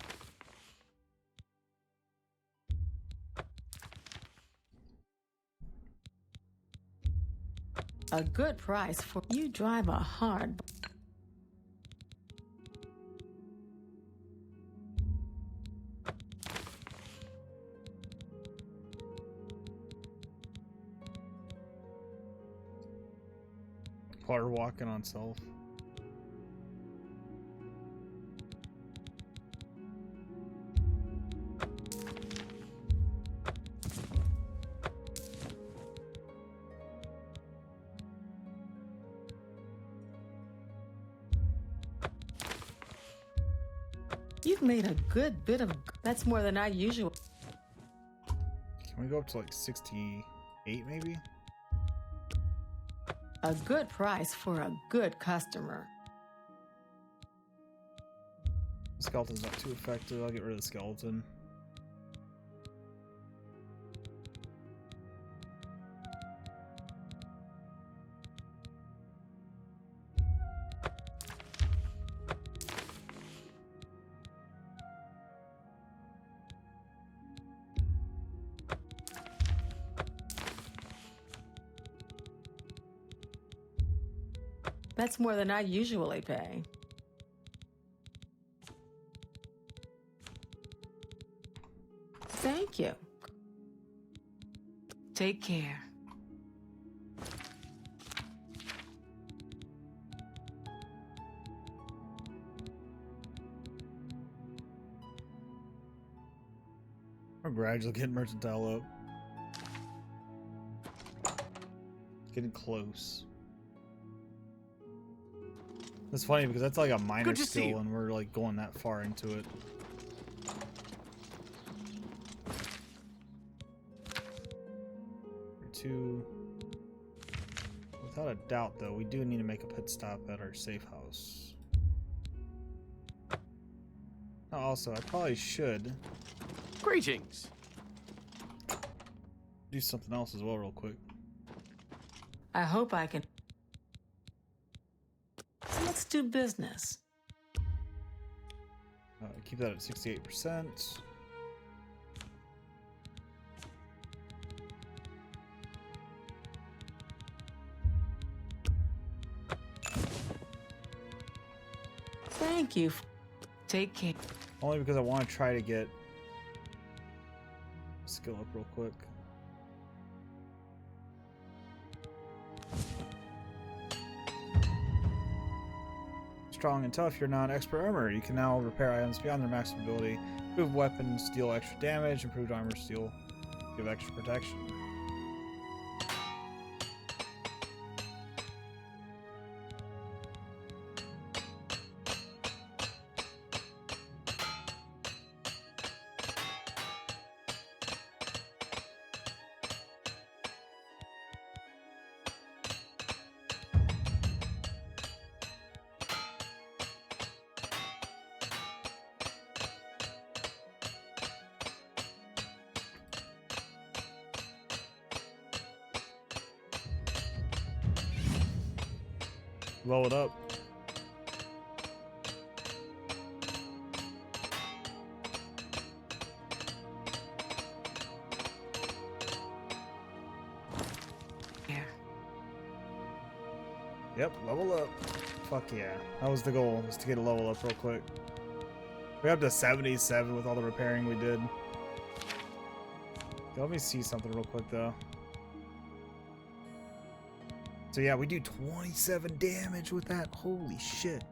Speaker 19: A good price for you drive a hard.
Speaker 1: Water walking on self.
Speaker 19: You've made a good bit of... That's more than I usually...
Speaker 1: Can we go up to like 68 maybe?
Speaker 19: A good price for a good customer.
Speaker 1: The skeleton's not too effective. I'll get rid of the skeleton.
Speaker 19: That's more than I usually pay. Thank you. Take care.
Speaker 1: We're gradually getting mercantile up. Getting close. It's funny because that's like a minor skill and we're like going that far into it. Two. Without a doubt though, we do need to make a pit stop at our safe house. Oh, also, I probably should
Speaker 20: Greetings.
Speaker 1: do something else as well real quick.
Speaker 19: I hope I can... Let's do business.
Speaker 1: Keep that at 68%.
Speaker 19: Thank you. Take care.
Speaker 1: Only because I want to try to get skill up real quick. Strong and tough, you're not expert armor. You can now repair items beyond their maximum ability. Improved weapons deal extra damage. Improved armor steal give extra protection. Blow it up. Yep, level up. Fuck yeah. That was the goal, was to get a level up real quick. We're up to 77 with all the repairing we did. Let me see something real quick though. So yeah, we do 27 damage with that. Holy shit.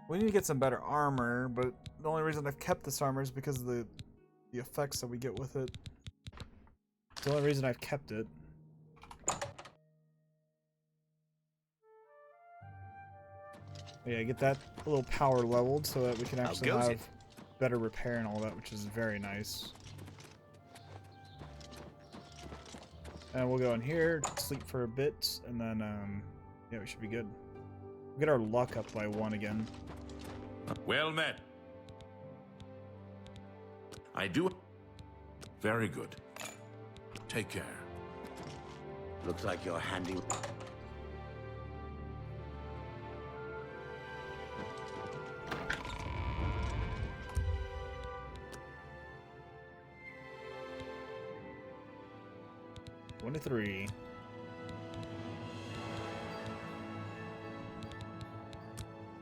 Speaker 1: We need to get some better armor, but the only reason I've kept this armor is because of the effects that we get with it. It's the only reason I've kept it. Yeah, get that a little power leveled so that we can actually have better repair and all that, which is very nice. And we'll go in here, sleep for a bit, and then, yeah, we should be good. We'll get our luck up by 1 again.
Speaker 5: Well met. I do. Very good. Take care.
Speaker 21: Looks like you're handing...
Speaker 1: $23. Might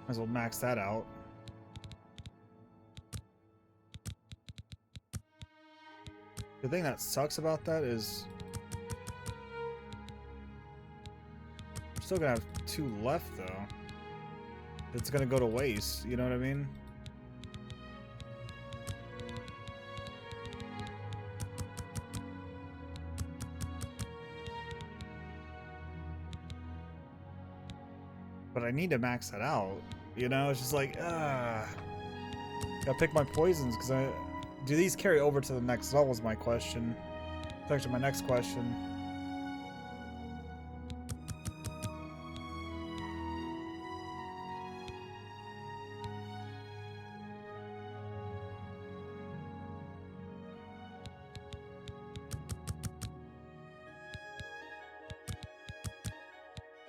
Speaker 1: as well max that out. The thing that sucks about that is we're still gonna have 2 left though. It's gonna go to waste, you know what I mean? But I need to max that out, you know? It's just like, gotta pick my poisons, because do these carry over to the next level is my question. It's actually my next question.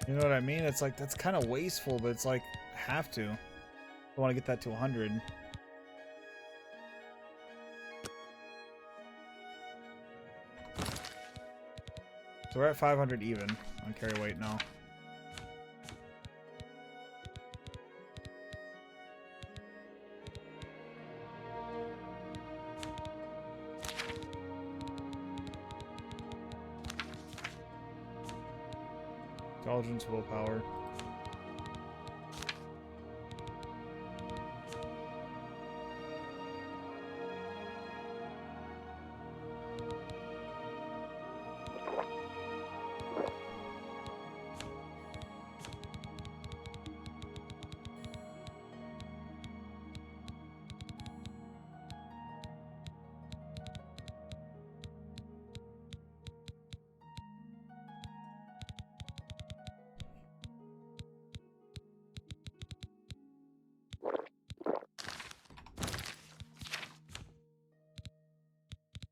Speaker 1: You know what I mean? It's like, that's kind of wasteful, but it's like, have to. I want to get that to 100. So we're at 500 even on carry weight now. Intelligence, willpower.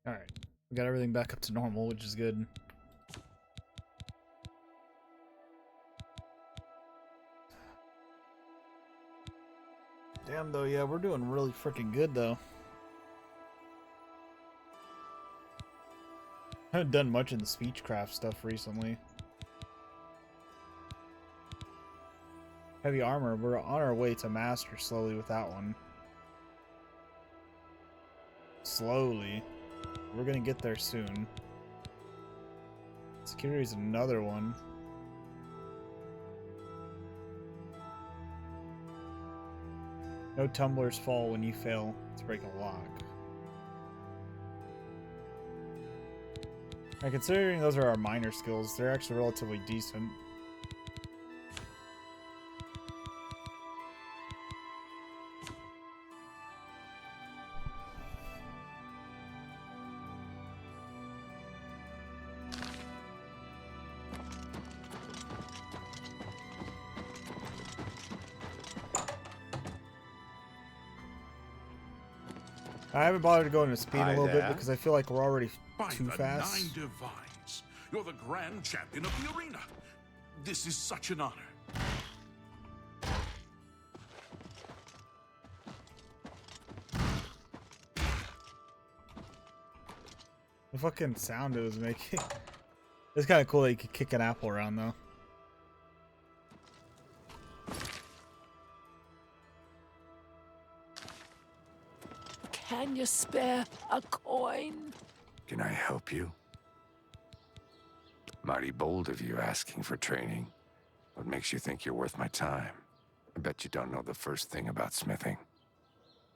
Speaker 1: Alright, we got everything back up to normal, which is good. Damn, though, yeah, we're doing really freaking good, though. I haven't done much in the speechcraft stuff recently. Heavy armor, we're on our way to master slowly with that one. Slowly. We're gonna get there soon. Security is another one. No tumblers fall when you fail to break a lock. Now, considering those are our minor skills, they're actually relatively decent. I haven't bothered to go into speed a little bit because I feel like we're already too fast.
Speaker 5: By the 9 divines, you're the grand champion of the arena. This is such an honor.
Speaker 1: The fucking sound it was making. It's kind of cool that you could kick an apple around, though.
Speaker 21: Can you spare a coin?
Speaker 3: Can I help you? Mighty bold of you asking for training. What makes you think you're worth my time? I bet you don't know the first thing about smithing.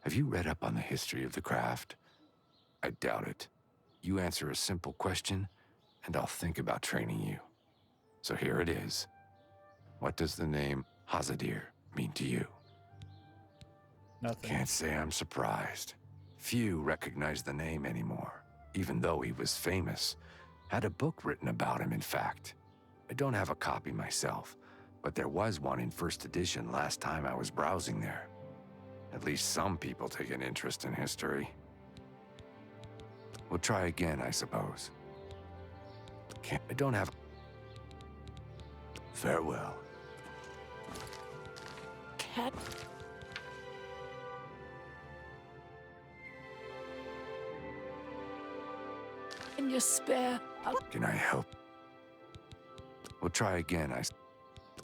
Speaker 3: Have you read up on the history of the craft? I doubt it. You answer a simple question, and I'll think about training you. So here it is. What does the name Hazadir mean to you?
Speaker 1: Nothing.
Speaker 3: Can't say I'm surprised. Few recognize the name anymore, even though he was famous. Had a book written about him, in fact. I don't have a copy myself, but there was one in first edition last time I was browsing there. At least some people take an interest in history. We'll try again, I suppose. I don't have... Farewell.
Speaker 21: Can you spare a...
Speaker 3: Can I help? We'll try again, I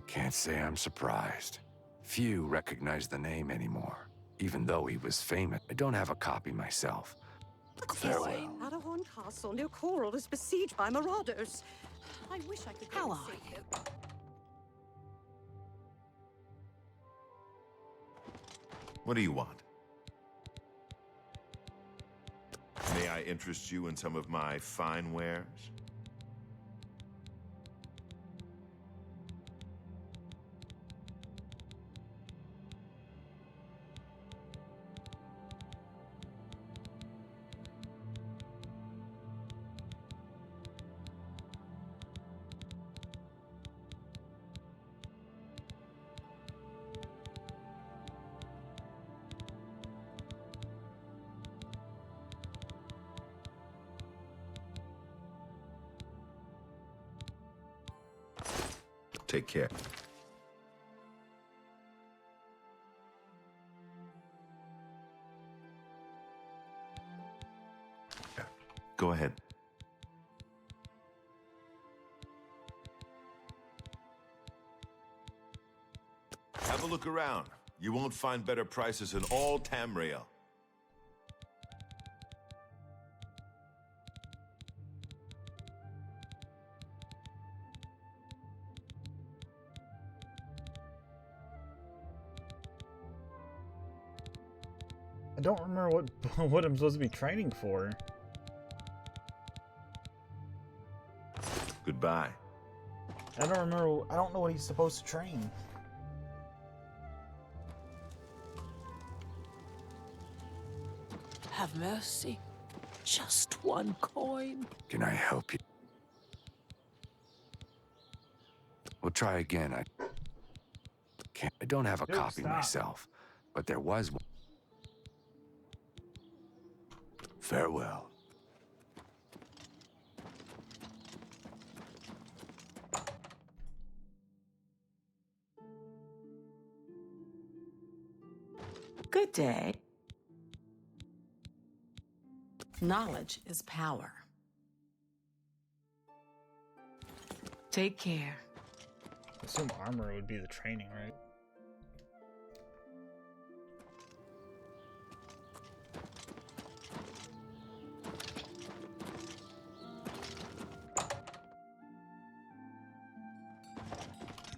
Speaker 3: can't say I'm surprised. Few recognize the name anymore, even though he was famous. I don't have a copy myself. Farewell.
Speaker 9: Adahorn Castle near Coral is besieged by marauders. I wish I could go
Speaker 8: How
Speaker 9: and
Speaker 8: are
Speaker 9: save
Speaker 8: you?
Speaker 9: them.
Speaker 12: What do you want? May I interest you in some of my fine wares? Take care. Go ahead. Have a look around. You won't find better prices in all Tamriel.
Speaker 1: I don't remember what I'm supposed to be training for.
Speaker 12: Goodbye.
Speaker 1: I don't remember. I don't know what he's supposed to train.
Speaker 21: Have mercy. Just one coin.
Speaker 3: Can I help you? We'll try again. I don't have a copy myself, but there was one. Farewell.
Speaker 21: Good day.
Speaker 19: Knowledge is power. Take care.
Speaker 1: I assume armor would be the training, right?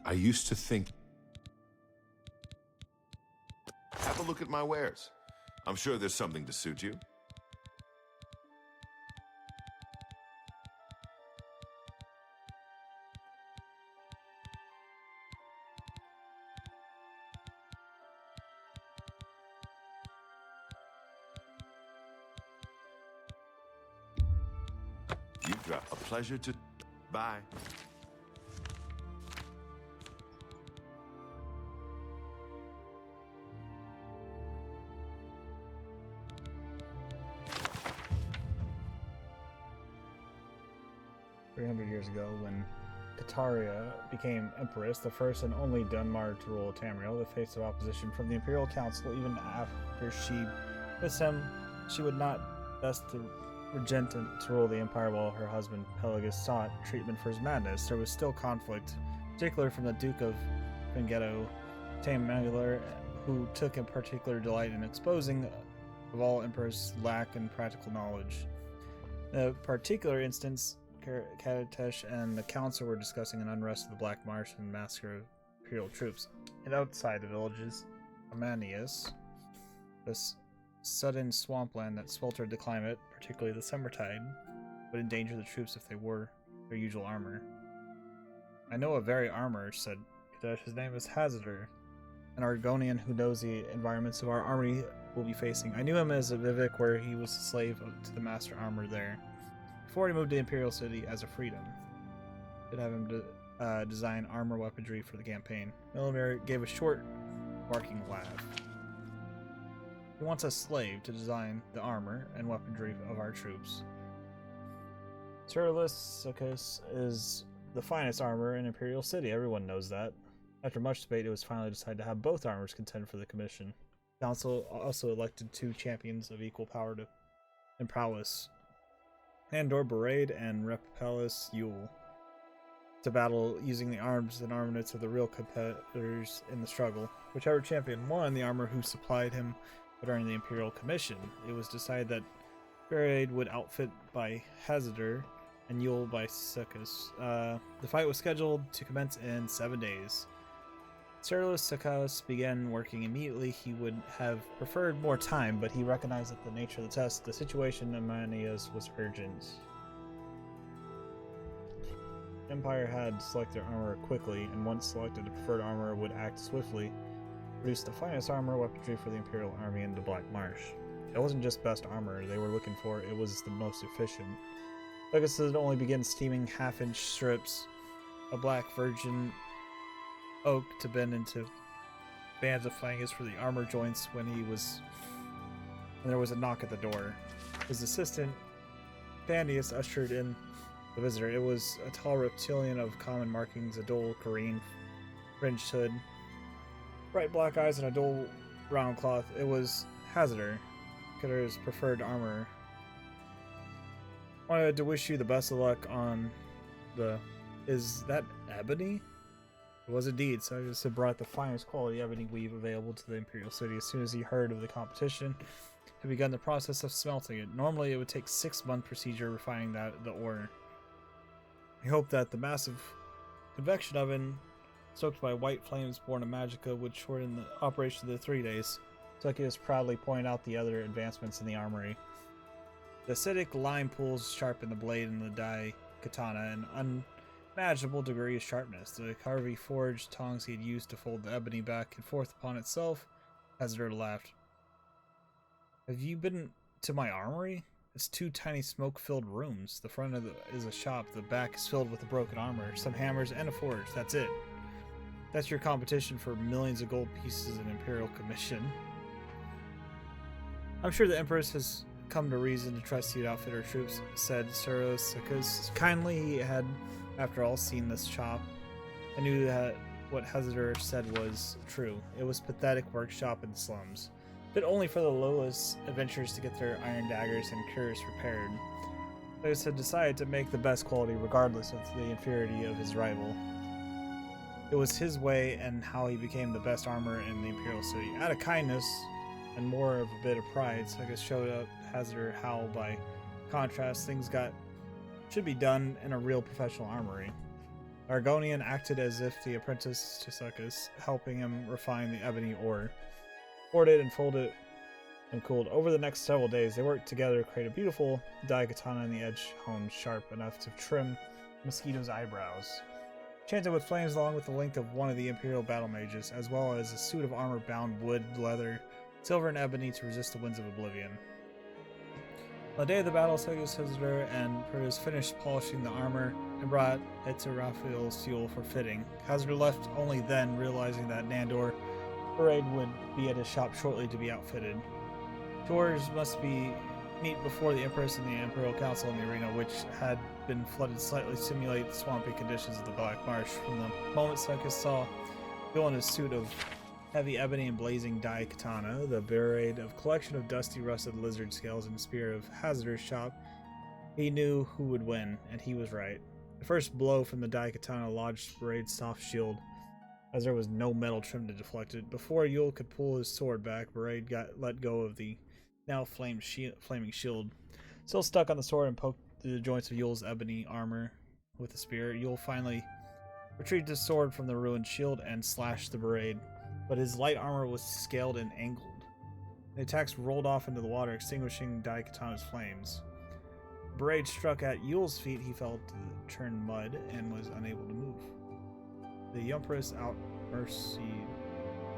Speaker 12: I used to think... Have a look at my wares. I'm sure there's something to suit you. You drop a pleasure to... Bye.
Speaker 1: Years ago, when Kataria became empress, the first and only Dunmar to rule Tamriel, the face of opposition from the Imperial Council, even after she missed him, she would not best the regentant to rule the Empire while her husband Pelagus sought treatment for his madness. There was still conflict, particularly from the Duke of Finghetto, Tamriel, who took a particular delight in exposing of all emperors' lack in practical knowledge. In a particular instance, Katatesh and the council were discussing an unrest of the Black Marsh and massacre of Imperial troops. And outside the villages, Amanius, this sudden swampland that sweltered the climate, particularly the summertide, would endanger the troops if they wore their usual armor. I know a very armor, said Katatesh. His name is Hazardor, an Argonian who knows the environments of our army will be facing. I knew him as a Vivek, where he was a slave to the master armor there. Before he moved to the Imperial City as a freedom, did have him design armor weaponry for the campaign. Millimir gave a short, barking laugh. He wants a slave to design the armor and weaponry of our troops. Cerulus is the finest armor in Imperial City. Everyone knows that. After much debate, it was finally decided to have both armors contend for the commission. The council also elected 2 champions of equal power and prowess, Andor Berade and Repellus Yule, to battle using the arms and armaments of the real competitors in the struggle. Whichever champion won, the armor who supplied him would earn the Imperial Commission. It was decided that Berade would outfit by Hazardor and Yule by Succus. The fight was scheduled to commence in 7 days. Cerulus Succus began working immediately. He would have preferred more time, but he recognized that the nature of the test, the situation in Manias was urgent. The Empire had selected armor quickly, and once selected, the preferred armor would act swiftly, produce the finest armor weaponry for the Imperial Army in the Black Marsh. It wasn't just best armor they were looking for, it was the most efficient. Pegasus would only begin steaming half-inch strips of black virgin oak to bend into bands of flanges for the armor joints when there was a knock at the door. His assistant, Thanius, ushered in the visitor. It was a tall reptilian of common markings, a dull green fringed hood, bright black eyes, and a dull round cloth. It was Hazardor, Kitter's preferred armor. Wanted to wish you the best of luck on the... Is that ebony? It was indeed. Sagus had brought the finest quality ebony weave available to the Imperial City. As soon as he heard of the competition, he begun the process of smelting it. Normally, it would take 6-month procedure refining the ore. He hoped that the massive convection oven, stoked by white flames born of Magicka, would shorten the operation to 3 days. Sagus proudly pointed out the other advancements in the armory. The acidic lime pools sharpen the blade and the die katana, and unimaginable degree of sharpness. The carvy forged tongs he had used to fold the ebony back and forth upon itself. Hazardor laughed. Have you been to my armory? It's 2 tiny smoke-filled rooms. The front of is a shop. The back is filled with the broken armor, some hammers, and a forge. That's it. That's your competition for millions of gold pieces in Imperial Commission. I'm sure the Empress has come to reason to trust you to outfit her troops, said Cerulus, because kindly he had, after all, seen this shop. I knew that what Hazardor said was true. It was pathetic workshop in the slums. but only for the lowest adventurers to get their iron daggers and cures repaired. Lewis had decided to make the best quality regardless of the inferiority of his rival. It was his way and how he became the best armor in the Imperial City. Out of kindness and more of a bit of pride, Suckus showed up Hazard how, by contrast, things should be done in a real professional armory. Argonian acted as if the apprentice to Suckus, helping him refine the ebony ore. Poured it and folded it and cooled. Over the next several days, they worked together to create a beautiful daikatana, and the edge honed sharp enough to trim Mosquito's eyebrows. Enchanted with flames along with the length of one of the Imperial battle mages, as well as a suit of armor bound wood, leather, silver, and ebony to resist the winds of Oblivion. On the day of the battle, Suckus, Hazard, and Proteus finished polishing the armor and brought it to Raphael's fuel for fitting. Hazard left only then, realizing that Nandor Parade would be at his shop shortly to be outfitted. Chores must meet before the Empress and the Imperial Council in the arena, which had been flooded slightly to simulate the swampy conditions of the Black Marsh. From the moment Suckus saw Bill in his suit of heavy ebony and blazing daikatana, the berate of collection of dusty rusted lizard scales, and spear of Hazard's shop, he knew who would win, and he was right. The first blow from the daikatana lodged Berade's soft shield, as there was no metal trim to deflect it. Before Yule could pull his sword back, Berade let go of the now flaming shield. Still stuck on the sword, and poked the joints of Yule's ebony armor with the spear. Yule finally retrieved his sword from the ruined shield and slashed the Berade, but his light armor was scaled and angled. The attacks rolled off into the water, extinguishing daikatana's flames. Berade struck at Yule's feet. He fell to churn mud and was unable to move. The Empress out mercy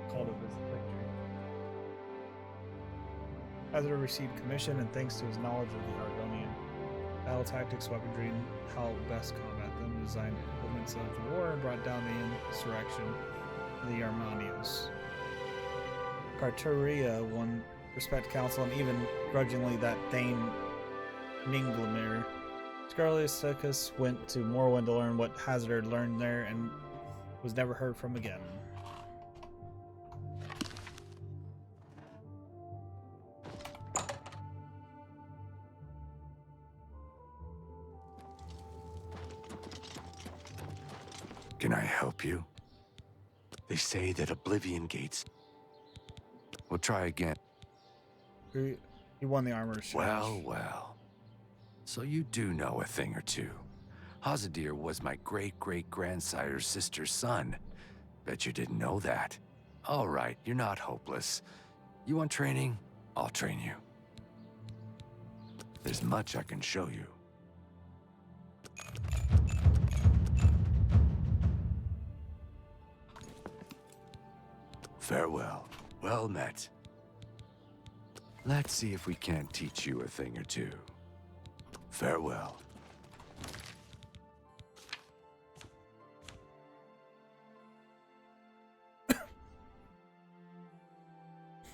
Speaker 1: called it his victory. Hazard received commission, and thanks to his knowledge of the Argonian battle tactics, weaponry, and how best combat them, designed implements of the war and brought down the insurrection of the Armanios. Carteria won respect council, and even grudgingly that Thane Minglemir. Scarlius Suckus went to Morrowind to learn what Hazard learned there, and was never heard from again.
Speaker 3: Can I help you? They say that Oblivion gates... We'll try again.
Speaker 1: He won the armor challenge.
Speaker 3: Well, well. So you do know a thing or two. Hazadir was my great-great-grandsire's sister's son. Bet you didn't know that. All right, you're not hopeless. You want training? I'll train you. There's much I can show you. Farewell. Well met. Let's see if we can't teach you a thing or two. Farewell.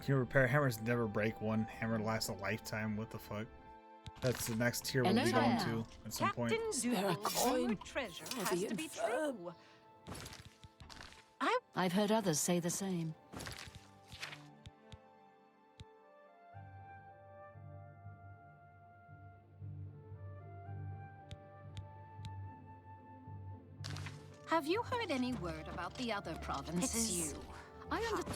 Speaker 1: Your repair hammers never break. One hammer lasts a lifetime. What the fuck? That's the next tier we'll be going to at some point.
Speaker 9: Captain treasure has to be true.
Speaker 8: I've heard others say the same.
Speaker 7: Have you heard any word about the other provinces?
Speaker 9: It's you.
Speaker 7: I understand.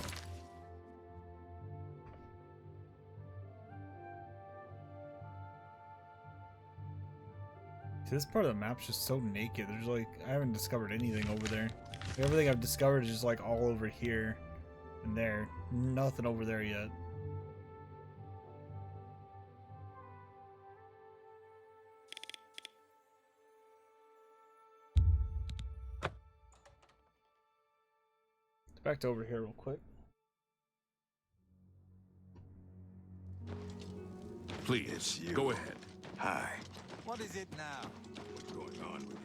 Speaker 1: This part of the map's just so naked. There's like, I haven't discovered anything over there. Everything I've discovered is just like all over here and there. Nothing over there yet. Back to over here real quick.
Speaker 5: Please, go ahead.
Speaker 3: Hi.
Speaker 11: What is it now? What's going on with you?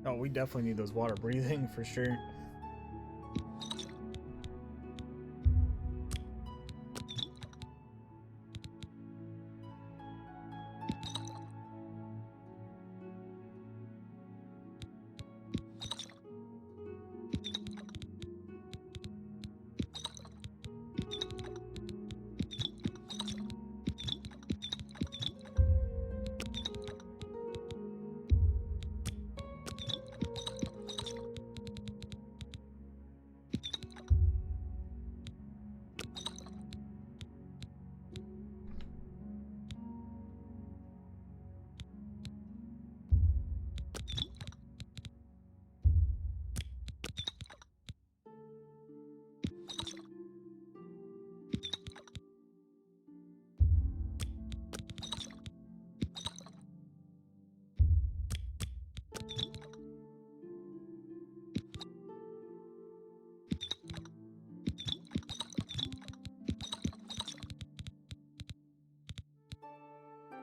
Speaker 1: Oh, we definitely need those water breathing for sure.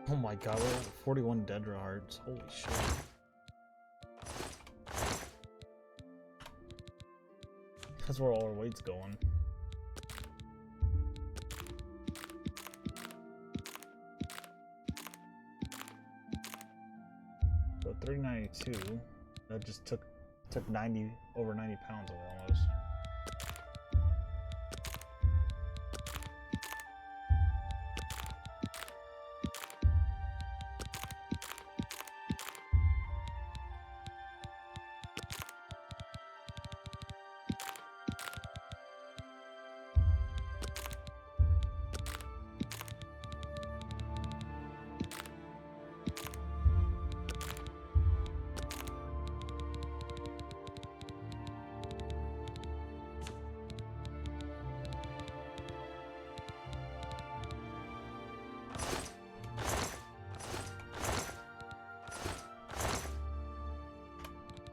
Speaker 1: Oh my god, we're at 41 Dedra hearts. Holy shit. That's where all our weight's going. So 392. That just took 90 over 90 pounds away almost.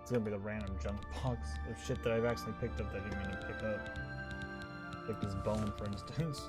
Speaker 1: It's gonna be the random junk box of shit that I've actually picked up that I didn't mean to pick up. Like this bone, for instance.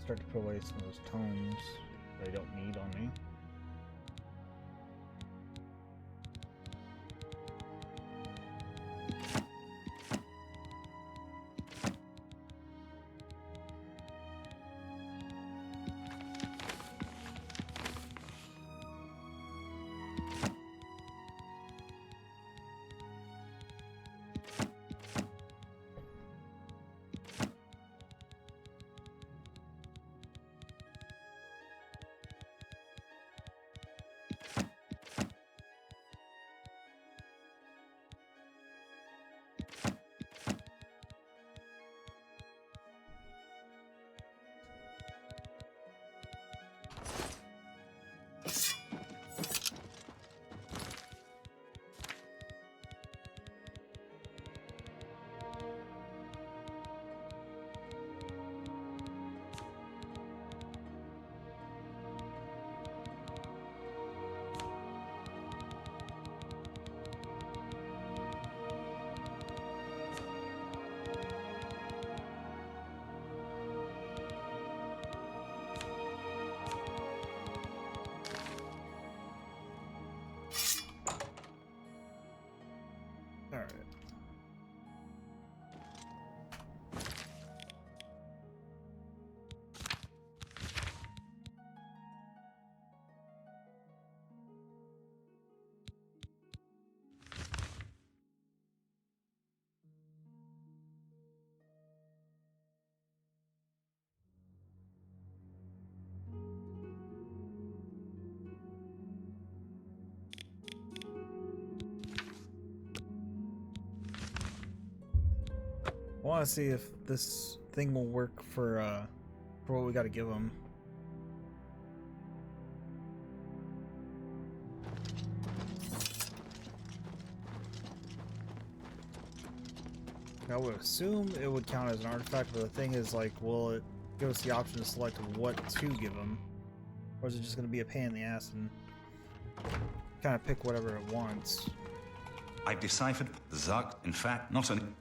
Speaker 1: Start to put away some of those tomes that I don't need on me. want to see if this thing will work for what we got to give him. I would assume it would count as an artifact, but the thing is, like, will it give us the option to select what to give him? Or is it just going to be a pain in the ass and kind of pick whatever it wants?
Speaker 10: I've deciphered the Zug. In fact, not an...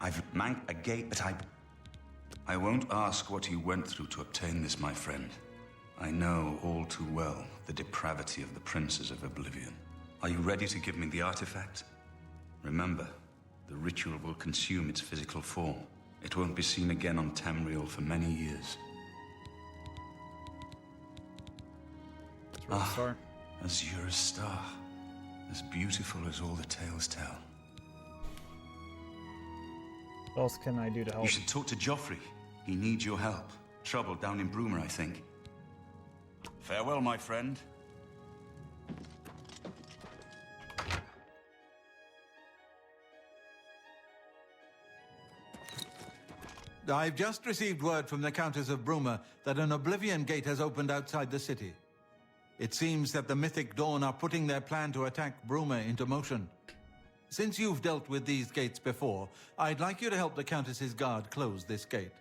Speaker 10: I've manned a gate that I won't ask what you went through to obtain this, my friend. I know all too well the depravity of the princes of Oblivion. Are you ready to give me the artifact? Remember, the ritual will consume its physical form. It won't be seen again on Tamriel for many years. Azura's star. As beautiful as all the tales tell.
Speaker 1: What else can I do to help?
Speaker 10: You should talk to Joffrey. He needs your help. Trouble down in Bruma, I think. Farewell, my friend.
Speaker 11: I've just received word from the Countess of Bruma that an Oblivion Gate has opened outside the city. It seems that the Mythic Dawn are putting their plan to attack Bruma into motion. Since you've dealt with these gates before, I'd like you to help the Countess's guard close this gate.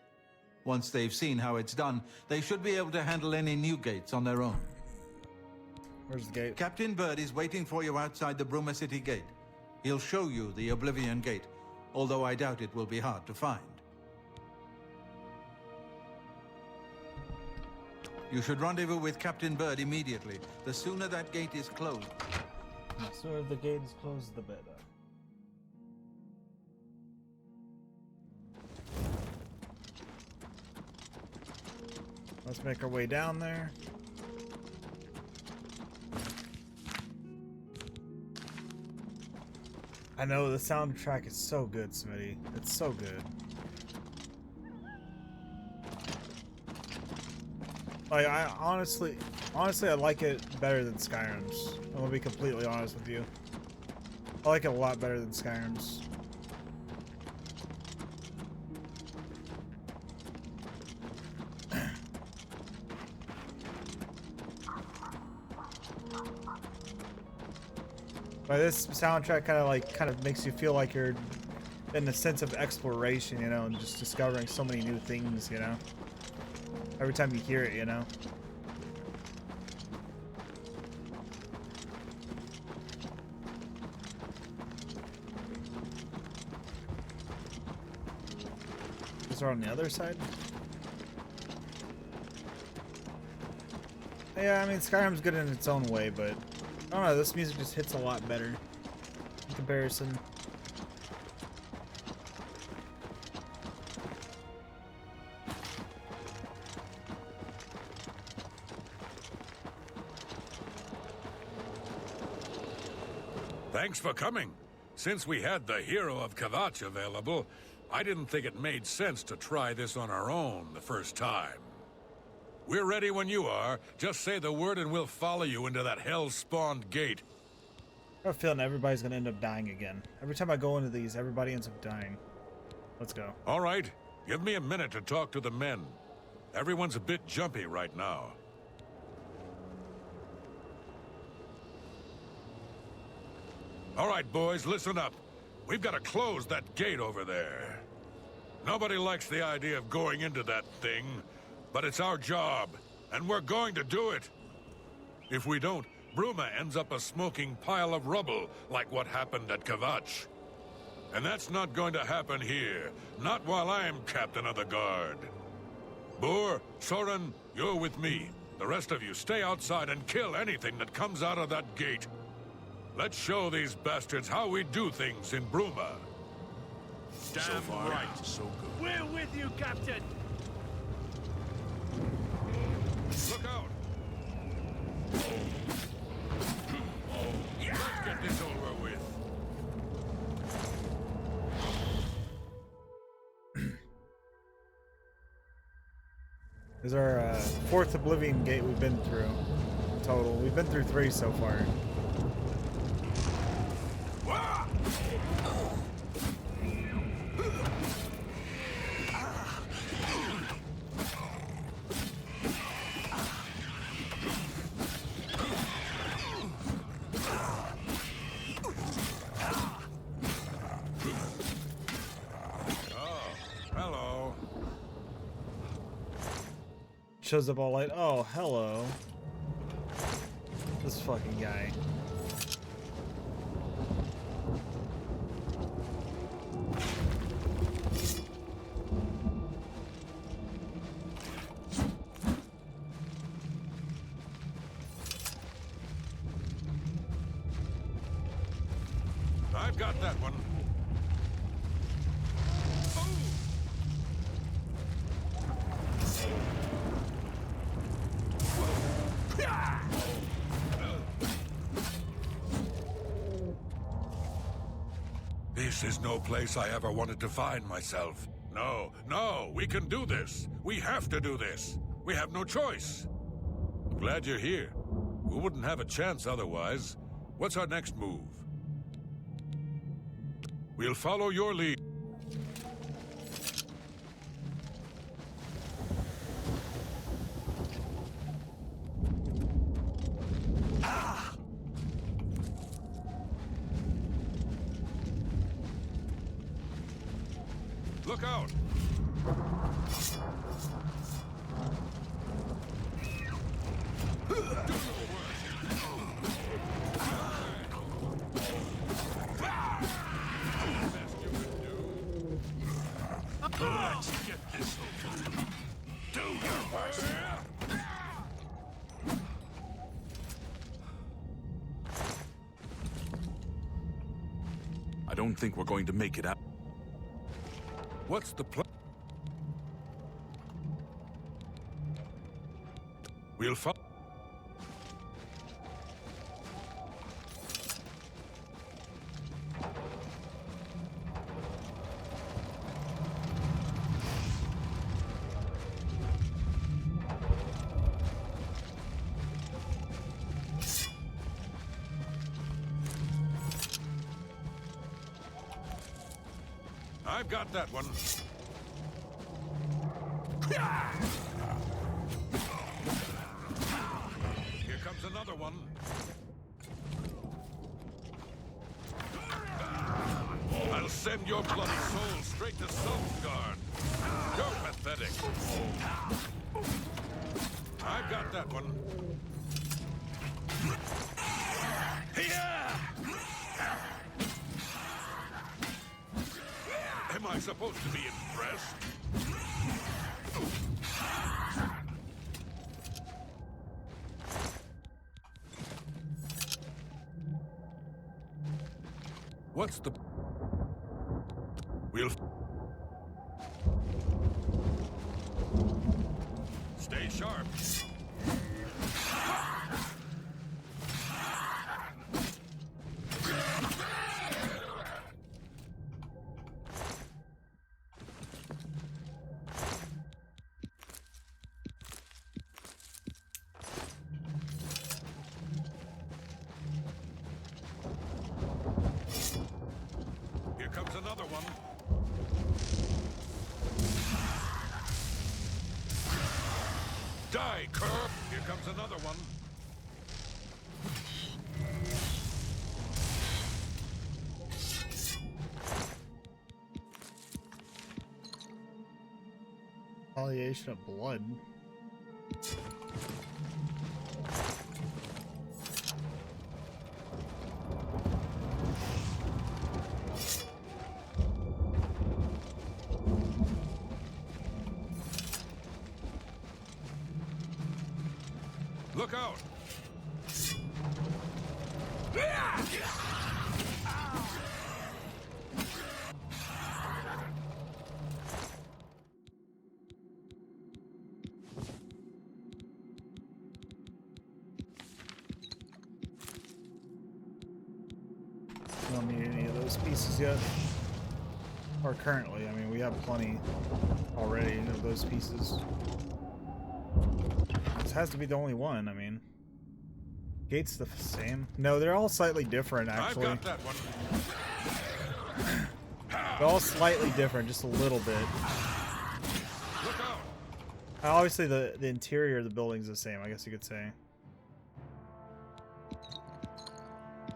Speaker 11: Once they've seen how it's done, they should be able to handle any new gates on their own.
Speaker 1: Where's the gate?
Speaker 11: Captain Bird is waiting for you outside the Bruma City Gate. He'll show you the Oblivion Gate, although I doubt it will be hard to find. You should rendezvous with Captain Bird immediately. The sooner that gate is closed.
Speaker 1: The sooner the gate is closed, the better. Let's make our way down there. I know the soundtrack is so good, Smitty. It's so good. Like, I honestly, I like it better than Skyrim's. I'm gonna be completely honest with you. I like it a lot better than Skyrim's. But this soundtrack kind of makes you feel like you're in a sense of exploration, you know, and just discovering so many new things, you know. Every time you hear it, you know. Is it on the other side? Yeah, I mean, Skyrim's good in its own way, but I don't know, this music just hits a lot better in comparison.
Speaker 14: Thanks for coming. Since we had the hero of Kvatch available, I didn't think it made sense to try this on our own the first time. We're ready when you are. Just say the word and we'll follow you into that hell-spawned gate.
Speaker 1: I have a feeling everybody's gonna end up dying again. Every time I go into these, everybody ends up dying. Let's go.
Speaker 14: All right. Give me a minute to talk to the men. Everyone's a bit jumpy right now. All right, boys, listen up. We've got to close that gate over there. Nobody likes the idea of going into that thing, but it's our job, and we're going to do it. If we don't, Bruma ends up a smoking pile of rubble, like what happened at Kvatch. And that's not going to happen here, not while I'm captain of the guard. Boor, Soren, you're with me. The rest of you stay outside and kill anything that comes out of that gate. Let's show these bastards how we do things in Bruma.
Speaker 5: Damn so far, right. So good.
Speaker 20: We're with you, Captain!
Speaker 14: Look out! Let's get this over with.
Speaker 1: This is our fourth Oblivion Gate we've been through. Total. We've been through 3 so far. shows up all like, oh, hello. This fucking guy.
Speaker 14: I've got that one. This is no place I ever wanted to find myself. No, no, we can do this. We have to do this. We have no choice. I'm glad you're here. We wouldn't have a chance otherwise. What's our next move? We'll follow your lead. Look out! Let's get this over. Do your worst.
Speaker 5: I don't think we're going to make it out.
Speaker 14: What's the plan? We'll follow. I've got that one. Here comes another one. I'll send your bloody soul straight to Sovngarde. You're pathetic. I've got that one. Am I supposed to be impressed? What's the... We'll... Stay sharp. Comes another one. Die, Curb! Here comes another one.
Speaker 1: Palliation of blood.
Speaker 14: Look out!
Speaker 1: We don't need any of those pieces yet. Or currently, I mean, we have plenty already of those pieces. This has to be the only one, I mean. Gate's the same. No, they're all slightly different, actually.
Speaker 14: I've got that one.
Speaker 1: They're all slightly different, just a little bit.
Speaker 14: Look out!
Speaker 1: Obviously, the interior of the building's the same, I guess you could say.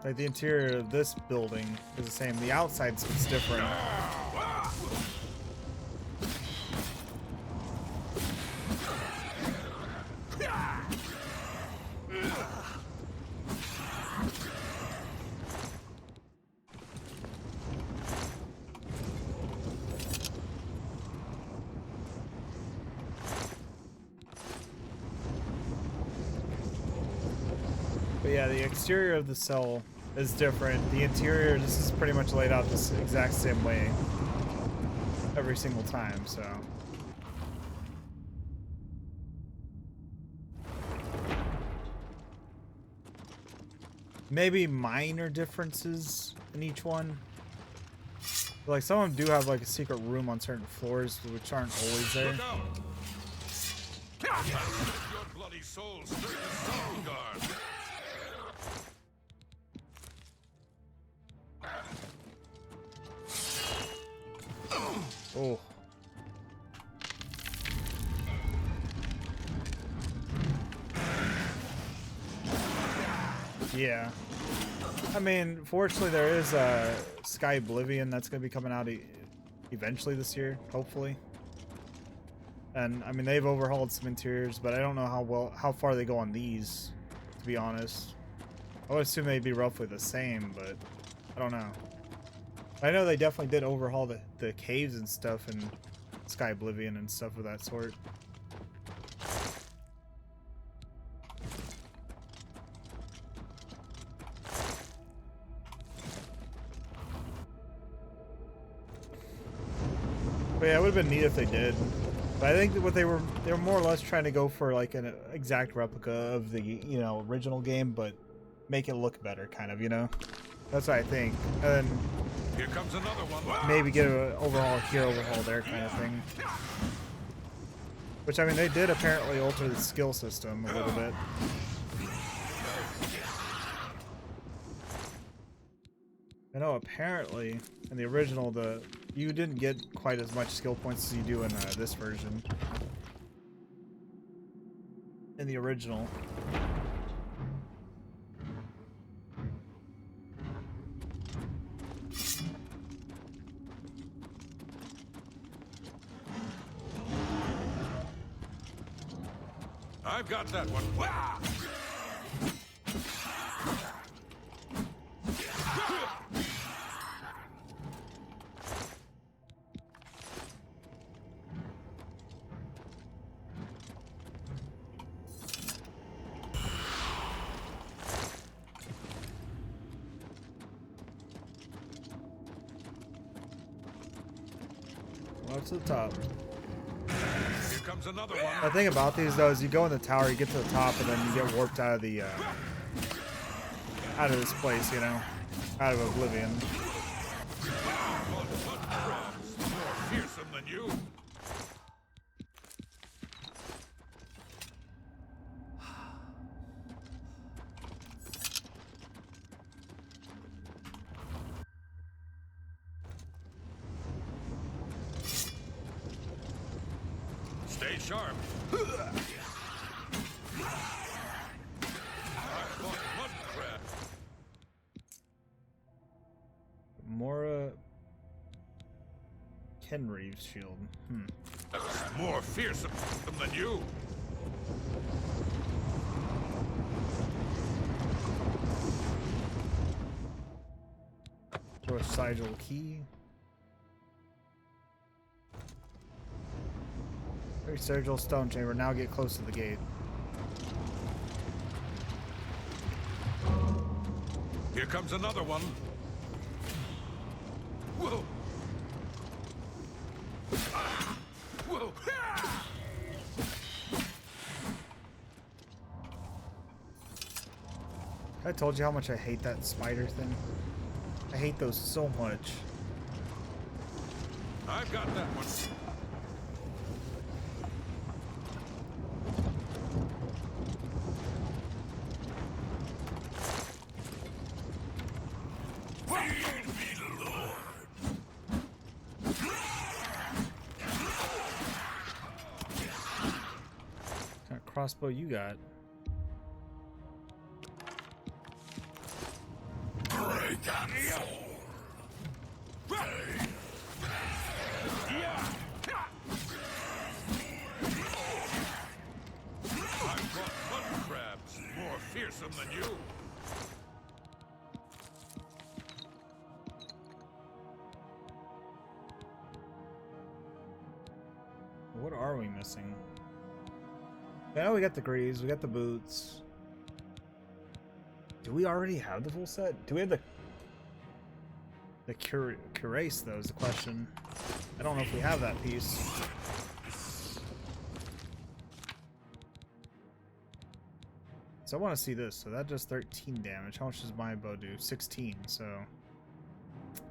Speaker 1: Like, the interior of this building is the same. The outside's different. But yeah, the exterior of the cell is different. The interior, this is pretty much laid out this exact same way every single time, so. Maybe minor differences in each one. Like some of them do have like a secret room on certain floors, which aren't always there.
Speaker 14: Look out! Your bloody soul straight to Sovngarde.
Speaker 1: Oh. Yeah. I mean, fortunately there is Sky Oblivion that's going to be coming out eventually this year, hopefully. And I mean, they've overhauled some interiors, but I don't know how far they go on these, to be honest. I would assume they'd be roughly the same, but I don't know. I know they definitely did overhaul the caves and stuff in Sky Oblivion and stuff of that sort. But yeah, it would have been neat if they did. But I think that they were more or less trying to go for like an exact replica of the, you know, original game, but make it look better, kind of, you know. That's what I think. And then
Speaker 14: here comes another one.
Speaker 1: Maybe get an overhaul here, overhaul there, kind of thing. Which I mean, they did apparently alter the skill system a little bit. I know apparently in the original you didn't get quite as much skill points as you do in this version. In the original.
Speaker 14: I've got that one.
Speaker 1: Up to the top.
Speaker 14: Here comes another one.
Speaker 1: The thing about these though is you go in the tower, you get to the top, and then you get warped out of the out of this place, you know, out of Oblivion.
Speaker 14: More fearsome than you. Stay sharp.
Speaker 1: Mora Kenreeve's shield.
Speaker 14: That's more fearsome than you.
Speaker 1: Throw a sigil key. Sigil stone chamber. Now get close to the gate.
Speaker 14: Here comes another one. Whoa. Whoa.
Speaker 1: I told you how much I hate that spider thing. I hate those so much.
Speaker 14: I've got that one.
Speaker 1: What kind of crossbow you got?
Speaker 14: I've brought mud crabs, more fearsome than you.
Speaker 1: What are we missing? Yeah, we got the greaves, we got the boots. Do we already have the full set? Do we have the cuirass, though, is the question. I don't know if we have that piece. So I want to see this. So that does 13 damage. How much does my bow do? 16, so...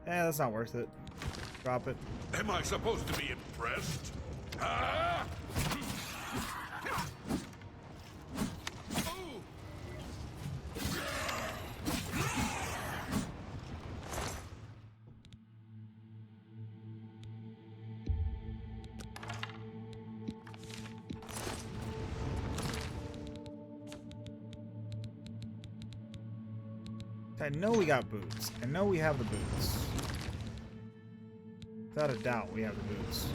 Speaker 1: that's not worth it. Drop it.
Speaker 14: Am I supposed to be impressed? Ah!
Speaker 1: I know we got boots. I know we have the boots. Without a doubt, we have the boots.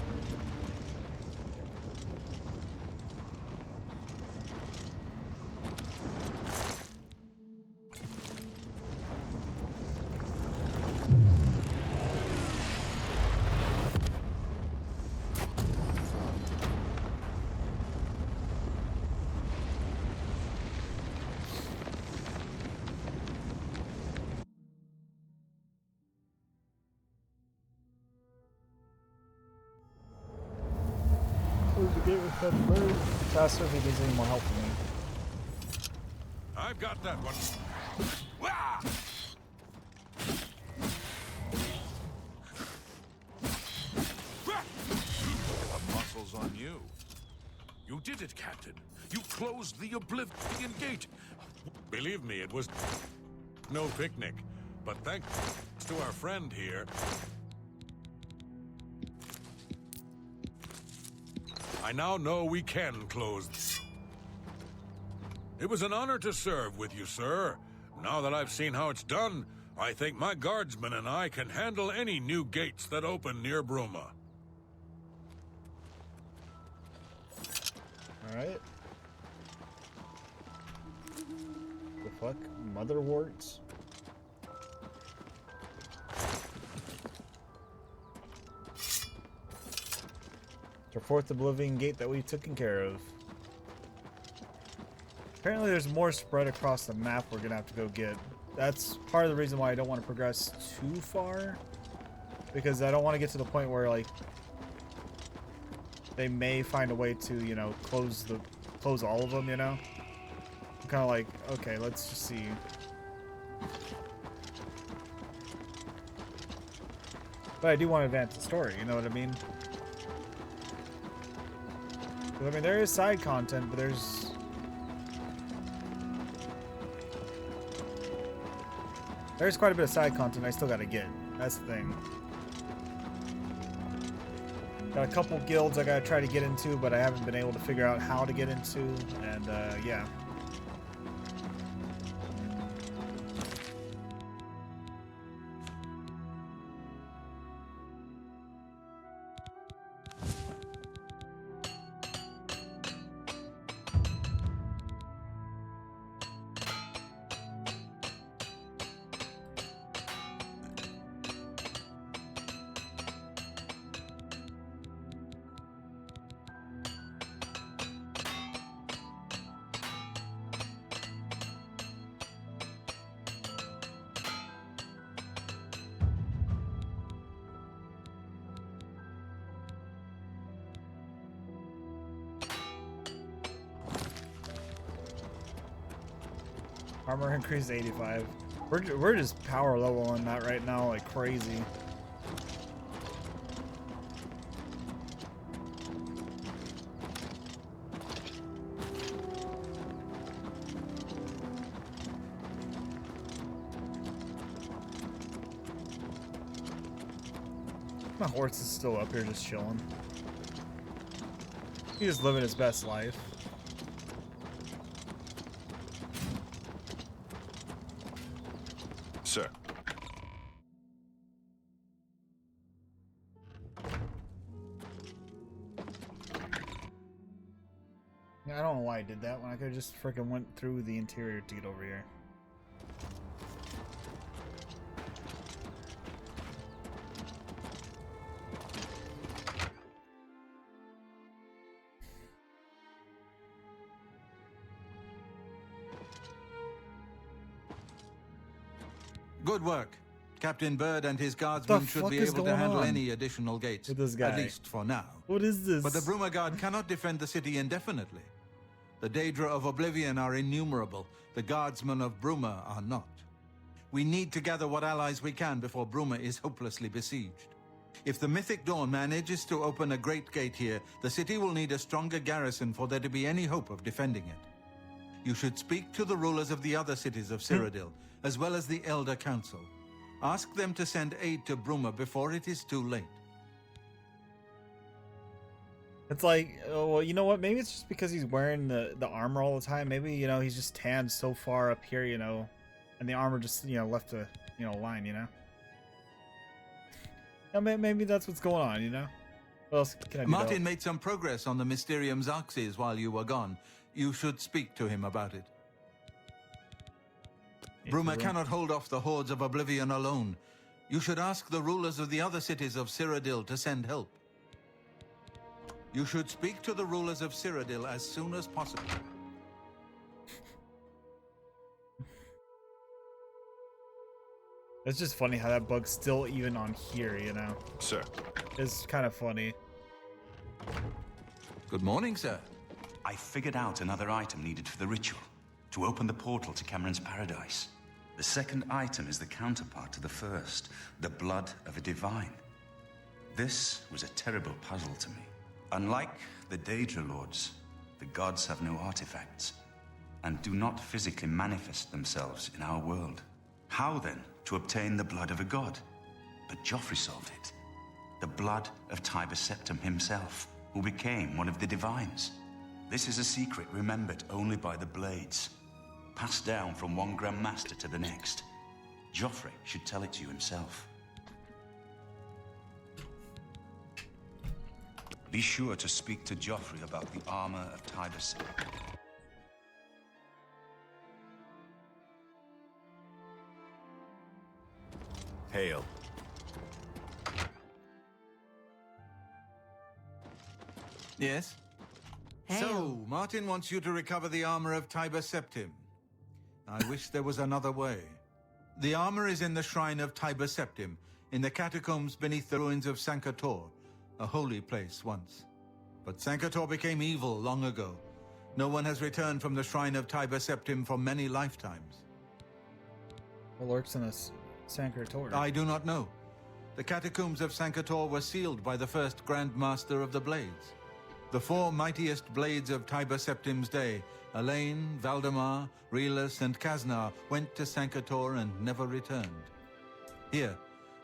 Speaker 1: Faster if he needs any more help from me.
Speaker 14: I've got that one. Wah! The muscles on you. You did it, Captain. You closed the Oblivion Gate. Believe me, it was no picnic. But thanks to our friend here, I now know we can close. It was an honor to serve with you, sir. Now that I've seen how it's done, I think my guardsmen and I can handle any new gates that open near Bruma.
Speaker 1: Alright. The fuck? Motherworts? It's our fourth Oblivion Gate that we've taken care of. Apparently there's more spread across the map we're gonna have to go get. That's part of the reason why I don't want to progress too far. Because I don't want to get to the point where, like, they may find a way to, you know, close all of them, you know? I'm kind of like, okay, let's just see. But I do want to advance the story, you know what I mean? I mean, there is side content, but there's quite a bit of side content I still gotta get. That's the thing. Got a couple guilds I gotta try to get into, but I haven't been able to figure out how to get into, and yeah. Armor increased 85. We're just power leveling that right now like crazy. My horse is still up here just chilling. He's just living his best life.
Speaker 12: Sir.
Speaker 1: Yeah, I don't know why I did that when I could have just freaking went through the interior to get over here.
Speaker 11: Good work. Captain Bird and his guardsmen should be able to handle any additional gates.
Speaker 1: With this guy?
Speaker 11: At least for now.
Speaker 1: What is this?
Speaker 11: But the Bruma Guard cannot defend the city indefinitely. The Daedra of Oblivion are innumerable. The guardsmen of Bruma are not. We need to gather what allies we can before Bruma is hopelessly besieged. If the Mythic Dawn manages to open a great gate here, the city will need a stronger garrison for there to be any hope of defending it. You should speak to the rulers of the other cities of Cyrodiil, as well as the Elder Council. Ask them to send aid to Bruma before it is too late.
Speaker 1: It's like, oh, well, you know what? Maybe it's just because he's wearing the armor all the time. Maybe, you know, he's just tanned so far up here, you know, and the armor just, you know, left a, you know, line, you know? Maybe that's what's going on, you know? What else can I do?
Speaker 11: Martin made some progress on the Mysterium Xarxes while you were gone. You should speak to him about it. Bruma cannot hold off the hordes of Oblivion alone. You should ask the rulers of the other cities of Cyrodiil to send help. You should speak to the rulers of Cyrodiil as soon as possible.
Speaker 1: It's just funny how that bug's still even on here, you know?
Speaker 12: Sir.
Speaker 1: It's kind of funny.
Speaker 11: Good morning, sir.
Speaker 10: I figured out another item needed for the ritual, to open the portal to Cameron's paradise. The second item is the counterpart to the first, the blood of a divine. This was a terrible puzzle to me. Unlike the Daedra Lords, the gods have no artifacts, and do not physically manifest themselves in our world. How then to obtain the blood of a god? But Joffrey solved it. The blood of Tiber Septim himself, who became one of the divines. This is a secret remembered only by the Blades, passed down from one Grand Master to the next. Joffrey should tell it to you himself. Be sure to speak to Joffrey about the armor of Tiber Septim.
Speaker 12: Hail.
Speaker 11: Yes? So, Martin wants you to recover the armor of Tiber Septim. I wish there was another way. The armor is in the shrine of Tiber Septim, in the catacombs beneath the ruins of Sankator, a holy place once. But Sankator became evil long ago. No one has returned from the shrine of Tiber Septim for many lifetimes.
Speaker 1: What lurks in this Sankator?
Speaker 11: I do not know. The catacombs of Sankator were sealed by the first Grand Master of the Blades. The four mightiest blades of Tiber Septim's day, Elaine, Valdemar, Relus, and Kaznar, went to Sankator and never returned. Here,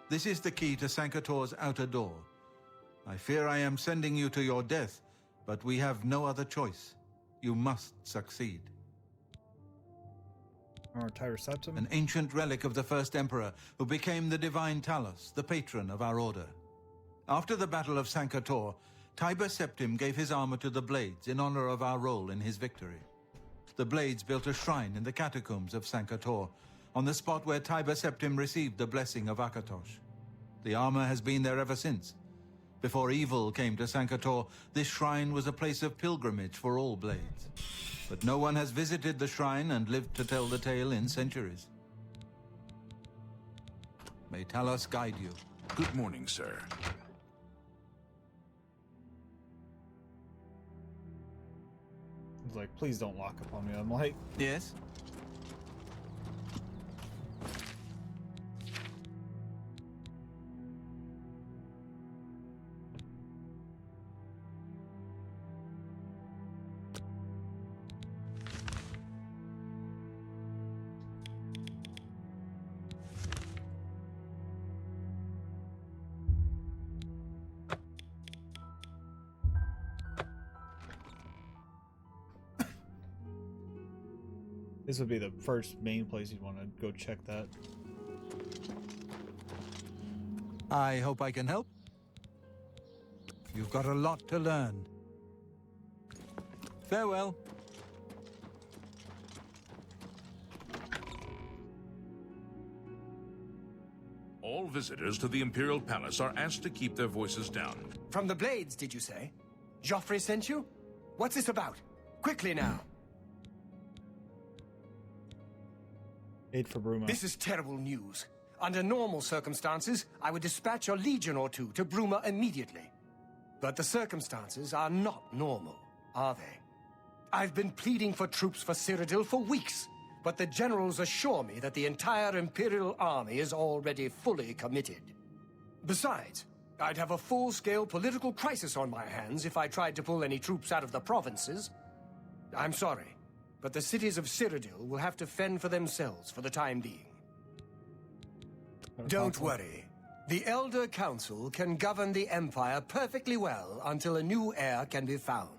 Speaker 11: this is the key to Sankator's outer door. I fear I am sending you to your death, but we have no other choice. You must succeed.
Speaker 1: Or Tiber Septim?
Speaker 11: An ancient relic of the first emperor, who became the divine Talos, the patron of our order. After the Battle of Sankator, Tiber Septim gave his armor to the Blades in honor of our role in his victory. The Blades built a shrine in the catacombs of Sankator, on the spot where Tiber Septim received the blessing of Akatosh. The armor has been there ever since. Before evil came to Sankator, this shrine was a place of pilgrimage for all Blades. But no one has visited the shrine and lived to tell the tale in centuries. May Talos guide you.
Speaker 5: Good morning, sir.
Speaker 1: He's like, please don't lock up on me. I'm like,
Speaker 11: yes?
Speaker 1: this would be the first main place you'd want to go check that.
Speaker 11: I hope I can help. You've got a lot to learn. Farewell.
Speaker 5: All visitors to the Imperial Palace are asked to keep their voices down.
Speaker 6: From the Blades, did you say? Joffrey sent you? What's this about? Quickly now.
Speaker 1: Aid for Bruma.
Speaker 6: This is terrible news. Under normal circumstances, I would dispatch a legion or two to Bruma immediately. But the circumstances are not normal, are they? I've been pleading for troops for Cyrodiil for weeks, but the generals assure me that the entire Imperial army is already fully committed. Besides, I'd have a full-scale political crisis on my hands if I tried to pull any troops out of the provinces. I'm sorry, but the cities of Cyrodiil will have to fend for themselves for the time being. Don't worry. The Elder Council can govern the Empire perfectly well until a new heir can be found.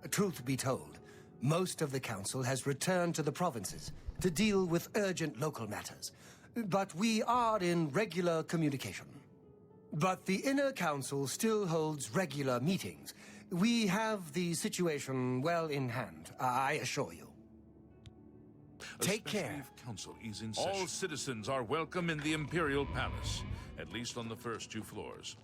Speaker 6: Truth be told, most of the Council has returned to the provinces to deal with urgent local matters, but we are in regular communication. But the Inner Council still holds regular meetings. We have the situation well in hand, I assure you. Take care.
Speaker 5: Council is in session. All citizens are welcome in the Imperial Palace, at least on the first 2 floors.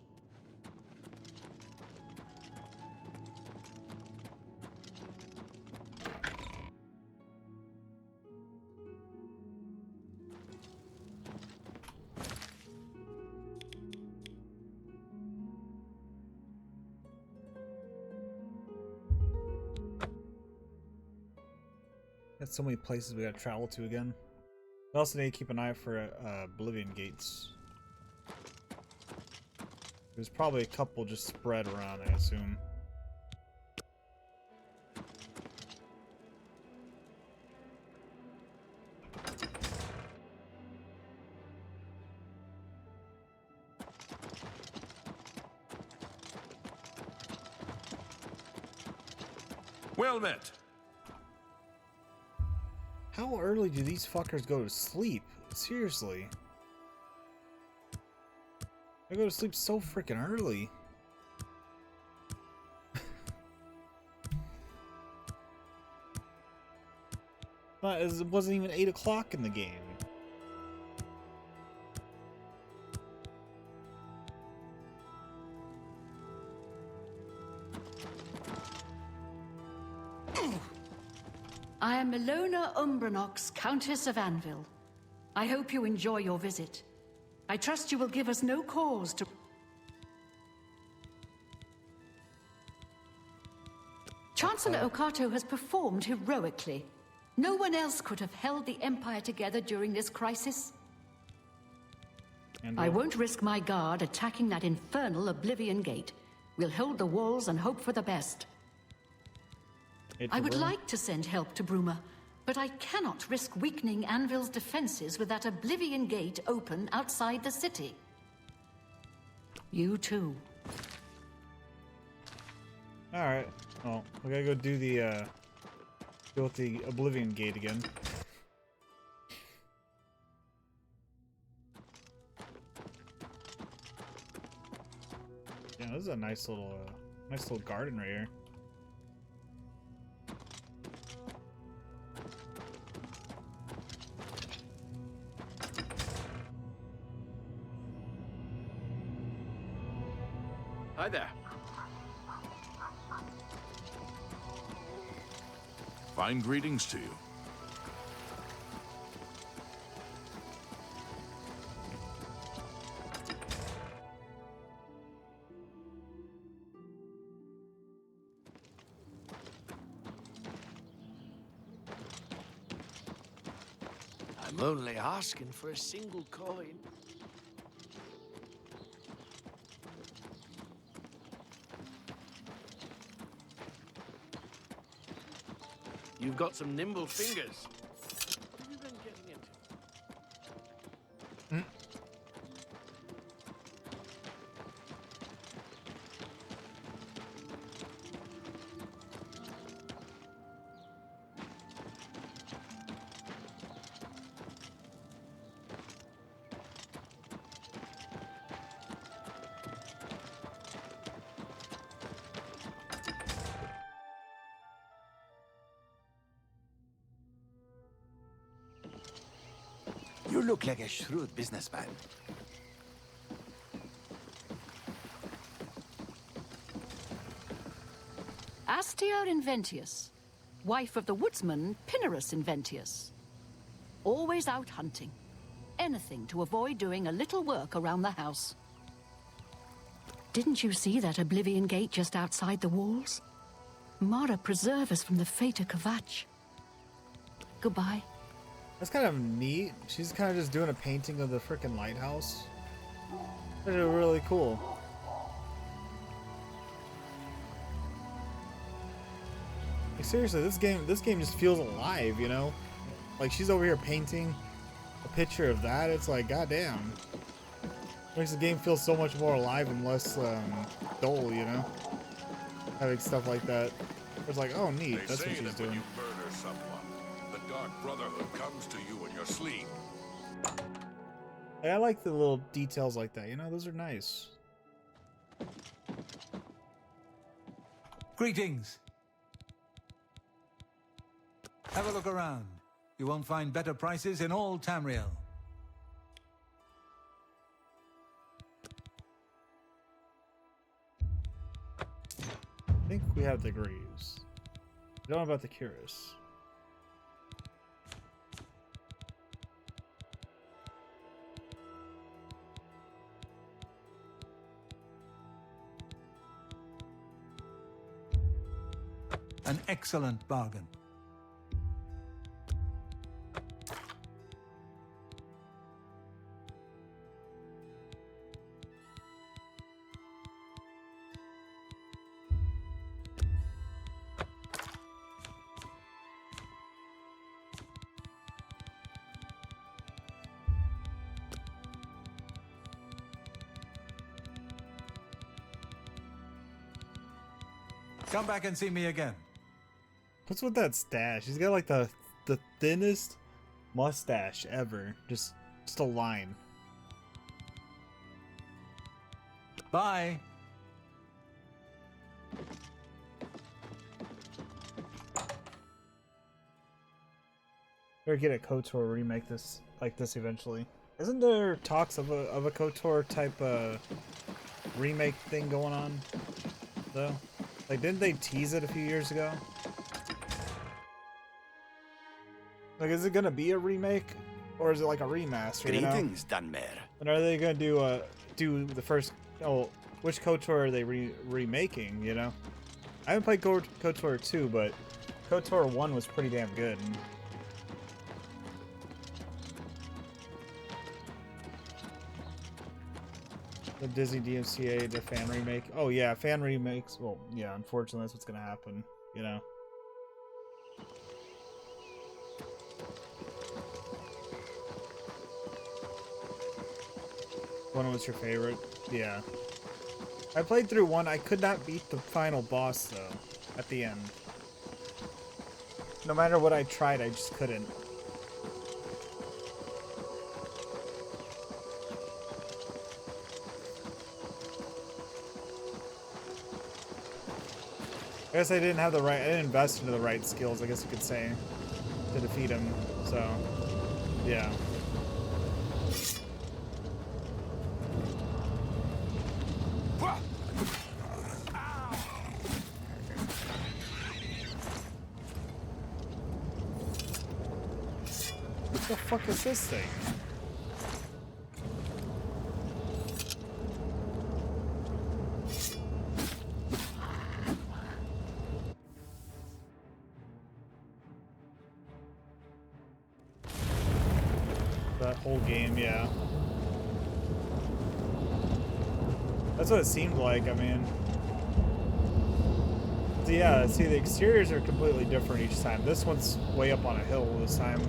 Speaker 1: Got so many places we gotta travel to again. We also need to keep an eye for Oblivion gates. There's probably a couple just spread around, I assume.
Speaker 5: Well met.
Speaker 1: How early do these fuckers go to sleep? Seriously. They go to sleep so freaking early. But it wasn't even 8 o'clock in the game.
Speaker 8: I am Ilona Umbranox, Countess of Anvil. I hope you enjoy your visit. I trust you will give us no cause to... Chancellor Okato has performed heroically. No one else could have held the Empire together during this crisis. I won't risk my guard attacking that infernal Oblivion Gate. We'll hold the walls and hope for the best. I would like to send help to Bruma, but I cannot risk weakening Anvil's defenses with that Oblivion Gate open outside the city. You too.
Speaker 1: Alright, well, we gotta go do the, go with the Oblivion Gate again. Yeah, this is a nice little garden right here.
Speaker 20: Hi there.
Speaker 5: Fine greetings to you.
Speaker 20: I'm only asking for a single coin. You've got some nimble fingers. What have you been getting into?
Speaker 15: You look like a shrewd businessman.
Speaker 8: Astia Inventius, wife of the woodsman Pinnerus Inventius. Always out hunting. anything to avoid doing a little work around the house. Didn't you see that Oblivion Gate just outside the walls? Mara, preserve us from the fate of Kvatch. Goodbye.
Speaker 1: That's kind of neat. She's kind of just doing a painting of the frickin' lighthouse. That's really cool. Like, seriously, this game just feels alive, you know? Like, she's over here painting a picture of that. It's like, goddamn. Makes the game feel so much more alive and less dull, you know? Having stuff like that. It's like, oh, neat.
Speaker 14: They
Speaker 1: That's
Speaker 14: say
Speaker 1: what she's
Speaker 14: that when
Speaker 1: doing.
Speaker 14: you murder someone, the Dark Brotherhood comes to you in your sleep.
Speaker 1: Like, I like the little details like that, you know? Those are nice.
Speaker 11: Greetings. Have a look around. You won't find better prices in all Tamriel.
Speaker 1: I think we have the Greaves. I don't know about the Curious.
Speaker 11: An excellent bargain. Come back and see me again.
Speaker 1: What's with that stash? He's got like the thinnest mustache ever. Just a line.
Speaker 11: Bye.
Speaker 1: Or get a KOTOR remake this like this eventually. Isn't there talks of a KOTOR type remake thing going on though? Like, didn't they tease it a few years ago? Like, is it gonna be a remake, or is it like a remaster?
Speaker 3: Greetings, Dunmer.
Speaker 1: And are they gonna do the first? Oh, which KOTOR are they remaking? You know, I haven't played KOTOR 2, but KOTOR 1 was pretty damn good. The Disney DMCA, the fan remake. Oh yeah, fan remakes. Well, yeah, unfortunately that's what's gonna happen, you know. One was your favorite? Yeah. I played through one. I could not beat the final boss though, at the end. No matter what I tried, I just couldn't. I guess I didn't have the right, I didn't invest into the right skills, I guess you could say, to defeat him, so, yeah. What the fuck is this thing? That whole game, yeah. That's what it seemed like, I mean. So yeah, see, the exteriors are completely different each time. This one's way up on a hill this time.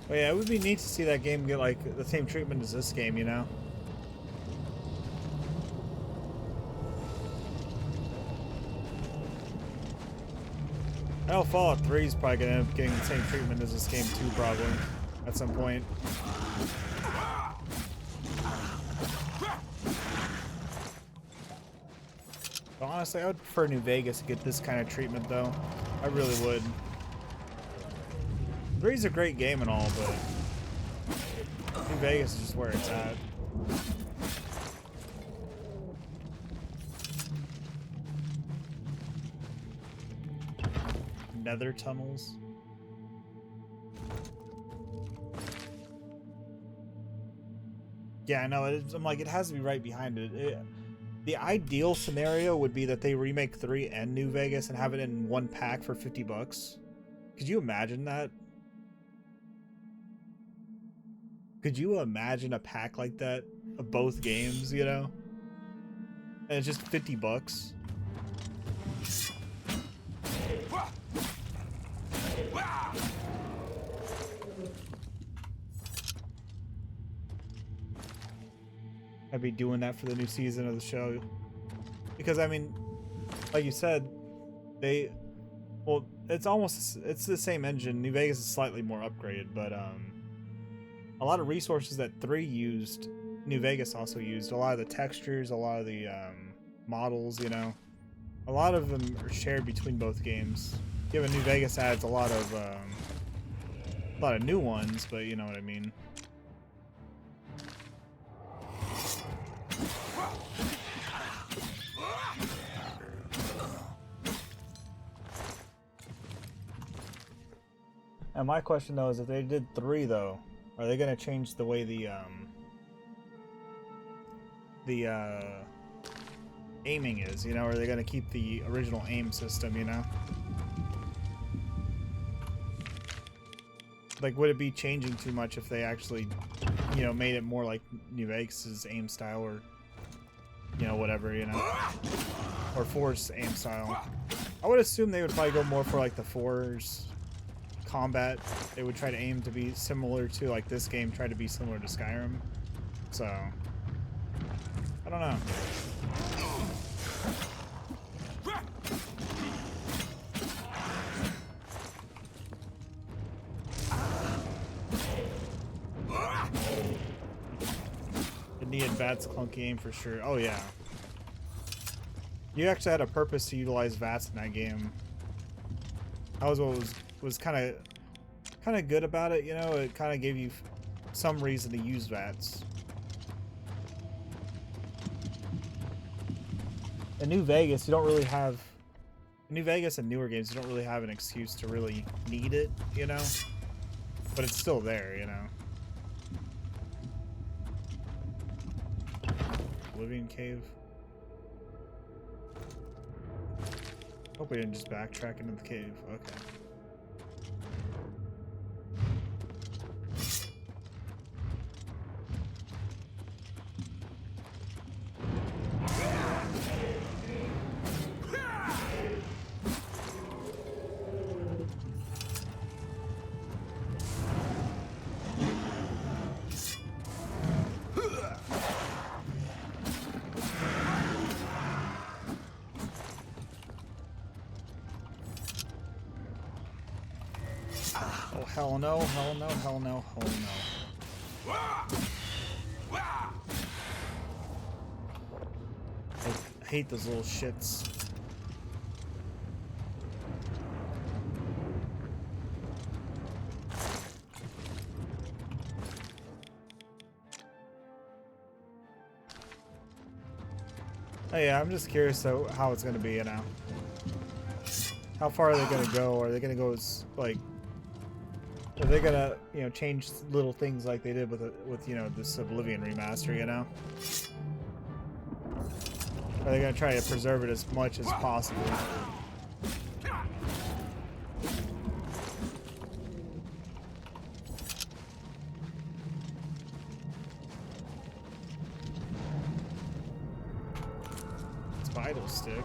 Speaker 1: But yeah, it would be neat to see that game get like the same treatment as this game, you know? I know Fallout 3 is probably gonna end up getting the same treatment as this game too, probably, at some point. Honestly, I would prefer New Vegas to get this kind of treatment, though. I really would. 3's a great game and all, but New Vegas is just where it's at. Nether tunnels. Yeah, I know. I'm like, it has to be right behind it. The ideal scenario would be that they remake 3 and New Vegas and have it in one pack for $50. Could you imagine that? Could you imagine a pack like that of both games, you know? And it's just $50. I'd be doing that for the new season of the show. Because, I mean, like you said, well, it's the same engine. New Vegas is slightly more upgraded, but a lot of resources that 3 used, New Vegas also used. A lot of the textures, a lot of the models, you know. A lot of them are shared between both games. Given New Vegas adds a lot of new ones, but you know what I mean. And my question though is, if they did 3 though, are they gonna change the way the aiming is? You know, are they gonna keep the original aim system? You know, like, would it be changing too much if they actually, you know, made it more like New Vegas's aim style, or you know, whatever, you know, or 4's aim style? I would assume they would probably go more for like the 4's combat. They would try to aim to be similar to, like, this game tried to be similar to Skyrim. So I don't know. It needed VATS clunky aim for sure. Oh yeah. You actually had a purpose to utilize VATS in that game. That was what was kind of good about it, you know. It kind of gave you some reason to use VATS. In New Vegas, you don't really have. In New Vegas and newer games, you don't really have an excuse to really need it, you know. But it's still there, you know. Oblivion Cave. Hope we didn't just backtrack into the cave. Okay. Oh, hell no, hell no, hell no, hell no. I hate those little shits. Oh yeah, I'm just curious though how it's gonna be, you know. How far are they gonna go? Are they gonna go like? Are they gonna, you know, change little things like they did with you know, this Oblivion remaster? You know. Are they gonna try to preserve it as much as possible? It's vital stick.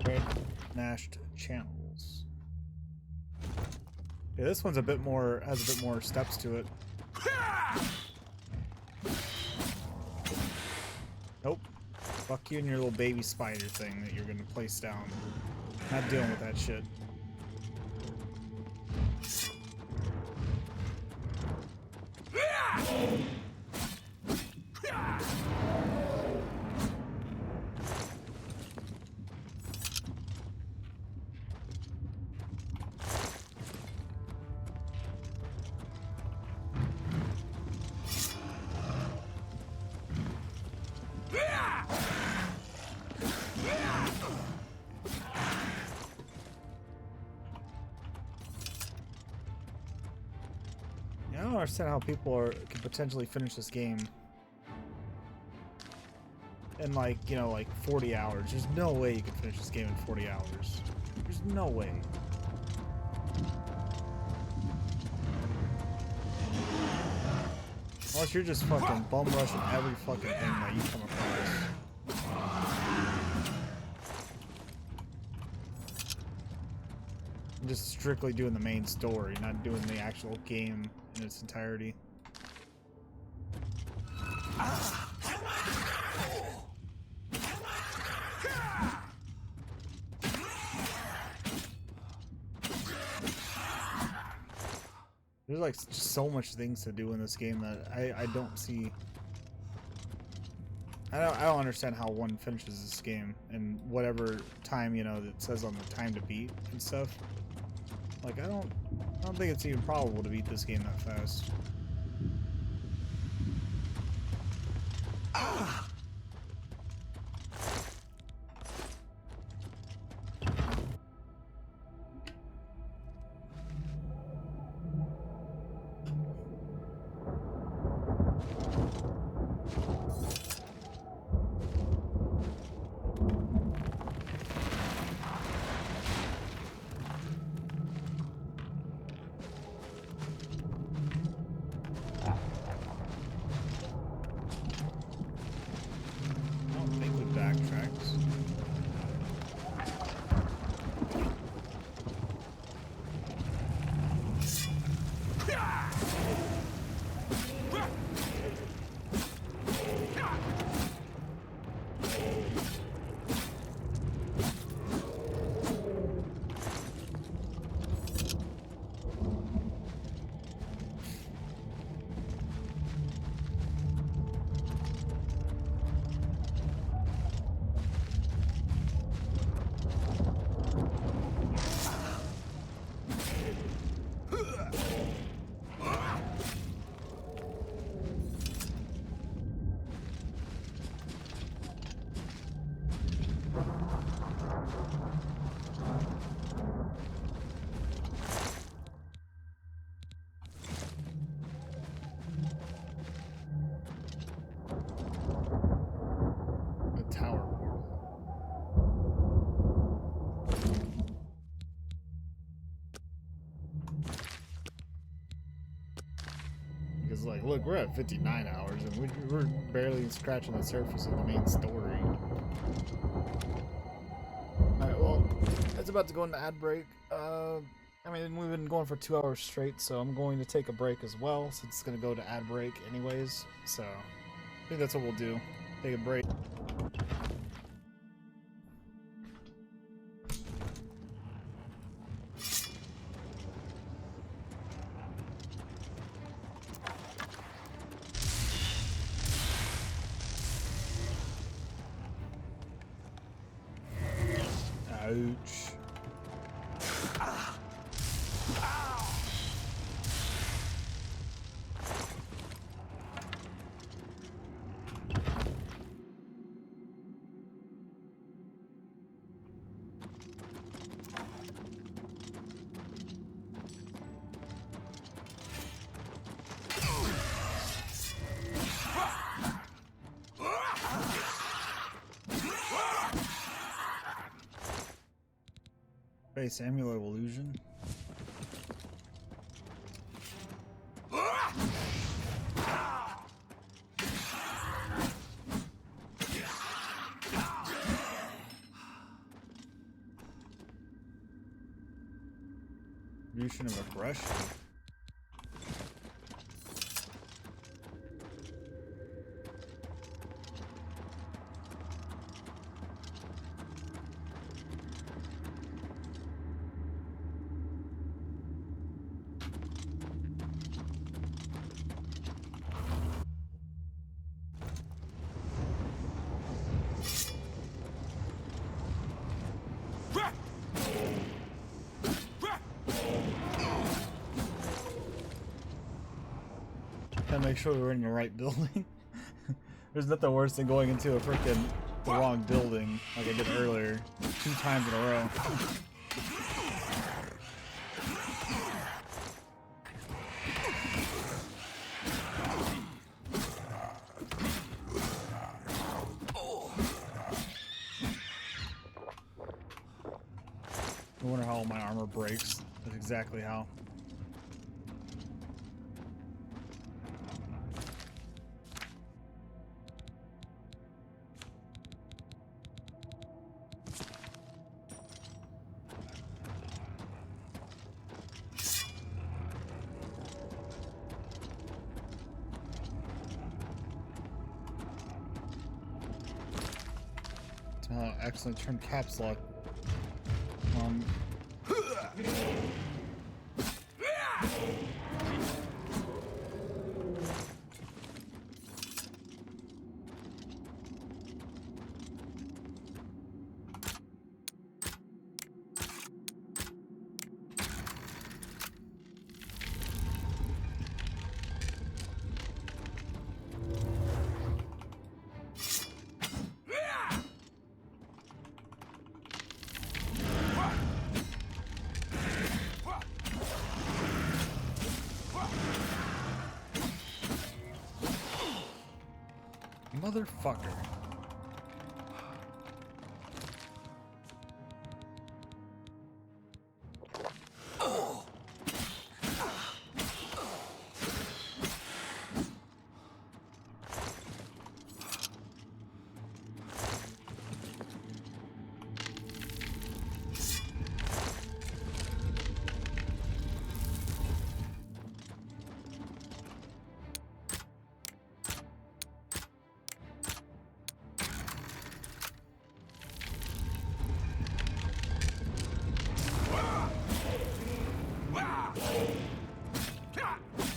Speaker 1: Red mashed channels. Yeah, this one's a bit more, has a bit more steps to it. Nope. Fuck you and your little baby spider thing that you're gonna place down. Not dealing with that shit. I don't understand how people could potentially finish this game in like, you know, like 40 hours. There's no way you could finish this game in 40 hours. There's no way. Unless you're just fucking bum rushing every fucking thing that you come across. I'm just strictly doing the main story, not doing the actual game in its entirety. There's like just so much things to do in this game that I don't see. I don't understand how one finishes this game in whatever time, you know, that says on the time to beat and stuff. Like I don't think it's even probable to beat this game that fast. Like, look, we're at 59 hours and we're barely scratching the surface of the main story. Alright, well, it's about to go into ad break. I mean, we've been going for 2 hours straight, so I'm going to take a break as well, since it's going to go to ad break anyways. So, I think that's what we'll do. Take a break. Ouch. Base amulet illusion. Distribution of aggression. Gotta make sure we're in the right building. There's nothing worse than going into a freaking the wrong building like I did earlier 2 times in a row. I wonder how all my armor breaks. That's exactly how. Excellent turn caps lock. Motherfucker.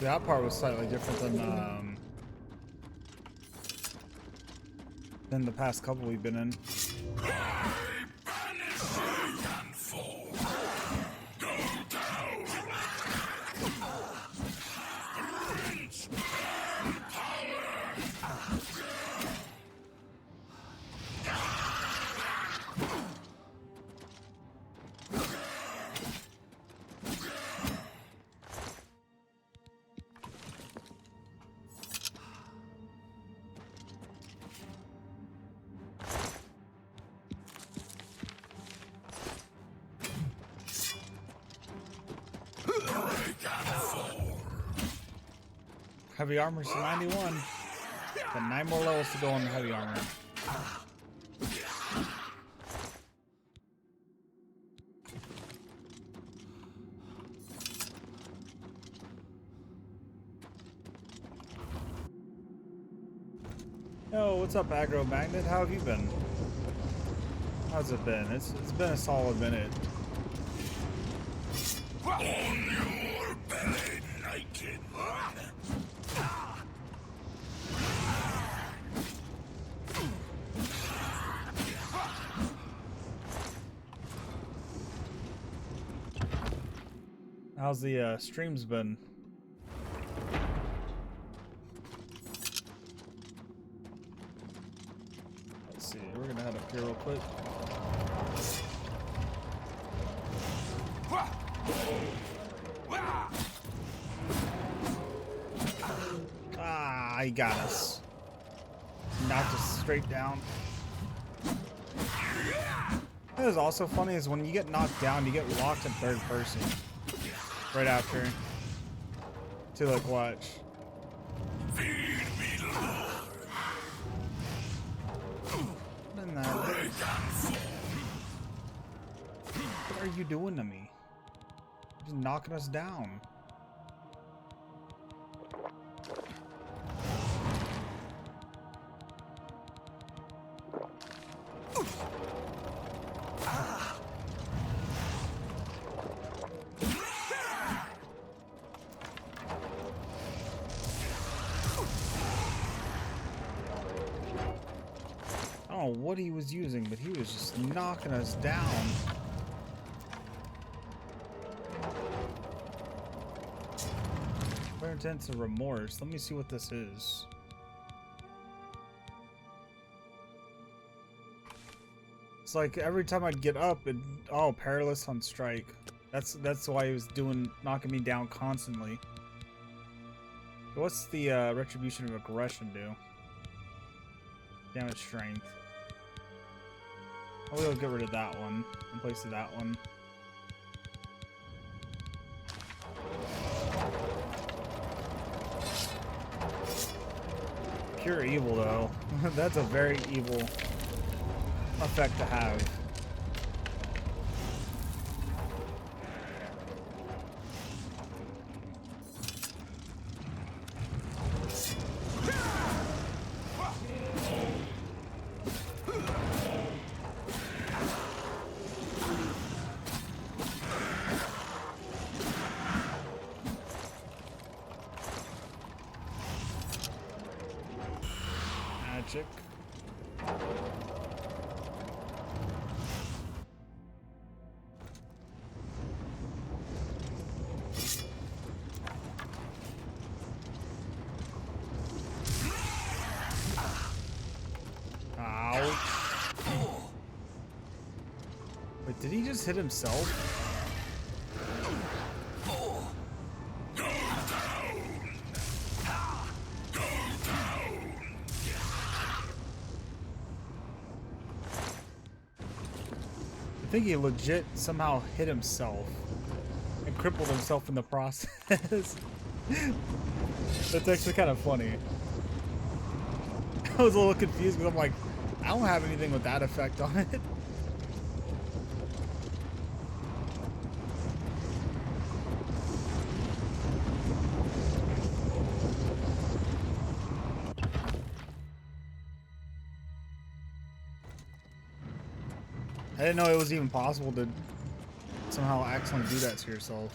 Speaker 1: That part was slightly different than the past couple we've been in. Heavy armor's 91. Got 9 more levels to go on the heavy armor. Yo, what's up, Aggro Magnet? How have you been? How's it been? It's been a solid minute.
Speaker 15: On your belly, naked one.
Speaker 1: How's the streams been? Let's see, we're gonna head up here real quick. Ah, he got us. Knocked us straight down. What is also funny is when you get knocked down, you get locked in third person. Right after. To like watch.
Speaker 15: Feed me, Lord.
Speaker 1: What are you doing to me? He's knocking us down. I don't know what he was using, but he was just knocking us down. Clear intense of remorse. Let me see what this is. It's like every time I'd get up, oh, perilous on strike. That's why he was knocking me down constantly. What's the retribution of aggression do? Damage strength. Oh, we'll get rid of that one in place of that one. Pure evil, though. That's a very evil effect to have. Magic. Ow. Wait, did he just hit himself? I think he legit somehow hit himself and crippled himself in the process. That's actually kind of funny. I was a little confused because I'm like, I don't have anything with that effect on it. I didn't know it was even possible to somehow accidentally do that to yourself.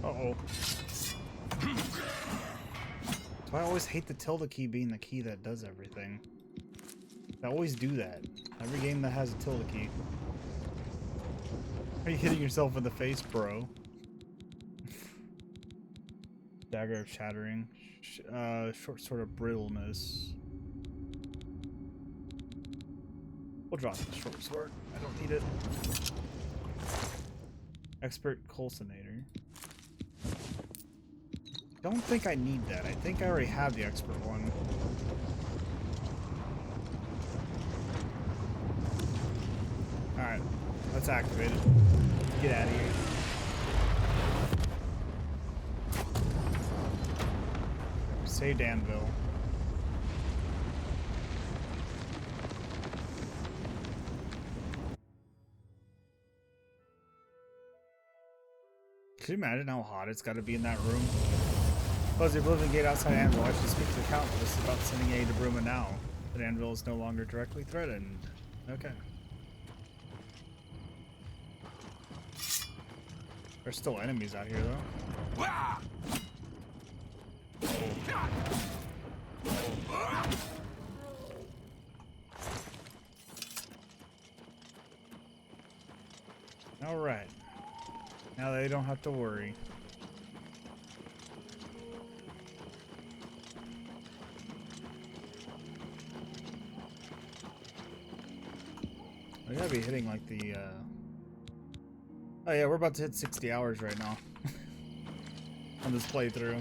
Speaker 1: Uh-oh. So I always hate the tilde key being the key that does everything. I always do that. Every game that has a tilde key. Are you hitting yourself in the face, bro? Dagger of Shattering. Short Sword of Brittleness. We'll drop the Short Sword. I don't need it. Expert Coulsinator. Don't think I need that. I think I already have the expert one. Alright, let's activate it. Get out of here. Say Danville. Can you imagine how hot it's got to be in that room? Close the Oblivion Gate outside Anvil. I should speak to the Countess about sending aid to Bruma now. That Anvil is no longer directly threatened. Okay. There's still enemies out here, though. Alright. Now they don't have to worry. I gotta be hitting like the Oh yeah, we're about to hit 60 hours right now on this playthrough.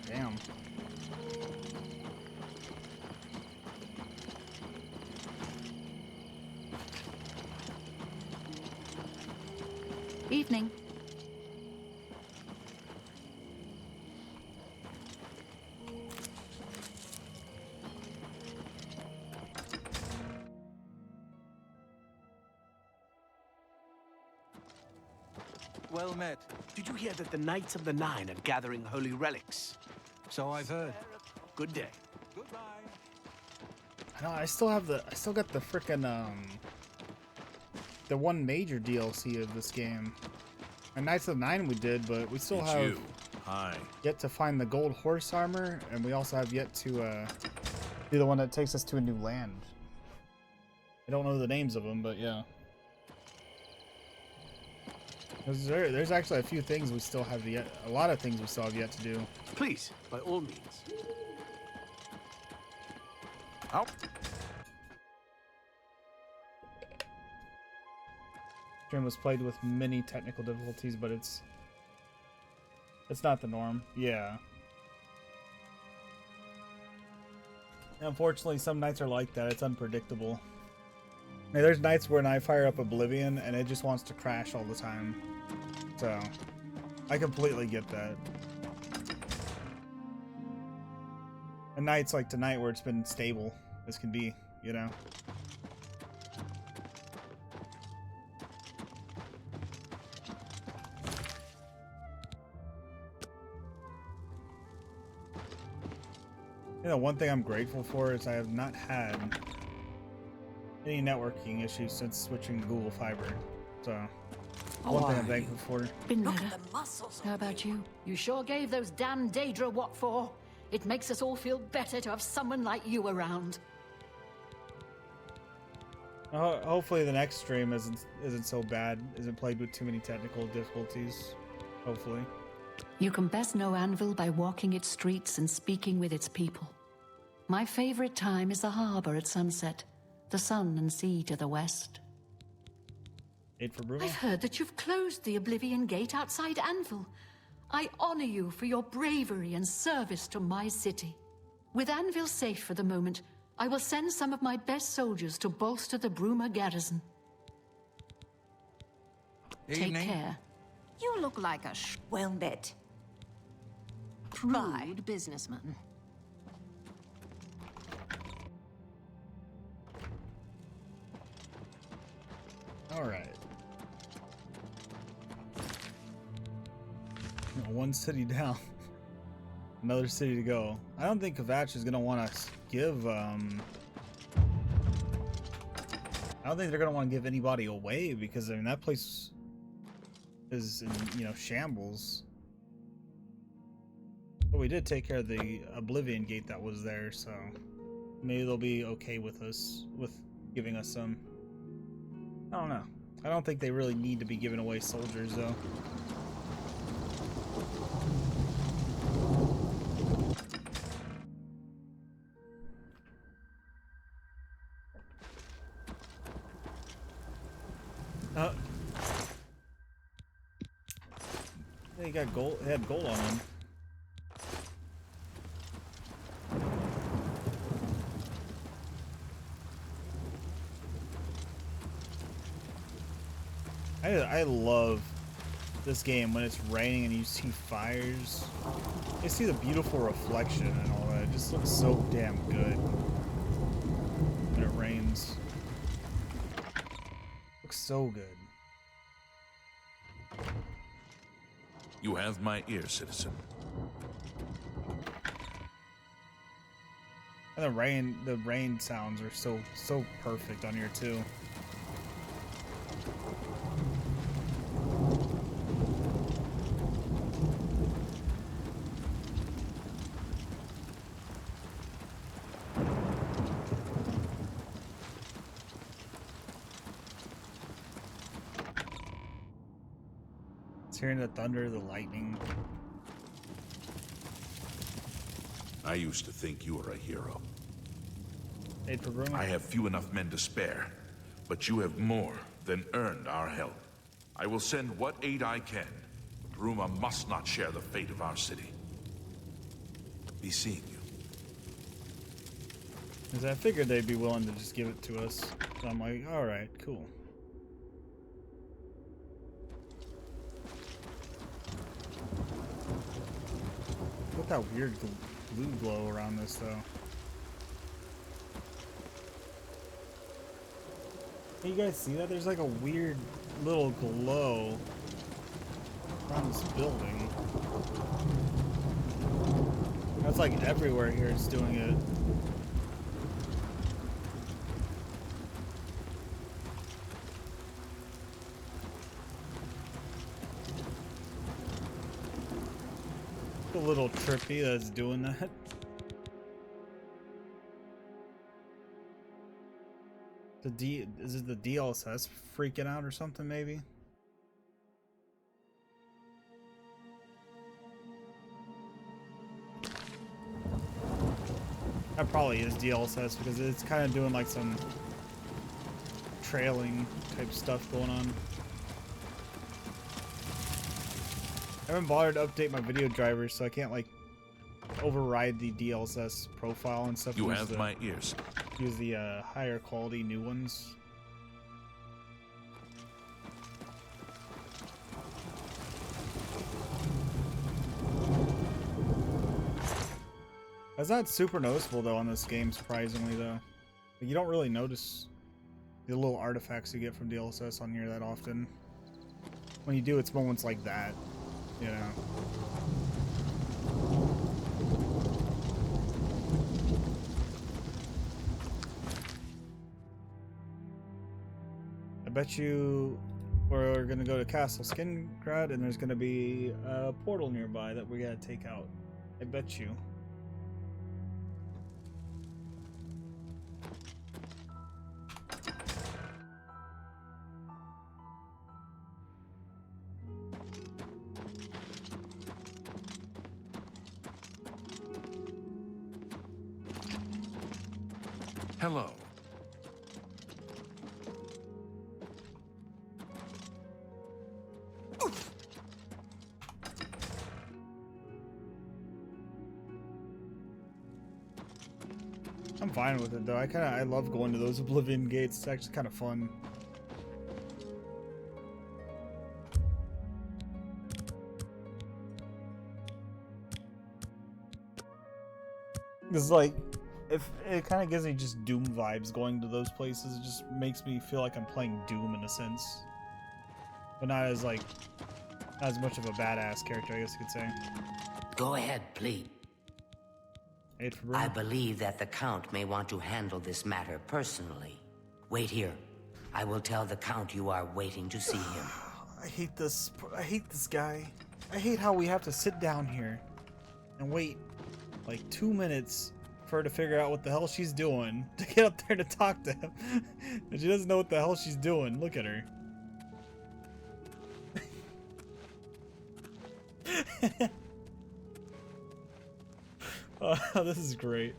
Speaker 1: Damn.
Speaker 7: Evening.
Speaker 11: Well met.
Speaker 20: Did you hear that the Knights of the Nine are gathering holy relics?
Speaker 11: So I've heard.
Speaker 20: Good day.
Speaker 11: Goodbye.
Speaker 1: I know, I still got the frickin' the one major DLC of this game. And Knights of the Nine we did, but we still have yet to find the gold horse armor, and we also have yet to be the one that takes us to a new land. I don't know the names of them, but yeah. There's actually a few things we still have yet, a lot of things we still have yet to do.
Speaker 20: Please, by all means.
Speaker 1: Out. Stream was played with many technical difficulties, but it's not the norm. Yeah. Unfortunately, some nights are like that. It's unpredictable. Now, there's nights when I fire up Oblivion and it just wants to crash all the time. So, I completely get that. And nights like tonight where it's been stable as can be, you know? You know, one thing I'm grateful for is I have not had any networking issues since switching to Google Fiber. So, one thing I'm thankful for.
Speaker 8: Been better. How about you? You sure gave those damn Daedra what for. It makes us all feel better to have someone like you around.
Speaker 1: Hopefully the next stream isn't so bad, isn't plagued with too many technical difficulties. Hopefully.
Speaker 8: You can best know Anvil by walking its streets and speaking with its people. My favorite time is the harbor at sunset, the sun and sea to the west. I've heard that you've closed the Oblivion Gate outside Anvil. I honor you for your bravery and service to my city. With Anvil safe for the moment, I will send some of my best soldiers to bolster the Bruma garrison. Take care.
Speaker 7: You look like a well met. Shrewd businessman.
Speaker 1: All right. One city down. Another city to go. I don't think Kvatch is gonna want to give. I don't think they're gonna want to give anybody away because I mean that place is in shambles. But we did take care of the Oblivion Gate that was there, so maybe they'll be okay with us giving us some. I don't know. I don't think they really need to be giving away soldiers though. He got gold. He had gold on him. I love this game when it's raining and you see fires. You see the beautiful reflection and all that. It just looks so damn good when it rains. Looks so good.
Speaker 5: You have my ear, citizen.
Speaker 1: And the rain sounds are so perfect on here too. Hearing the thunder, the lightning.
Speaker 5: I used to think you were a hero.
Speaker 1: Aid for Bruma.
Speaker 5: I have few enough men to spare, but you have more than earned our help. I will send what aid I can. Bruma must not share the fate of our city. Be seeing you.
Speaker 1: Because I figured they'd be willing to just give it to us. So I'm like, alright, cool. Look at that weird blue glow around this, though. Hey, you guys see that? There's like a weird little glow around this building. That's like everywhere here it's doing it. A little trippy that's doing that. Is it the DLSS freaking out or something maybe? That probably is DLSS because it's kind of doing like some trailing type stuff going on. I haven't bothered to update my video drivers, so I can't like override the DLSS profile and stuff.
Speaker 5: You have my ears.
Speaker 1: Use the higher quality new ones. That's not super noticeable though on this game, surprisingly though. Like, you don't really notice the little artifacts you get from DLSS on here that often. When you do, it's moments like that, you know. I bet you we're gonna go to Castle Skingrad and there's gonna be a portal nearby that we gotta take out. I bet you.
Speaker 5: Hello.
Speaker 1: I'm fine with it though. I love going to those Oblivion gates. It's actually kind of fun. It's like, if it kind of gives me just Doom vibes going to those places. It just makes me feel like I'm playing Doom in a sense, but not as like as much of a badass character, I guess you could say.
Speaker 2: Go ahead, please. I believe that the Count may want to handle this matter personally. Wait here. I will tell the Count you are waiting to see him.
Speaker 1: I hate this guy. I hate how we have to sit down here and wait like 2 minutes for her to figure out what the hell she's doing to get up there to talk to him. And she doesn't know what the hell she's doing. Look at her. Oh, this is great.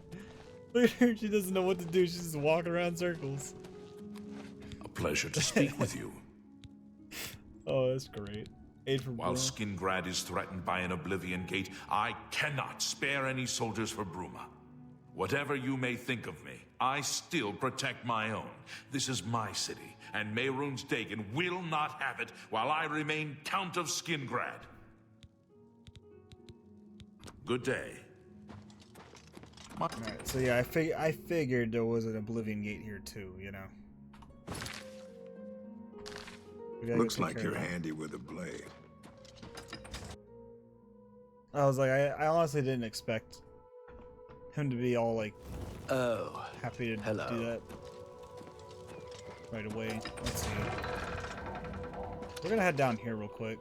Speaker 1: Look at her, she doesn't know what to do. She's just walking around circles.
Speaker 5: A pleasure to speak with you.
Speaker 1: Oh, that's great.
Speaker 5: While Skingrad is threatened by an Oblivion Gate, I cannot spare any soldiers for Bruma. Whatever you may think of me, I still protect my own. This is my city, and Mehrunes Dagon will not have it while I remain Count of Skingrad. Good day.
Speaker 1: Alright, so yeah, I figured there was an Oblivion Gate here too, you know.
Speaker 15: Looks like you're handy with a blade.
Speaker 1: I was like, I honestly didn't expect him to be all like, happy to do that right away. Let's see. We're gonna head down here real quick.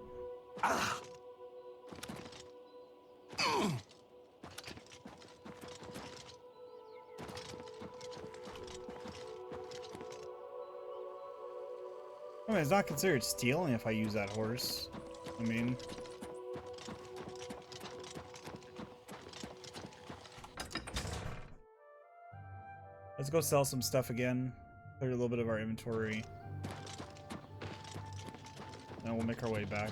Speaker 1: I mean, it's not considered stealing if I use that horse. I mean... Let's go sell some stuff again. Clear a little bit of our inventory. And we'll make our way back.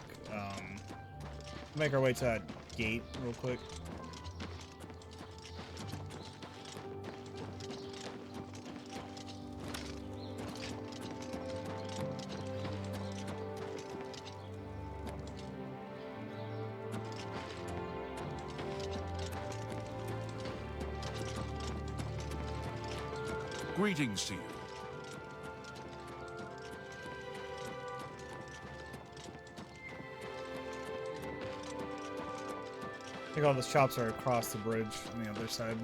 Speaker 1: Make our way to that gate real quick.
Speaker 5: Greetings to you.
Speaker 1: I think all the shops are across the bridge on the other side.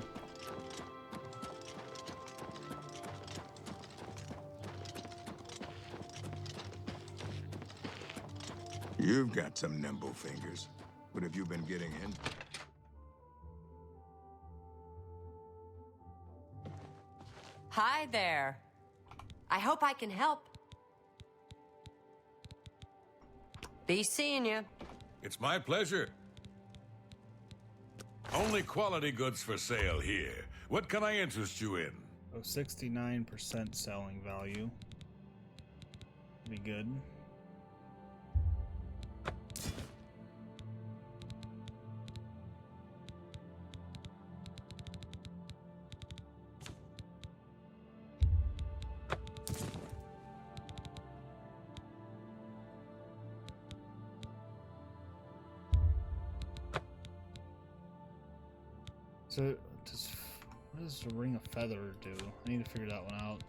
Speaker 15: You've got some nimble fingers. What have you been getting in?
Speaker 4: Hi there. I hope I can help. Be seeing you.
Speaker 14: It's my pleasure. Only quality goods for sale here. What can I interest you in?
Speaker 1: Oh, 69% selling value. Be good. So, what does the Ring of Feather do? I need to figure that one out.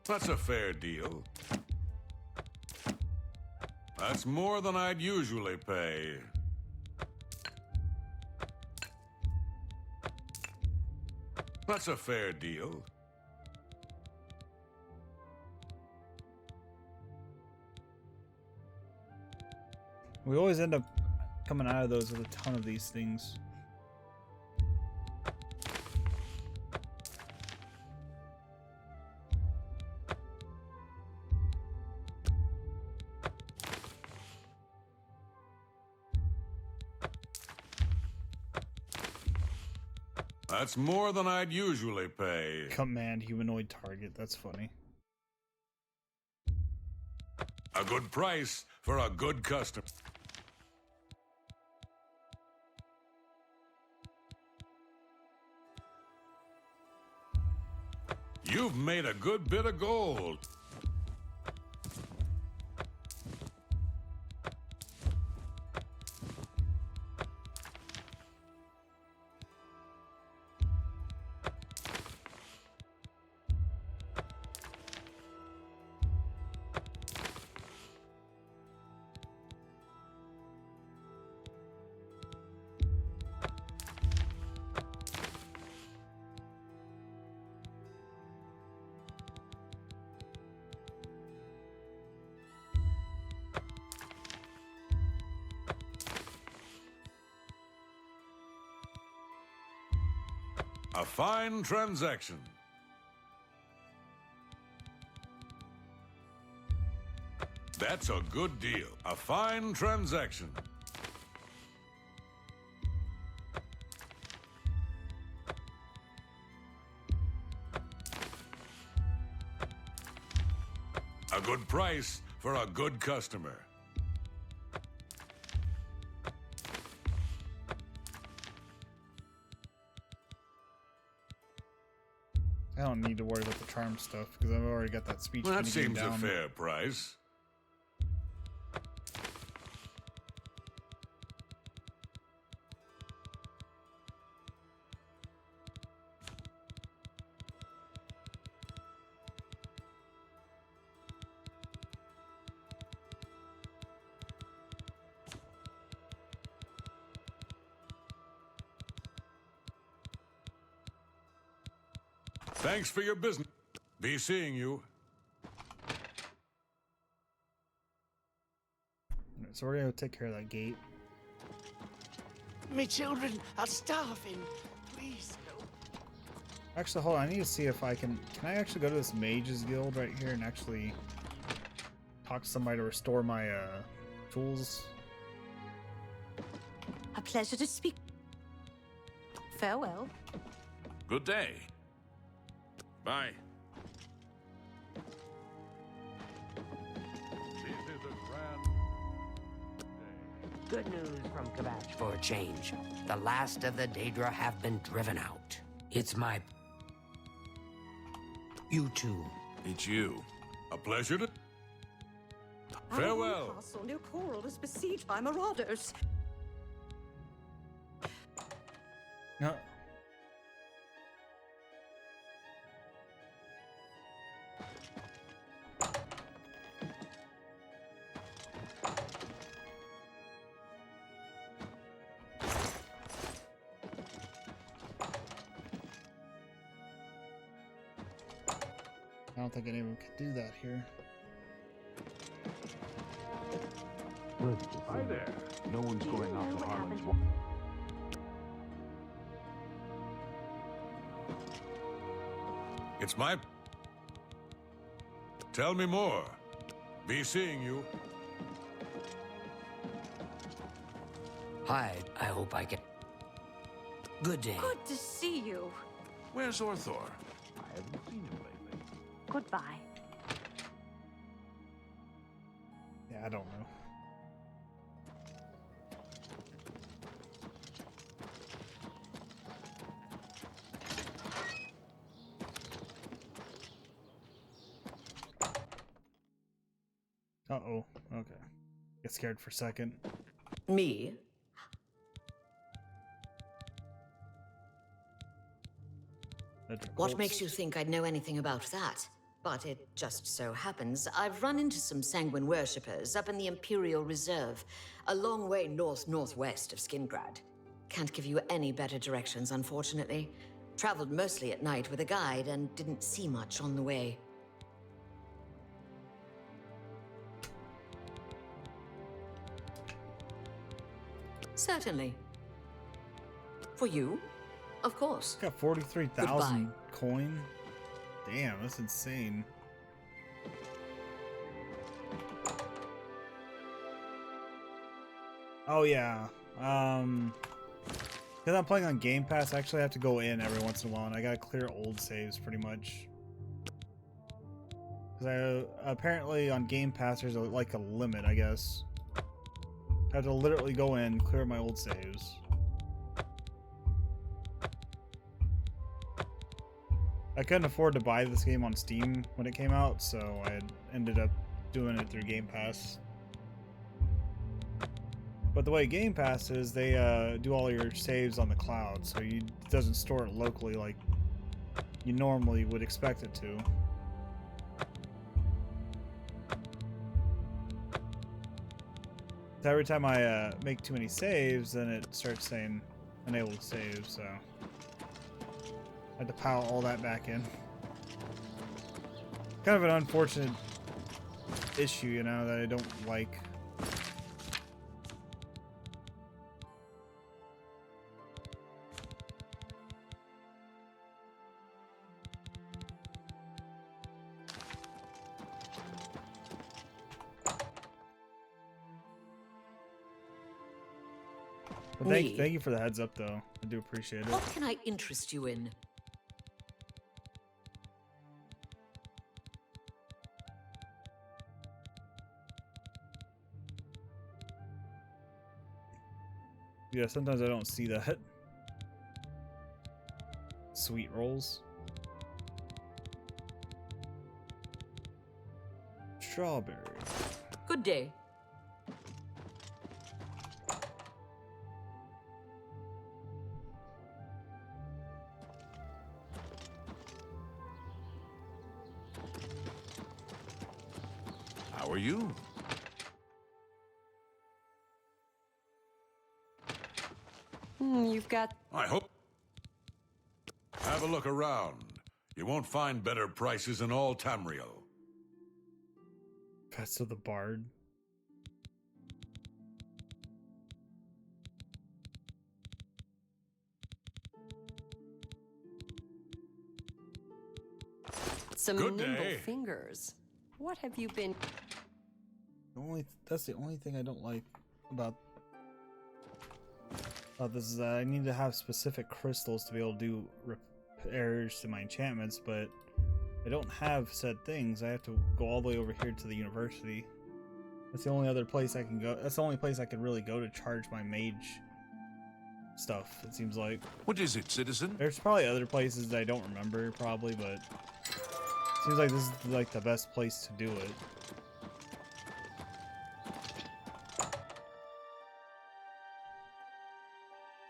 Speaker 14: That's a fair deal. That's more than I'd usually pay. That's a fair deal.
Speaker 1: We always end up coming out of those with a ton of these things.
Speaker 14: That's more than I'd usually pay.
Speaker 1: Command humanoid target. That's funny.
Speaker 14: A good price for a good customer. You've made a good bit of gold. A fine transaction. That's a good deal. A fine transaction. A good price for a good customer.
Speaker 1: I don't need to worry about the charm stuff because I've already got that speech.
Speaker 14: Well, that
Speaker 1: finishing
Speaker 14: seems
Speaker 1: down.
Speaker 14: a fair price. Thanks for your business. Be seeing you.
Speaker 1: So we're gonna take care of that gate.
Speaker 21: Me children are starving. Please help.
Speaker 1: Actually, hold on. I need to see if I can. Can I actually go to this Mages Guild right here and actually talk to somebody to restore my tools.
Speaker 9: A pleasure to speak. Farewell.
Speaker 5: Good day. Bye.
Speaker 2: Good news from Kvatch for a change. The last of the Daedra have been driven out. It's my... You too.
Speaker 5: It's you.
Speaker 14: A pleasure to...
Speaker 9: Our
Speaker 14: Farewell.
Speaker 9: castle near Coral is besieged by marauders.
Speaker 1: No. I don't think anyone could do that here.
Speaker 15: Hi there. No one's going off to Harlan's.
Speaker 14: It's my... Tell me more. Be seeing you.
Speaker 2: Hi, I hope I can... Good day.
Speaker 9: Good to see you.
Speaker 5: Where's Orthor?
Speaker 15: I haven't seen him lately.
Speaker 9: Goodbye.
Speaker 1: Yeah, I don't know. Uh-oh. Okay. Get scared for a second.
Speaker 9: Me?
Speaker 18: What makes you think I'd know anything about that? But it just so happens I've run into some sanguine worshippers up in the Imperial Reserve, a long way northwest of Skingrad. Can't give you any better directions, unfortunately. Traveled mostly at night with a guide and didn't see much on the way. Certainly. For you? Of course.
Speaker 1: Got 43,000 coin. Damn, that's insane. Oh yeah. Because I'm playing on Game Pass, I actually have to go in every once in a while, and I gotta clear old saves pretty much. Because apparently on Game Pass there's like a limit, I guess. I have to literally go in, clear my old saves. I couldn't afford to buy this game on Steam when it came out, so I ended up doing it through Game Pass. But the way Game Pass is, they do all your saves on the cloud, so it doesn't store it locally like you normally would expect it to. So every time I make too many saves, then it starts saying unable to save, so I had to pile all that back in. Kind of an unfortunate issue, you know, that I don't like. But thank you for the heads up, though. I do appreciate it.
Speaker 18: What can I interest you in?
Speaker 1: Yeah, sometimes I don't see that. Sweet rolls. Strawberry.
Speaker 18: Good day.
Speaker 5: How are you?
Speaker 4: You've got...
Speaker 14: I hope... Have a look around. You won't find better prices in all Tamriel.
Speaker 1: Pets of the Bard.
Speaker 4: Some
Speaker 14: Good
Speaker 4: nimble
Speaker 14: day.
Speaker 4: fingers. What have you been...
Speaker 1: that's the only thing I don't like about this is that I need to have specific crystals to be able to do repairs to my enchantments, but I don't have said things. I have to go all the way over here to the university. That's the only other place I can go. That's the only place I can really go to charge my mage stuff, it seems like.
Speaker 5: What is it, citizen?
Speaker 1: There's probably other places that I don't remember, probably, but it seems like this is like the best place to do it.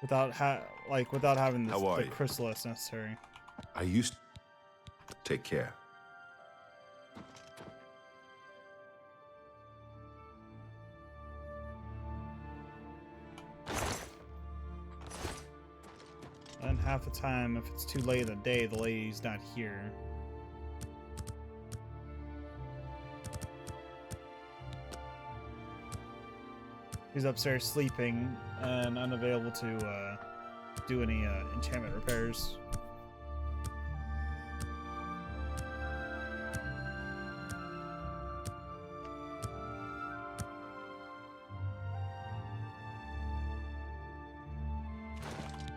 Speaker 1: Without having the crystal that's necessary.
Speaker 15: I used to take care.
Speaker 1: And half the time, if it's too late in the day, the lady's not here. He's upstairs sleeping and unavailable to do any enchantment repairs.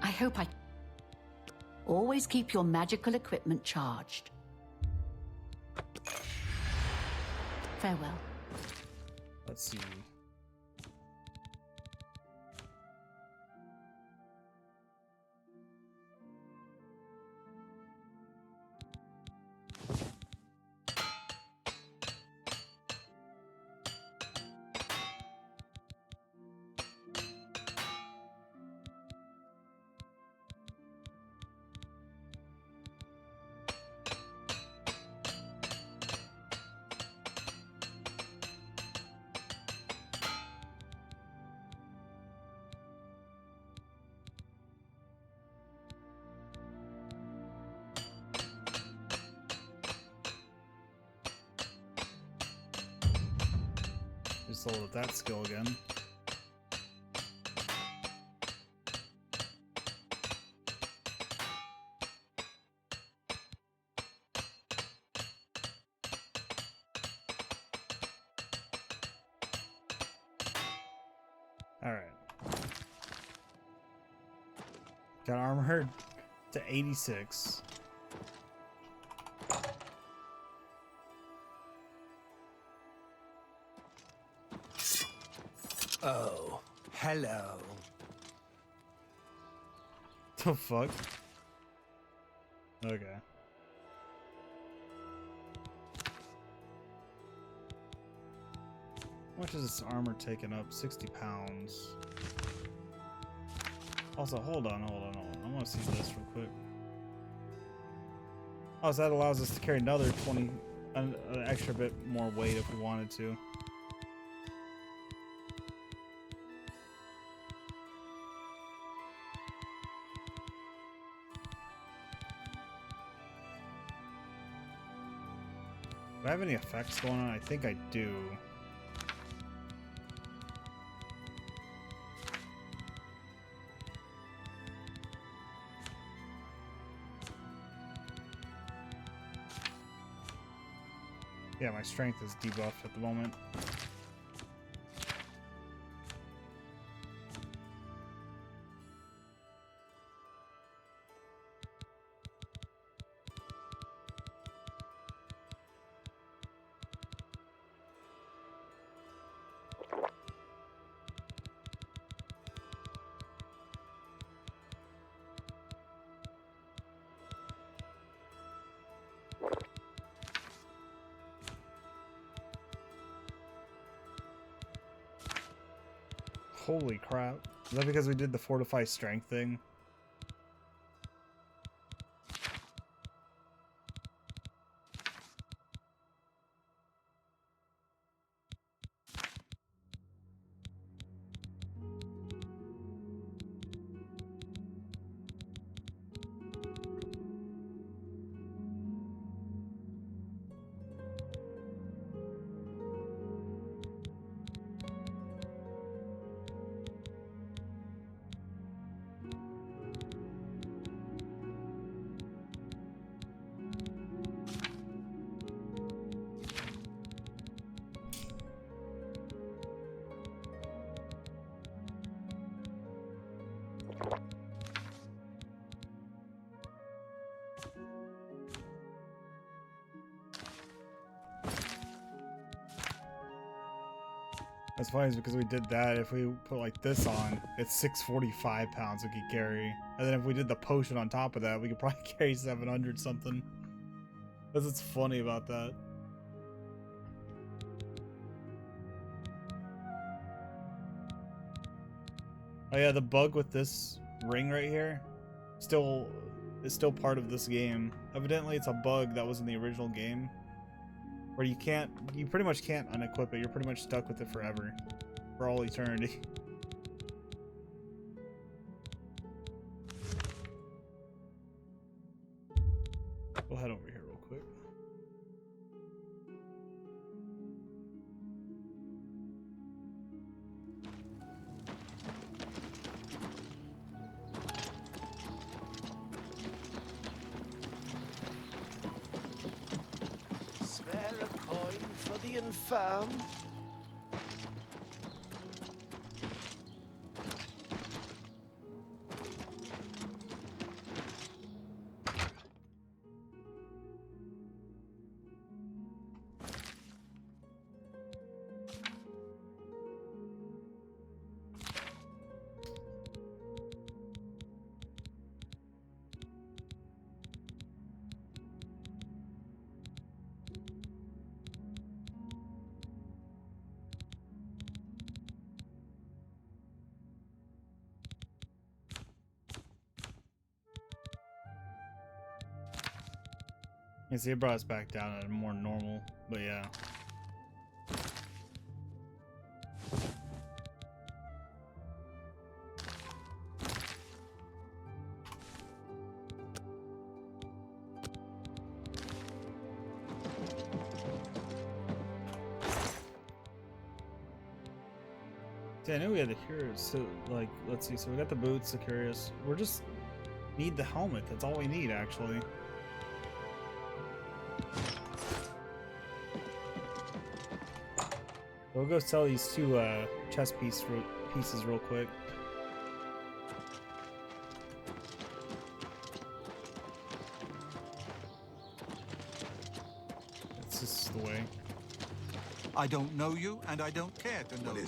Speaker 8: I hope I... Always keep your magical equipment charged. Farewell.
Speaker 1: Let's see. Just load up that skill again. Alright. Got armored to 86.
Speaker 6: Oh, hello.
Speaker 1: The fuck? Okay. How much is this armor taking up? 60 pounds. Also, hold on. I want to see this real quick. Oh, so that allows us to carry another 20, an extra bit more weight if we wanted to. Do I have any effects going on? I think I do. Yeah, my strength is debuffed at the moment. Holy crap. Is that because we did the fortify strength thing? That's funny is because we did that. If we put like this on, it's 645 pounds we could carry. And then if we did the potion on top of that, we could probably carry 700 something. That's what's funny about that. Oh yeah, the bug with this ring right here is still part of this game. Evidently it's a bug that was in the original game. Where you pretty much can't unequip it. You're pretty much stuck with it forever. For all eternity. We'll head over here real quick.
Speaker 21: Spare a coin for the infirm.
Speaker 1: You see, it brought us back down at a more normal, but yeah. See, I knew we had the heroes, so like, let's see, so we got the boots, the curious. We're just need the helmet, that's all we need actually. We'll go sell these two chess pieces real quick. It's just the way.
Speaker 11: I don't know you, and I don't care to know you.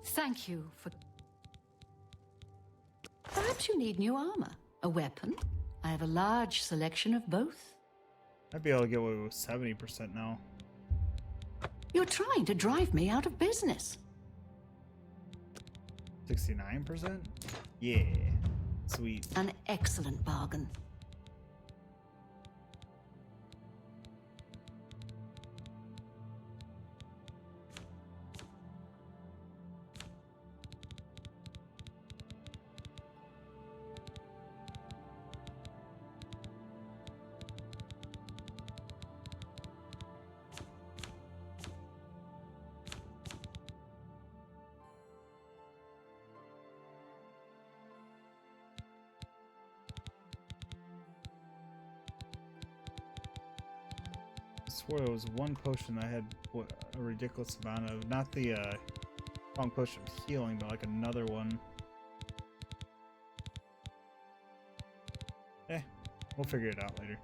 Speaker 8: Thank you for... Perhaps you need new armor, a weapon. I have a large selection of both.
Speaker 1: I'd be able to get away with 70% now.
Speaker 8: You're trying to drive me out of business.
Speaker 1: 69%? Yeah. Sweet.
Speaker 8: An excellent bargain.
Speaker 1: I swore there was one potion I had a ridiculous amount of. Not the strong potion of healing, but like another one. We'll figure it out later.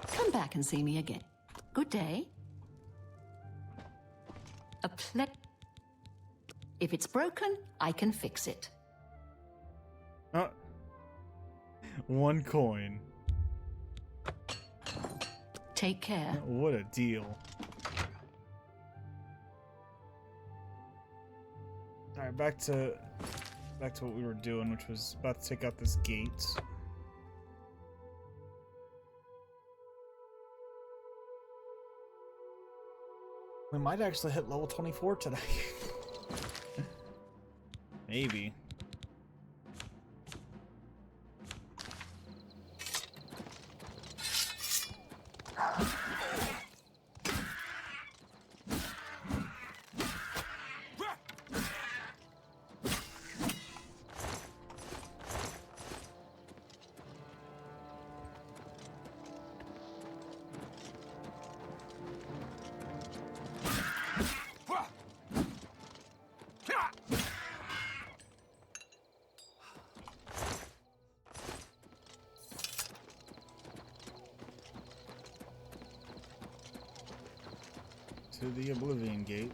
Speaker 8: Come back and see me again. Good day. If it's broken, I can fix it.
Speaker 1: One coin.
Speaker 8: Take care.
Speaker 1: What a deal. Alright, back to what we were doing, which was about to take out this gate. We might actually hit level 24 today. Maybe. to the Oblivion Gate.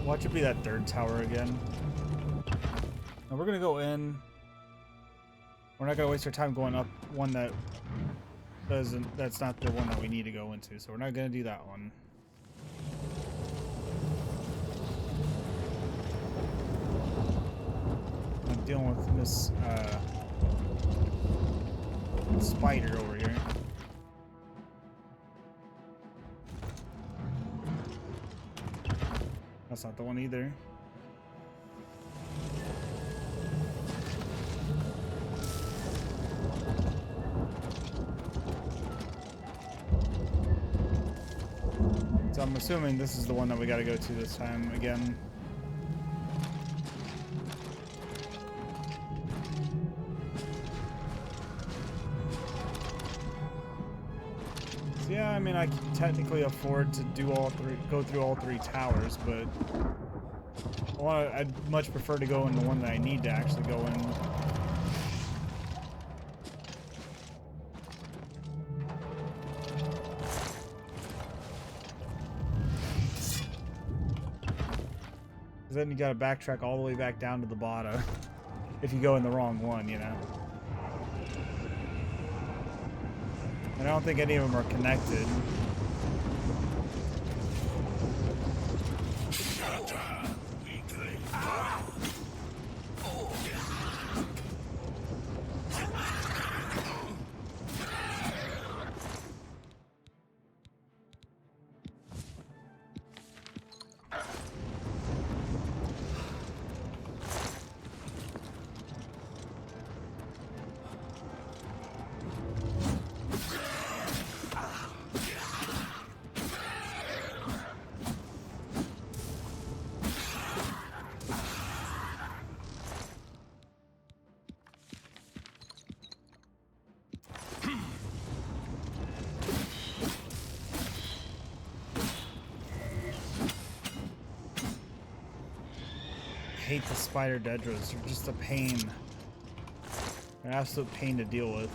Speaker 1: Watch it be that third tower again. Now we're gonna go in. We're not gonna waste our time going up one that doesn't. That's not the one that we need to go into. So we're not gonna do that one. I'm dealing with this spider over here. That's not the one either. So I'm assuming this is the one that we gotta go to this time again. So yeah, I mean, I can technically afford to do go through all three towers, but I'd much prefer to go in the one that I need to actually go in. Because then you gotta backtrack all the way back down to the bottom if you go in the wrong one, you know? And I don't think any of them are connected. I hate the spider dedras. They're just a pain. They're an absolute pain to deal with.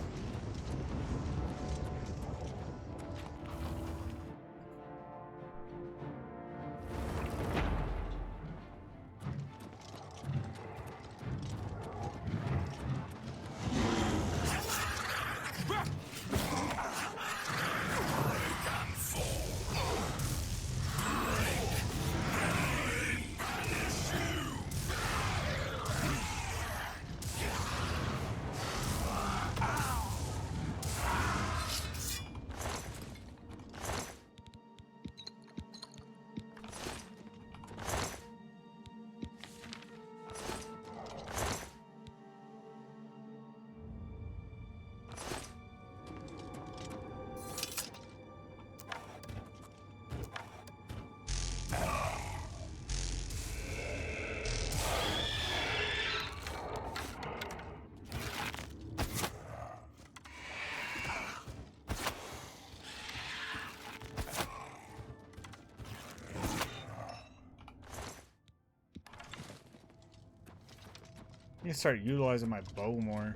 Speaker 1: I need to start utilizing my bow more.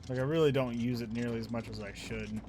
Speaker 1: Like, I really don't use it nearly as much as I should.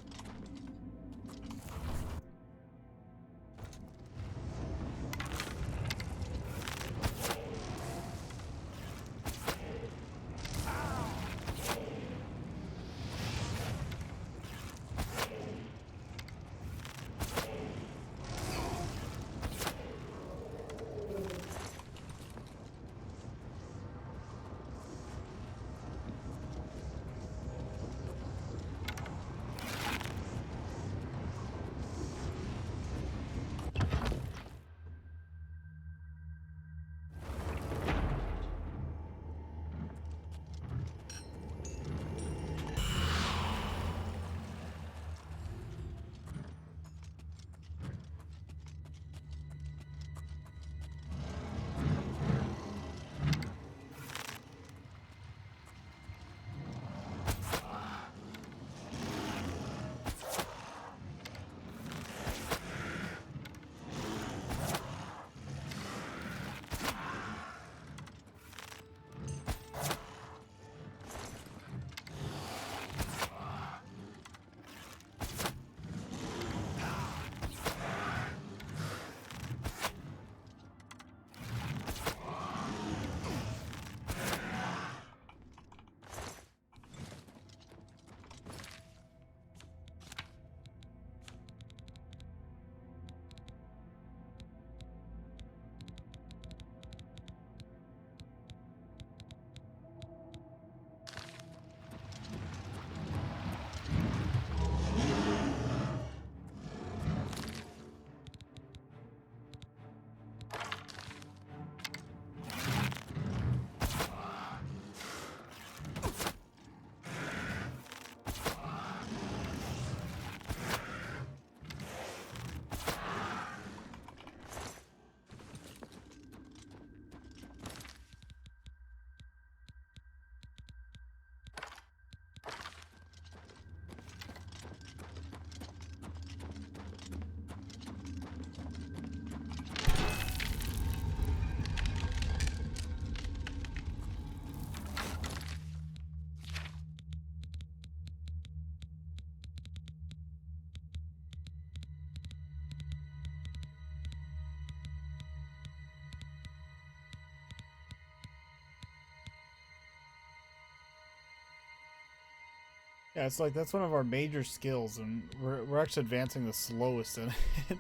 Speaker 1: Yeah, it's like that's one of our major skills, and we're actually advancing the slowest in it.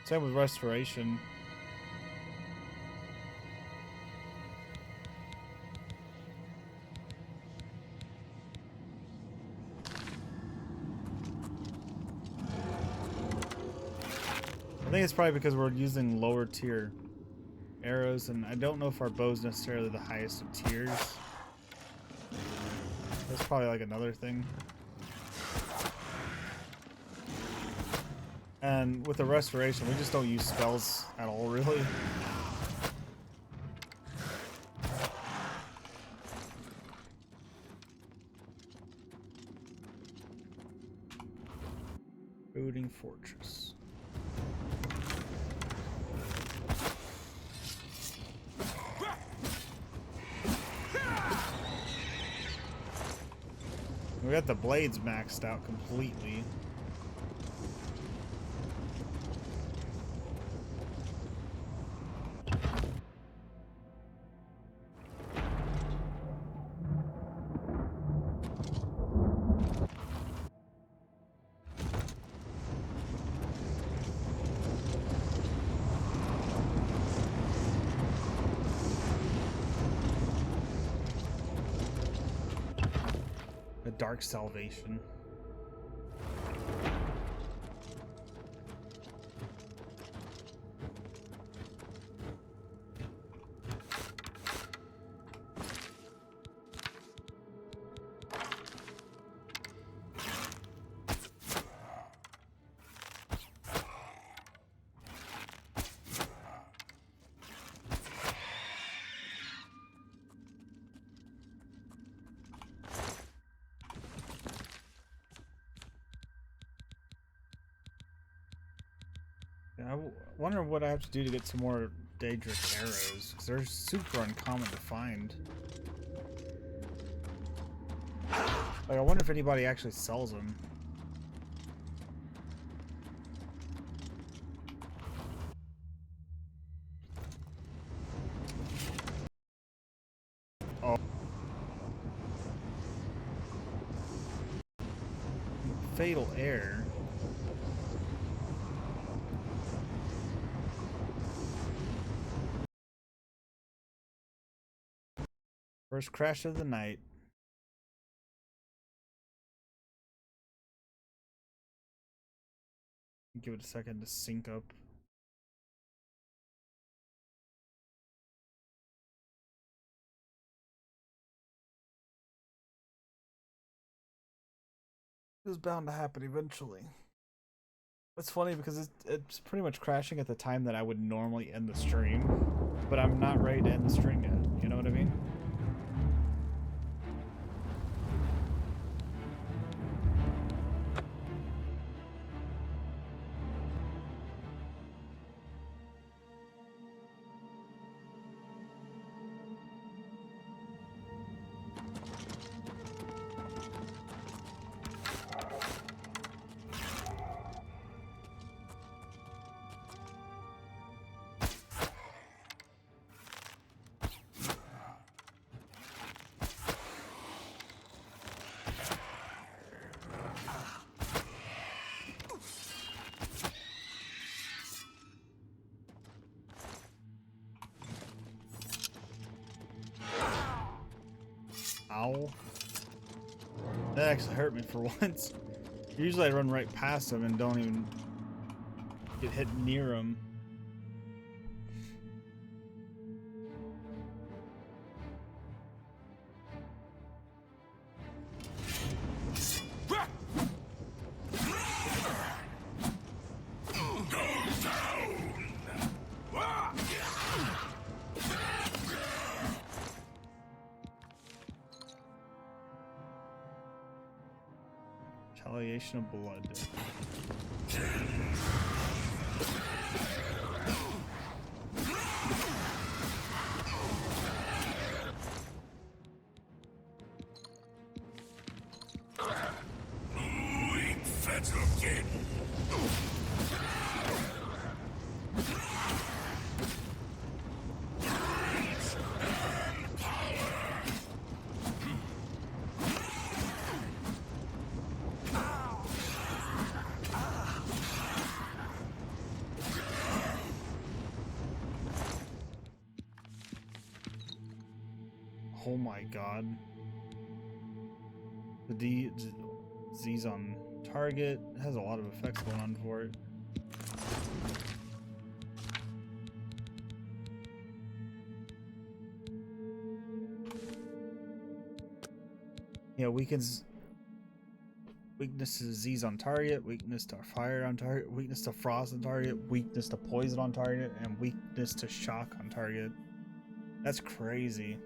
Speaker 1: Same with restoration. I think it's probably because we're using lower tier arrows, and I don't know if our bow is necessarily the highest of tiers. That's probably like another thing. And with the restoration, we just don't use spells at all, really. Brooding Fortress. We got the blades maxed out completely. Dark Salvation. I wonder what I have to do to get some more Daedric arrows, because they're super uncommon to find. Like, I wonder if anybody actually sells them. Oh. Fatal Air. First crash of the night. Give it a second to sync up. It was bound to happen eventually. It's funny because it's pretty much crashing at the time that I would normally end the stream, but I'm not ready to end the stream yet. You know what I mean? Ow. That actually hurt me for once. Usually I run right past them and don't even get hit near them. Retaliation of blood. Oh my god. The Z's on target. It has a lot of effects going on for it. Yeah, weakens. Weakness to Z's on target, weakness to fire on target, weakness to frost on target, weakness to poison on target, and weakness to shock on target. That's crazy.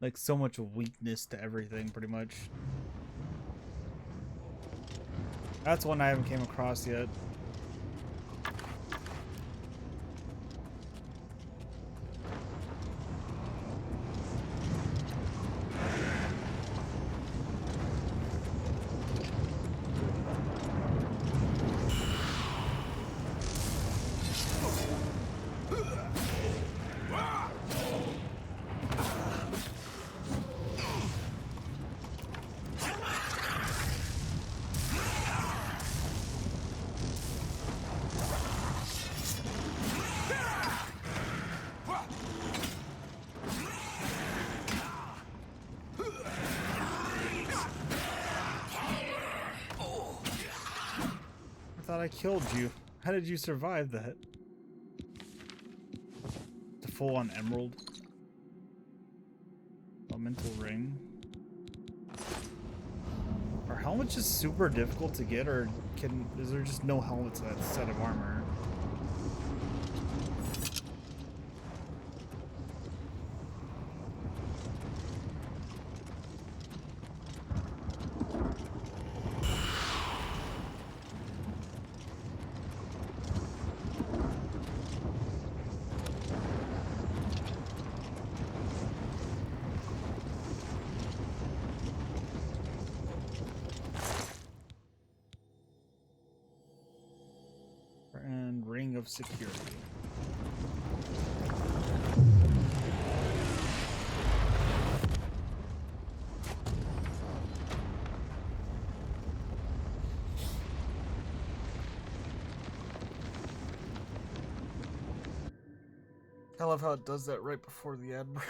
Speaker 1: Like, so much weakness to everything, pretty much. That's one I haven't came across yet. I killed you. How did you survive that? The full-on emerald. Elemental ring. Are helmets just super difficult to get, or is there just no helmet to that set of armor? And ring of security. I love how it does that right before the ad break.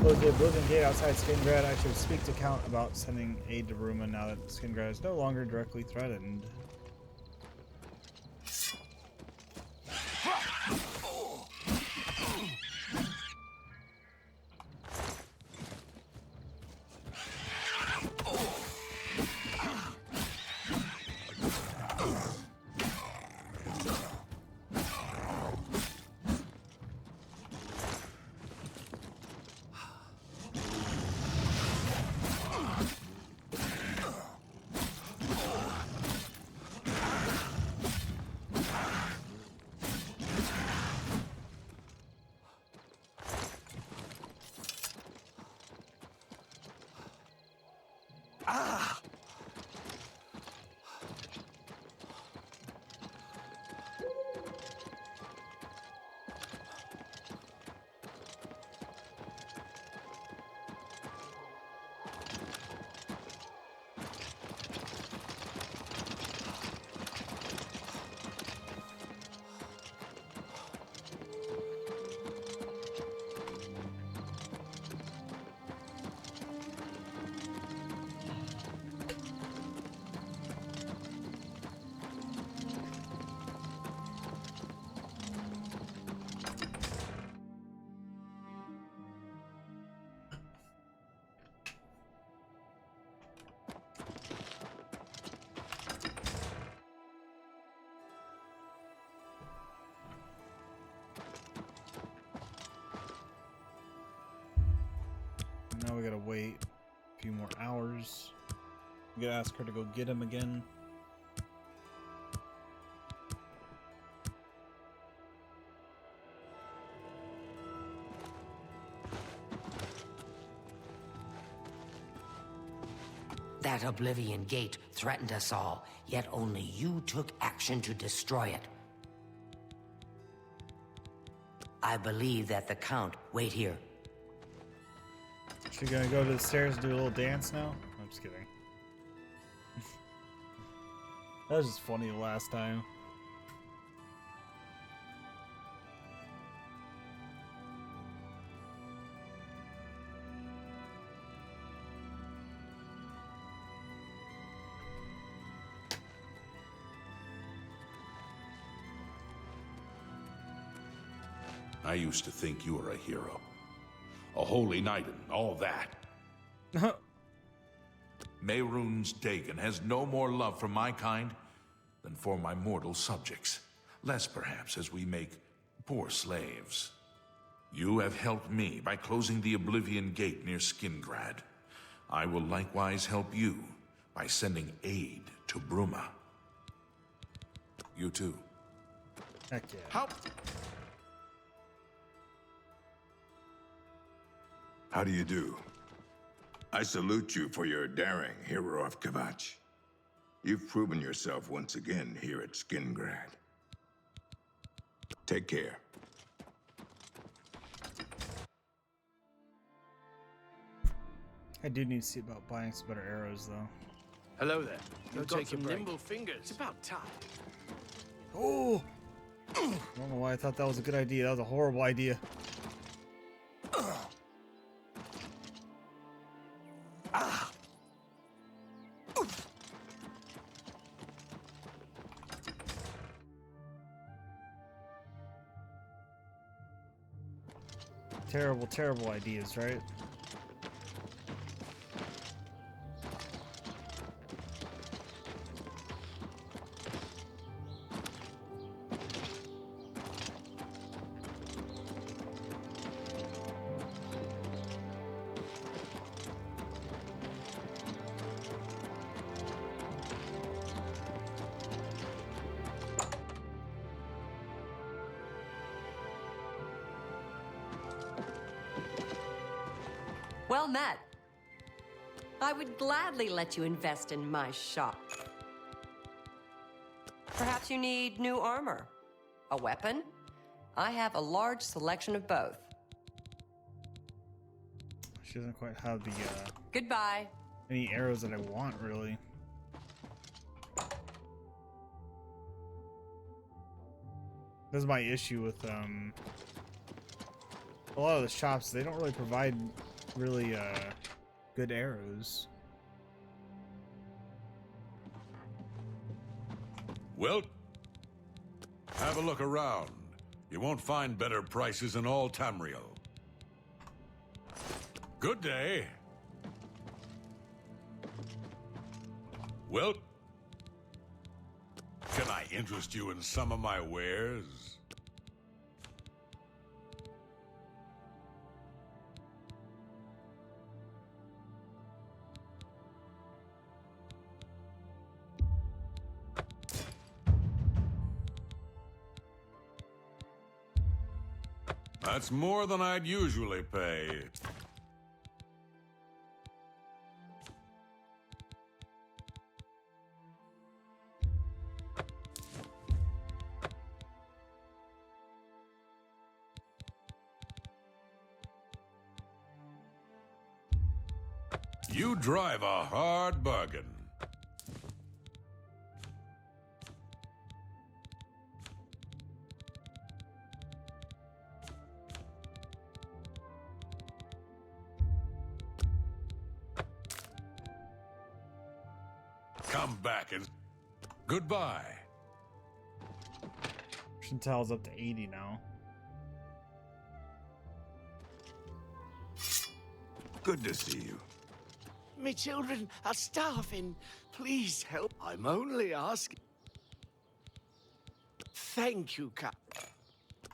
Speaker 1: Close the Oblivion Gate outside Skingrad. I should speak to Count about sending aid to Ruma now that Skingrad is no longer directly threatened. Now we gotta wait a few more hours. We gotta ask her to go get him again.
Speaker 2: That Oblivion Gate threatened us all, yet only you took action to destroy it. I believe that the Count... Wait here.
Speaker 1: She gonna go to the stairs and do a little dance now? I'm just kidding. That was just funny last time.
Speaker 5: I used to think you were a hero. A holy knight and all that. Mehrunes Dagon has no more love for my kind than for my mortal subjects. Less, perhaps, as we make poor slaves. You have helped me by closing the Oblivion Gate near Skingrad. I will likewise help you by sending aid to Bruma. You too.
Speaker 1: Heck yeah.
Speaker 15: How do you do? I salute you for your daring, hero of Kvatch. You've proven yourself once again here at Skingrad. Take care.
Speaker 1: I do need to see about buying some better arrows, though.
Speaker 20: Hello there. You've got
Speaker 13: take a
Speaker 20: some
Speaker 13: break.
Speaker 20: nimble fingers. It's about time.
Speaker 1: Oh! I don't know why I thought that was a good idea. That was a horrible idea. Terrible, terrible ideas, right?
Speaker 4: Well met. I would gladly let you invest in my shop. Perhaps you need new armor, a weapon? I have a large selection of both.
Speaker 1: She doesn't quite have the,
Speaker 4: Goodbye.
Speaker 1: any arrows that I want, really. This is my issue with, a lot of the shops. They don't really provide really, good arrows.
Speaker 14: Well, have a look around. You won't find better prices in all Tamriel. Good day. Well, can I interest you in some of my wares? That's more than I'd usually pay. You drive a hard bargain. Come back and... Goodbye.
Speaker 1: Chantal's up to 80 now.
Speaker 15: Good to see you.
Speaker 21: Me children are starving. Please help. I'm only asking. Thank you, Cap.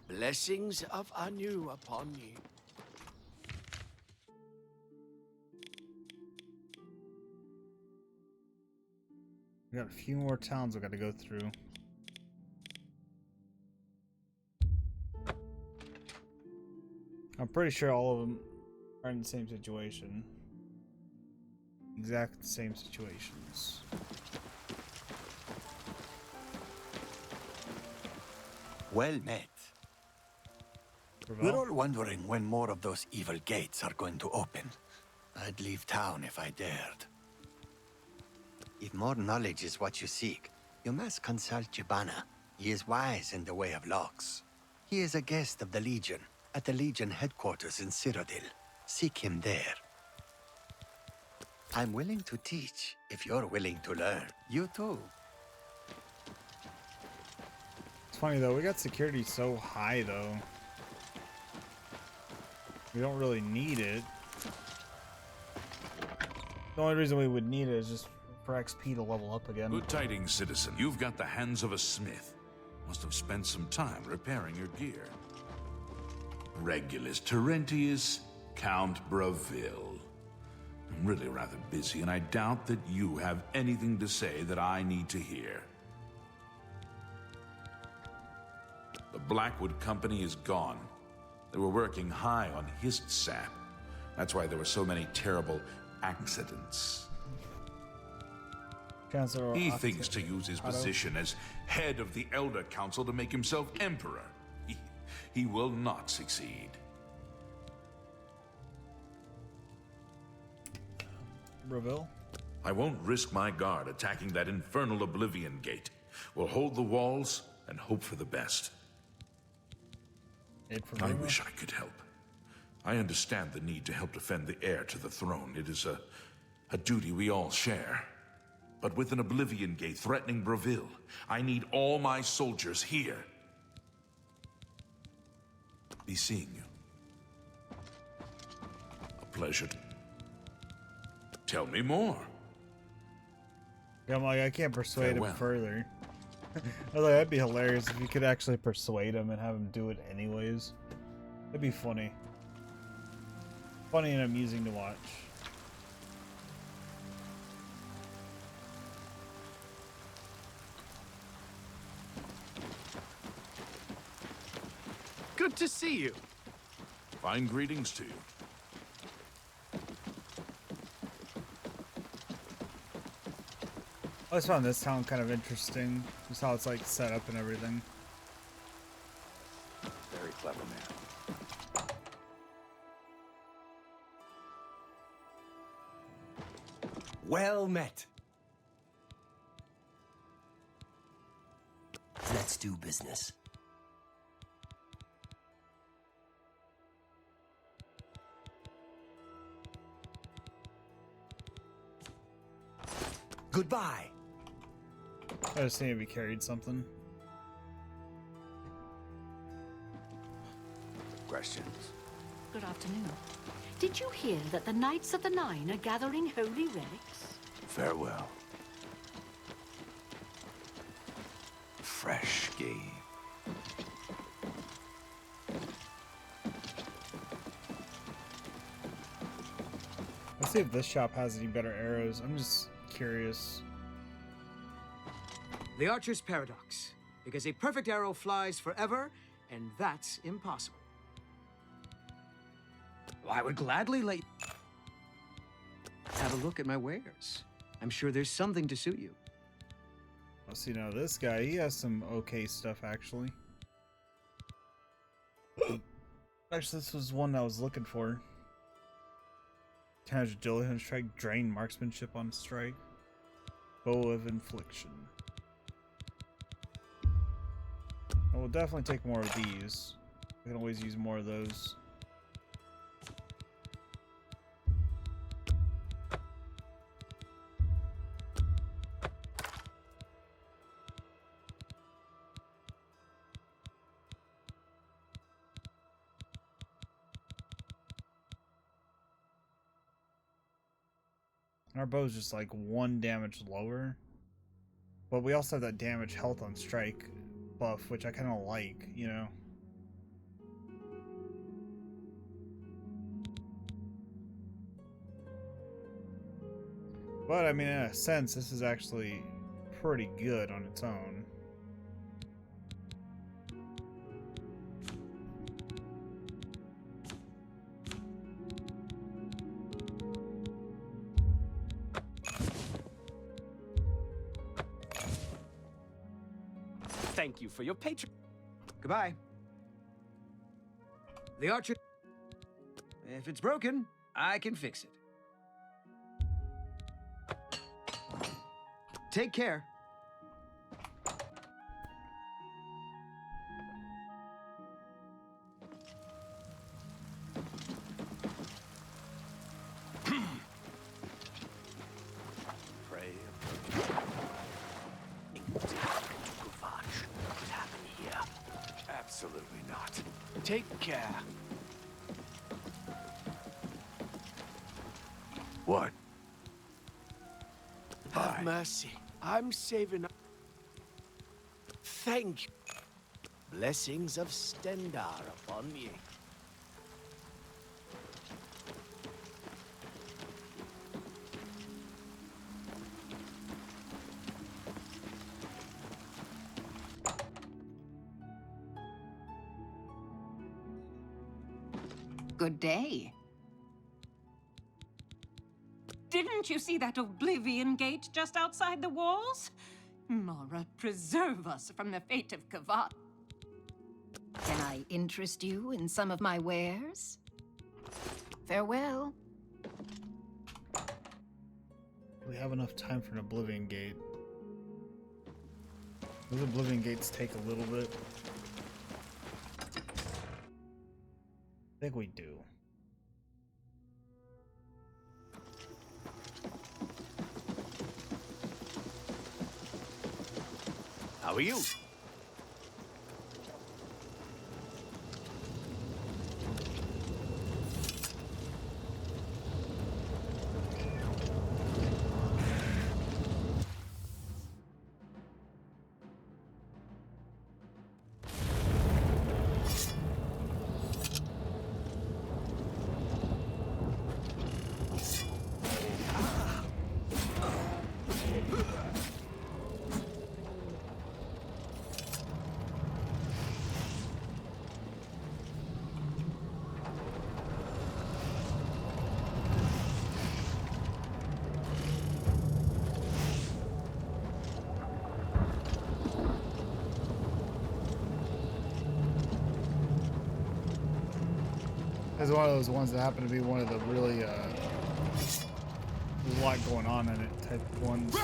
Speaker 21: Blessings of Anu upon you.
Speaker 1: We got a few more towns we got to go through. I'm pretty sure all of them are in the same situation. exact same situations.
Speaker 16: Well met. We're all wondering when more of those evil gates are going to open. I'd leave town if I dared. If more knowledge is what you seek, you must consult Jibana. He is wise in the way of locks. He is a guest of the Legion, at the Legion headquarters in Cyrodiil. Seek him there. I'm willing to teach, if you're willing to learn. You too.
Speaker 1: It's funny though, we got security so high though. We don't really need it. The only reason we would need it is just for XP to level up again.
Speaker 5: Good tidings, citizen. You've got the hands of a smith. Must have spent some time repairing your gear. Regulus Terentius, Count Bravil. I'm really rather busy, and I doubt that you have anything to say that I need to hear. The Blackwood Company is gone. They were working high on hist sap. That's why there were so many terrible accidents.
Speaker 1: Chancellor
Speaker 5: He thinks to use his position as head of the Elder Council to make himself emperor. He will not succeed.
Speaker 1: Bravil?
Speaker 5: I won't risk my guard attacking that infernal Oblivion Gate. We'll hold the walls and hope for the best. I wish I could help. I understand the need to help defend the heir to the throne. It is a duty we all share. But with an Oblivion Gate threatening Bravil, I need all my soldiers here. Be seeing you. A pleasure. Tell me more.
Speaker 1: Yeah, I'm like, I can't persuade
Speaker 5: Farewell.
Speaker 1: him further. I was like, that'd be hilarious if you could actually persuade him and have him do it anyways. That'd be funny. Funny and amusing to watch.
Speaker 21: Good to see you.
Speaker 5: Fine greetings to you.
Speaker 1: I always found this town kind of interesting, just how it's like set up and everything.
Speaker 3: Very clever man.
Speaker 6: Well met.
Speaker 22: Let's do business.
Speaker 6: Goodbye.
Speaker 1: I just think if he carried something.
Speaker 16: Questions?
Speaker 8: Good afternoon. Did you hear that the Knights of the Nine are gathering holy relics?
Speaker 3: Farewell. Fresh game.
Speaker 1: Let's see if this shop has any better arrows. I'm just curious.
Speaker 23: The Archer's Paradox. Because a perfect arrow flies forever, and that's impossible. I would gladly let you have a look at my wares. I'm sure there's something to suit you.
Speaker 1: Let's see now, this guy, he has some okay stuff actually. Actually, this was one I was looking for. Damage agility on strike, drain marksmanship on strike, bow of infliction. I will definitely take more of these. I can always use more of those. Our bow's just like 1 damage lower. But we also have that damage health on strike buff, which I kind of like, you know. But I mean, in a sense, this is actually pretty good on its own.
Speaker 23: thank you for your patron. Goodbye. The archer... If it's broken, I can fix it. Take care.
Speaker 21: Pray. What happened here?
Speaker 3: Absolutely not.
Speaker 21: Take care.
Speaker 3: What?
Speaker 21: Have mercy. I'm saving... Thank you. Blessings of Stendar upon ye.
Speaker 7: Good day. Didn't you see that Oblivion gate just outside the walls? Mara, preserve us from the fate of Kavat. Can I interest you in some of my wares? Farewell.
Speaker 1: We have enough time for an Oblivion gate. Those Oblivion gates take a little bit. I think we do.
Speaker 21: How are you?
Speaker 1: It's one of those ones that happen to be one of the really, there's a lot going on in it type ones.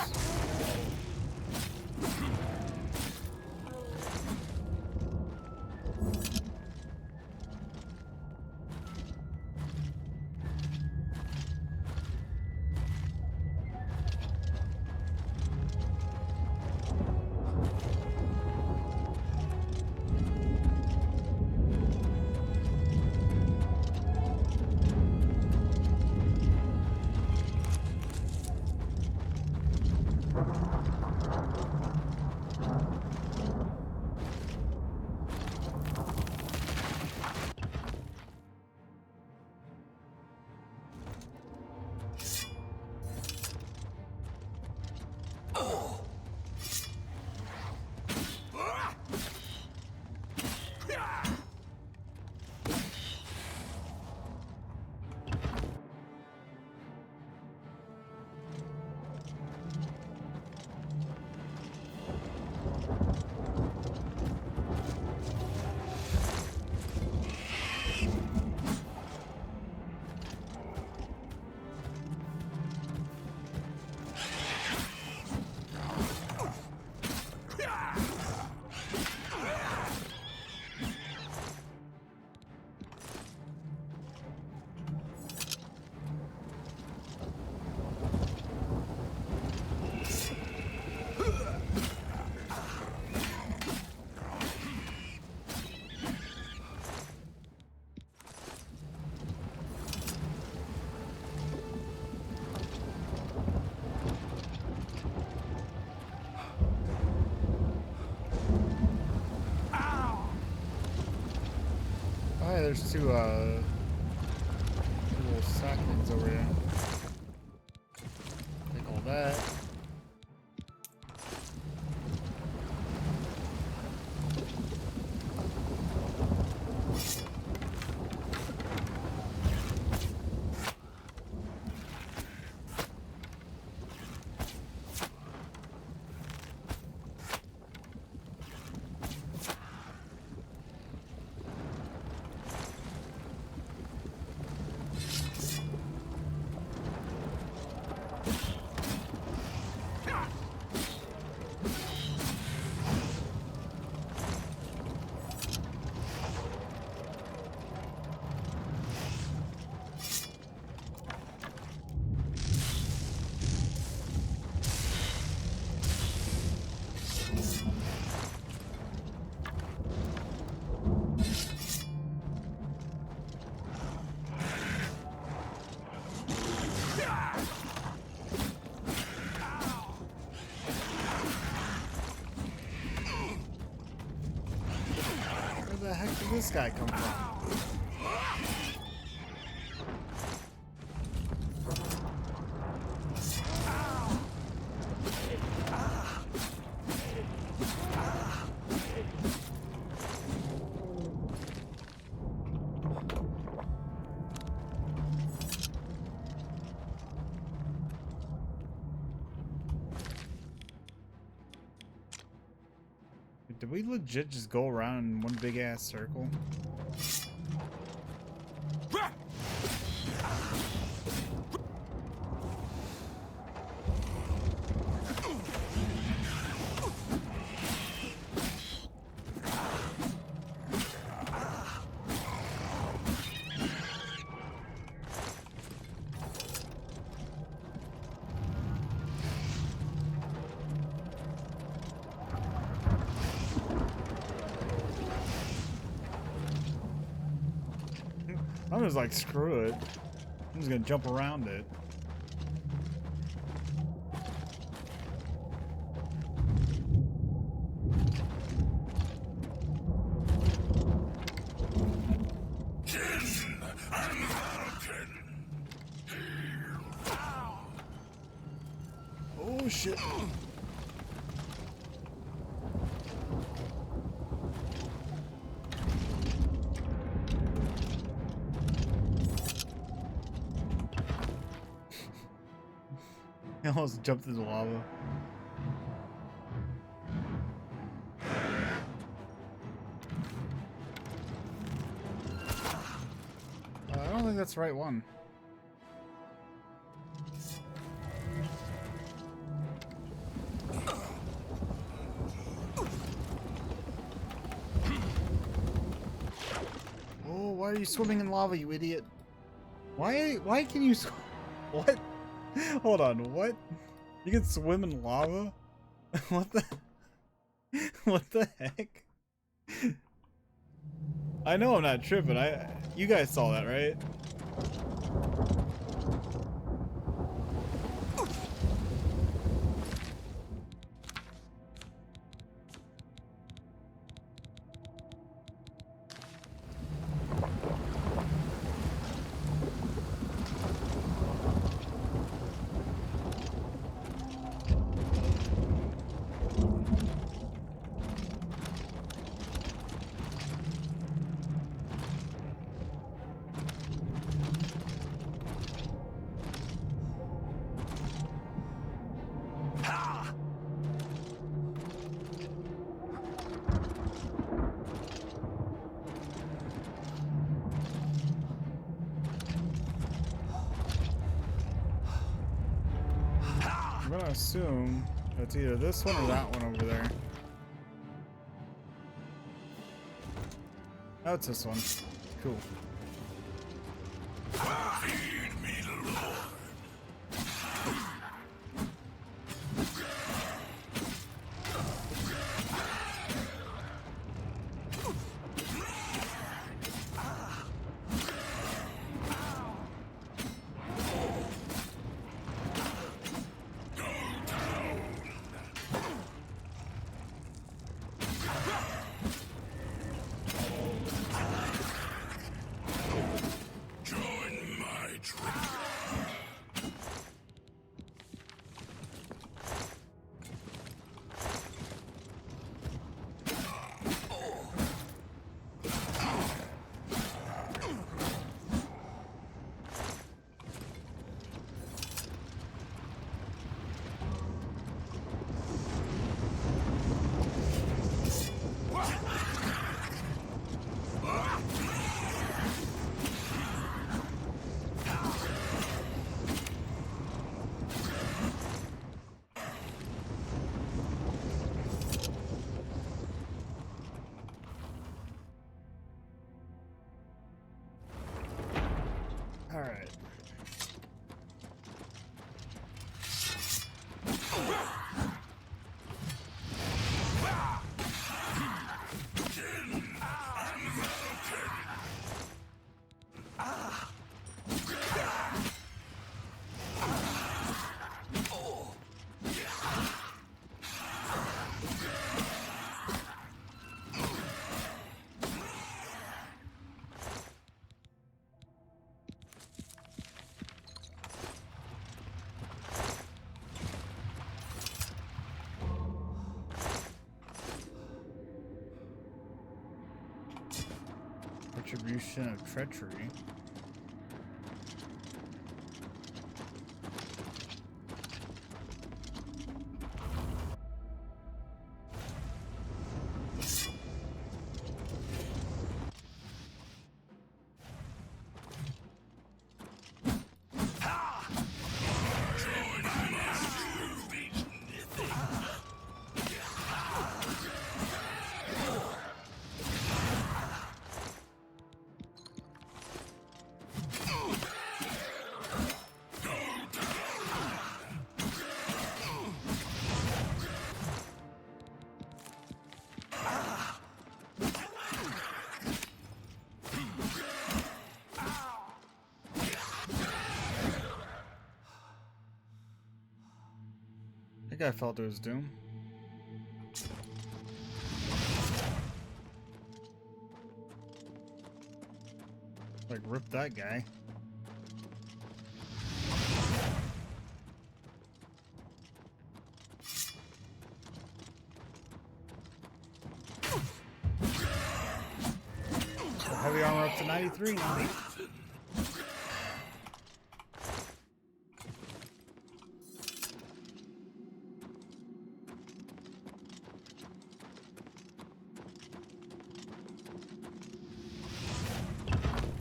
Speaker 1: There's two little sack things over here. Take all that. the heck did this guy come from? Did we legit just go around in one big ass circle? I'm just like, screw it. I'm just gonna jump around it. Oh shit. I almost jumped through the lava. I don't think that's the right one. Oh, why are you swimming in lava, you idiot? Why can you swim? What? Hold on, what? You can swim in lava? What the heck? I know I'm not tripping. You guys saw that, right? I'm gonna assume it's either this one or that one over there. Oh, it's this one. Cool.
Speaker 14: Feed me, Lord.
Speaker 1: All right. Retribution of treachery. That guy fell to his doom. Like, rip that guy. Heavy armor up to 93 now.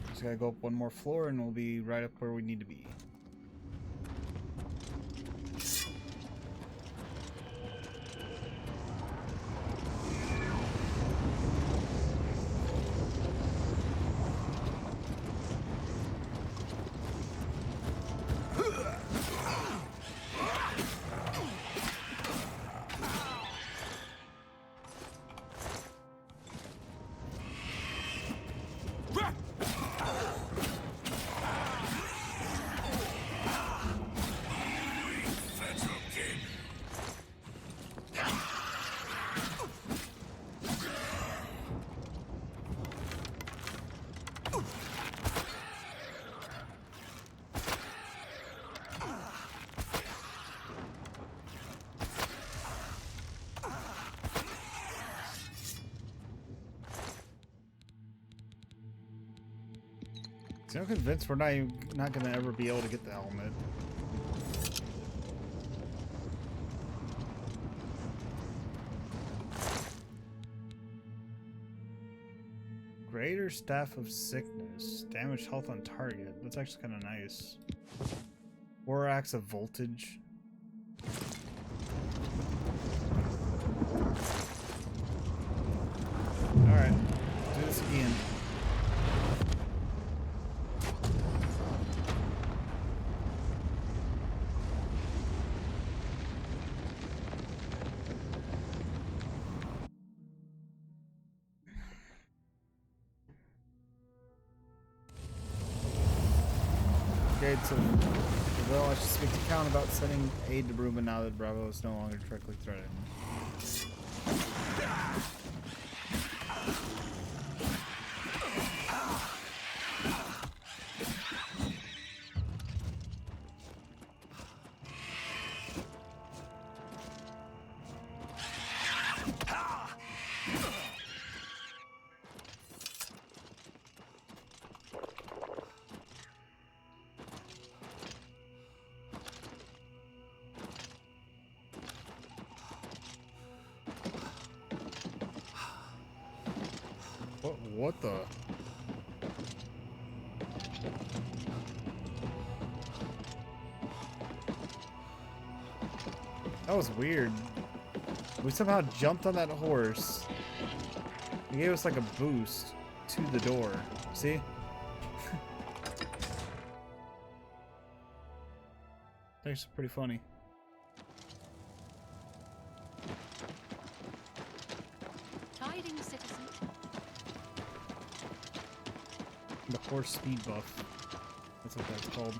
Speaker 1: Just gotta go up one more floor and we'll be right up where we need to be. I'm convinced we're not gonna ever be able to get the helmet. Greater Staff of Sickness. Damage health on target. That's actually kind of nice. 4 acts of voltage. Alright. Do this again. So, well, I should speak to Count about sending aid to Bruma now that Bravo is no longer directly threatened. What the? That was weird. We somehow jumped on that horse. It gave us like a boost to the door. See? That's pretty funny.
Speaker 8: Tidings, citizen.
Speaker 1: The horse speed buff. That's what that's called.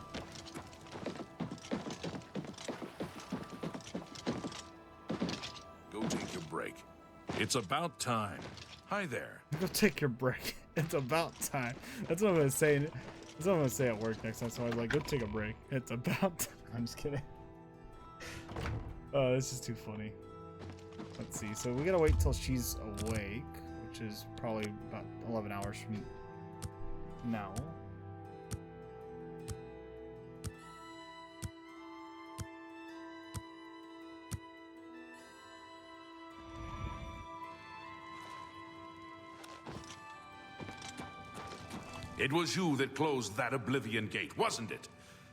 Speaker 5: Go take your break. It's about time. Hi there.
Speaker 1: Go take your break. It's about time. That's what I'm gonna say. That's what I'm gonna say at work next time. So I was like, go take a break. It's about time. I'm just kidding. Oh, this is too funny. Let's see. So we gotta wait till she's awake, which is probably about 11 hours from No.
Speaker 5: It was you that closed that Oblivion Gate, wasn't it?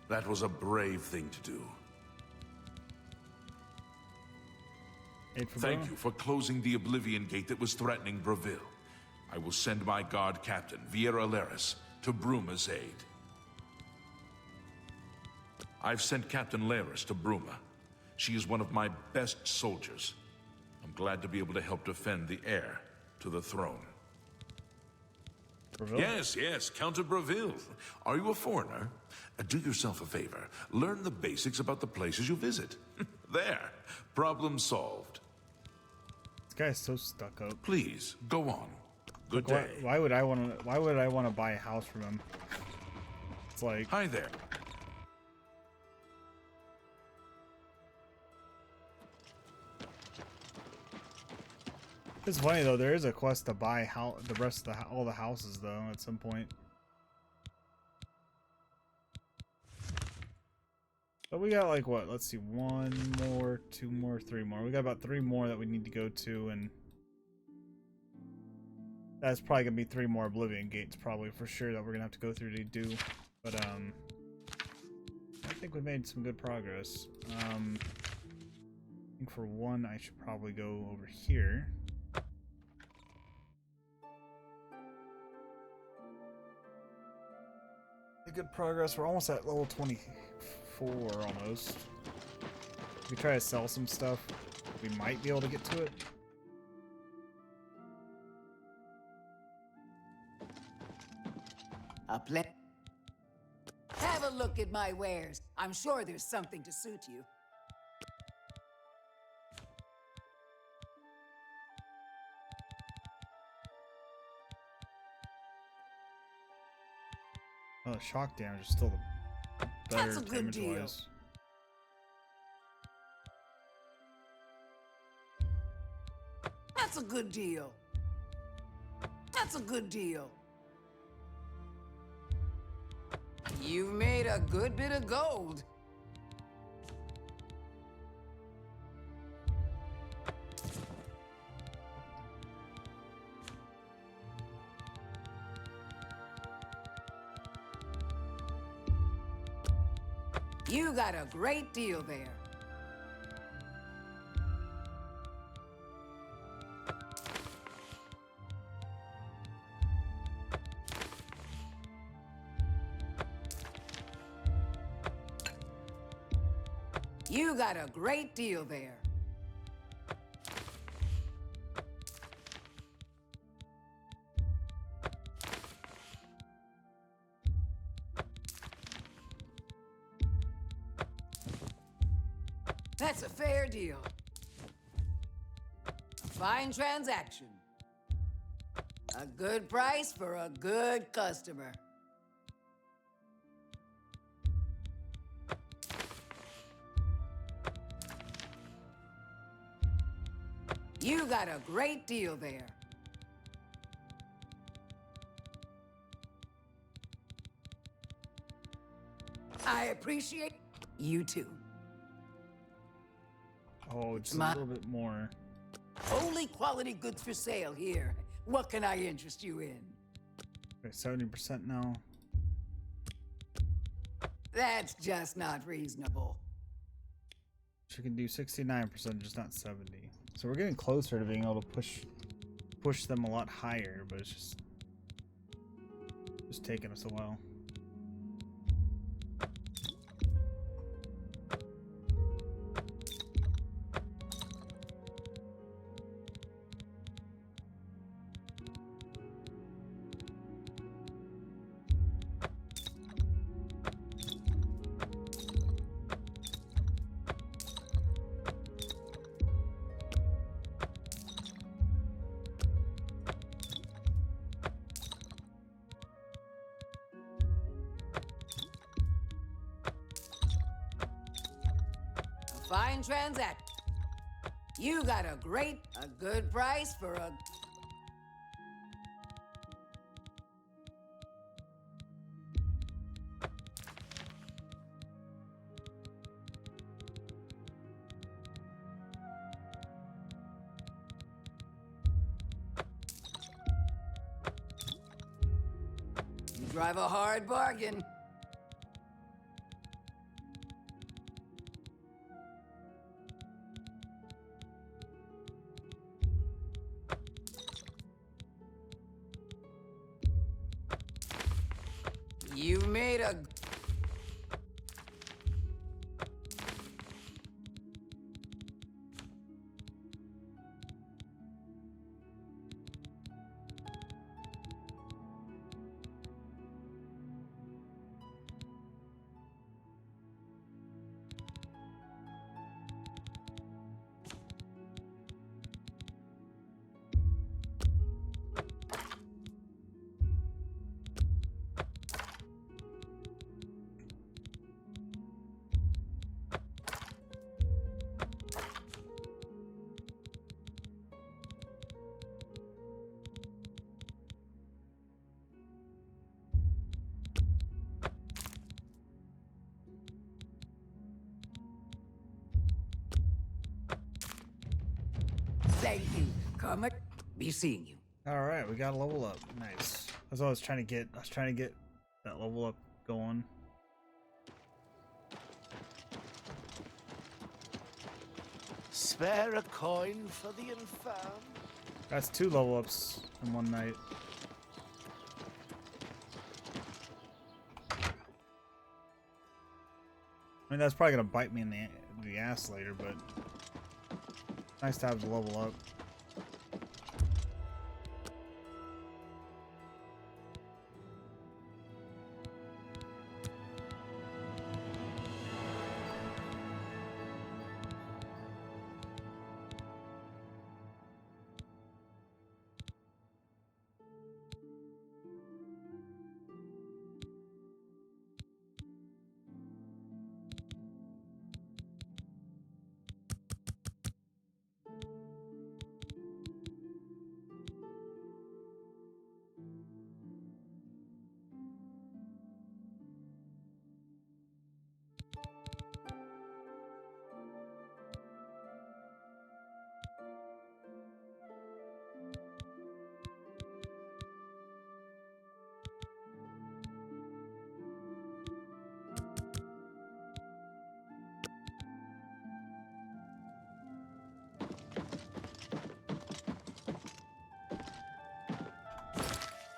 Speaker 5: That was a brave thing to do. Thank you for closing the Oblivion Gate that was threatening Breville. I will send my guard captain, Viera Laris, to Bruma's aid. I've sent Captain Laris to Bruma. She is one of my best soldiers. I'm glad to be able to help defend the heir to the throne.
Speaker 1: Breville?
Speaker 5: Yes, Count of Breville. Are you a foreigner? Do yourself a favor. Learn the basics about the places you visit. There. Problem solved.
Speaker 1: This guy's so stuck up.
Speaker 5: Please, go on. Good
Speaker 1: Like,
Speaker 5: day.
Speaker 1: why would I want to buy a house from him? It's like,
Speaker 5: hi there.
Speaker 1: It's funny though. There is a quest to buy the rest of all the houses though at some point. But we got like what? Let's see, 1 more, 2 more, 3 more. We got about 3 more that we need to go to, and that's probably gonna be 3 more Oblivion Gates, probably for sure, that we're gonna have to go through to do. But I think we made some good progress. I think for one, I should probably go over here. Good progress. We're almost at level 24 almost. If we try to sell some stuff, we might be able to get to it.
Speaker 17: Have a look at my wares. I'm sure there's something to suit you.
Speaker 1: Oh, shock damage is still the better
Speaker 17: That's a good deal.
Speaker 1: damage-wise.
Speaker 17: That's a good deal. That's a good deal. You've made a good bit of gold. You got a great deal there. You got a great deal there. That's a fair deal. A fine transaction. A good price for a good customer. You got a great deal there. I appreciate you too.
Speaker 1: Oh, just a little bit more.
Speaker 17: Only quality goods for sale here. What can I interest you in?
Speaker 1: Okay, 70% now.
Speaker 17: That's just not reasonable.
Speaker 1: She can do 69%, just not 70. So we're getting closer to being able to push them a lot higher, but it's just taking us a while.
Speaker 17: Fine transaction. You got a good price for a... drive a hard bargain. You made a... Thank you. Comet, be seeing you.
Speaker 1: All right, we got a level up. Nice. That's what I was trying to get. I was trying to get that level up going.
Speaker 21: Spare a coin for the infirm.
Speaker 1: That's 2 level ups in one night. I mean, that's probably gonna bite me in the ass later, but nice to have the level up.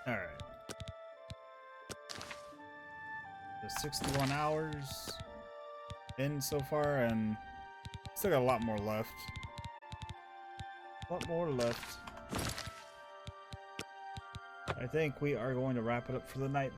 Speaker 1: All right. The 61 hours in so far, and still got a lot more left. A lot more left. I think we are going to wrap it up for the night.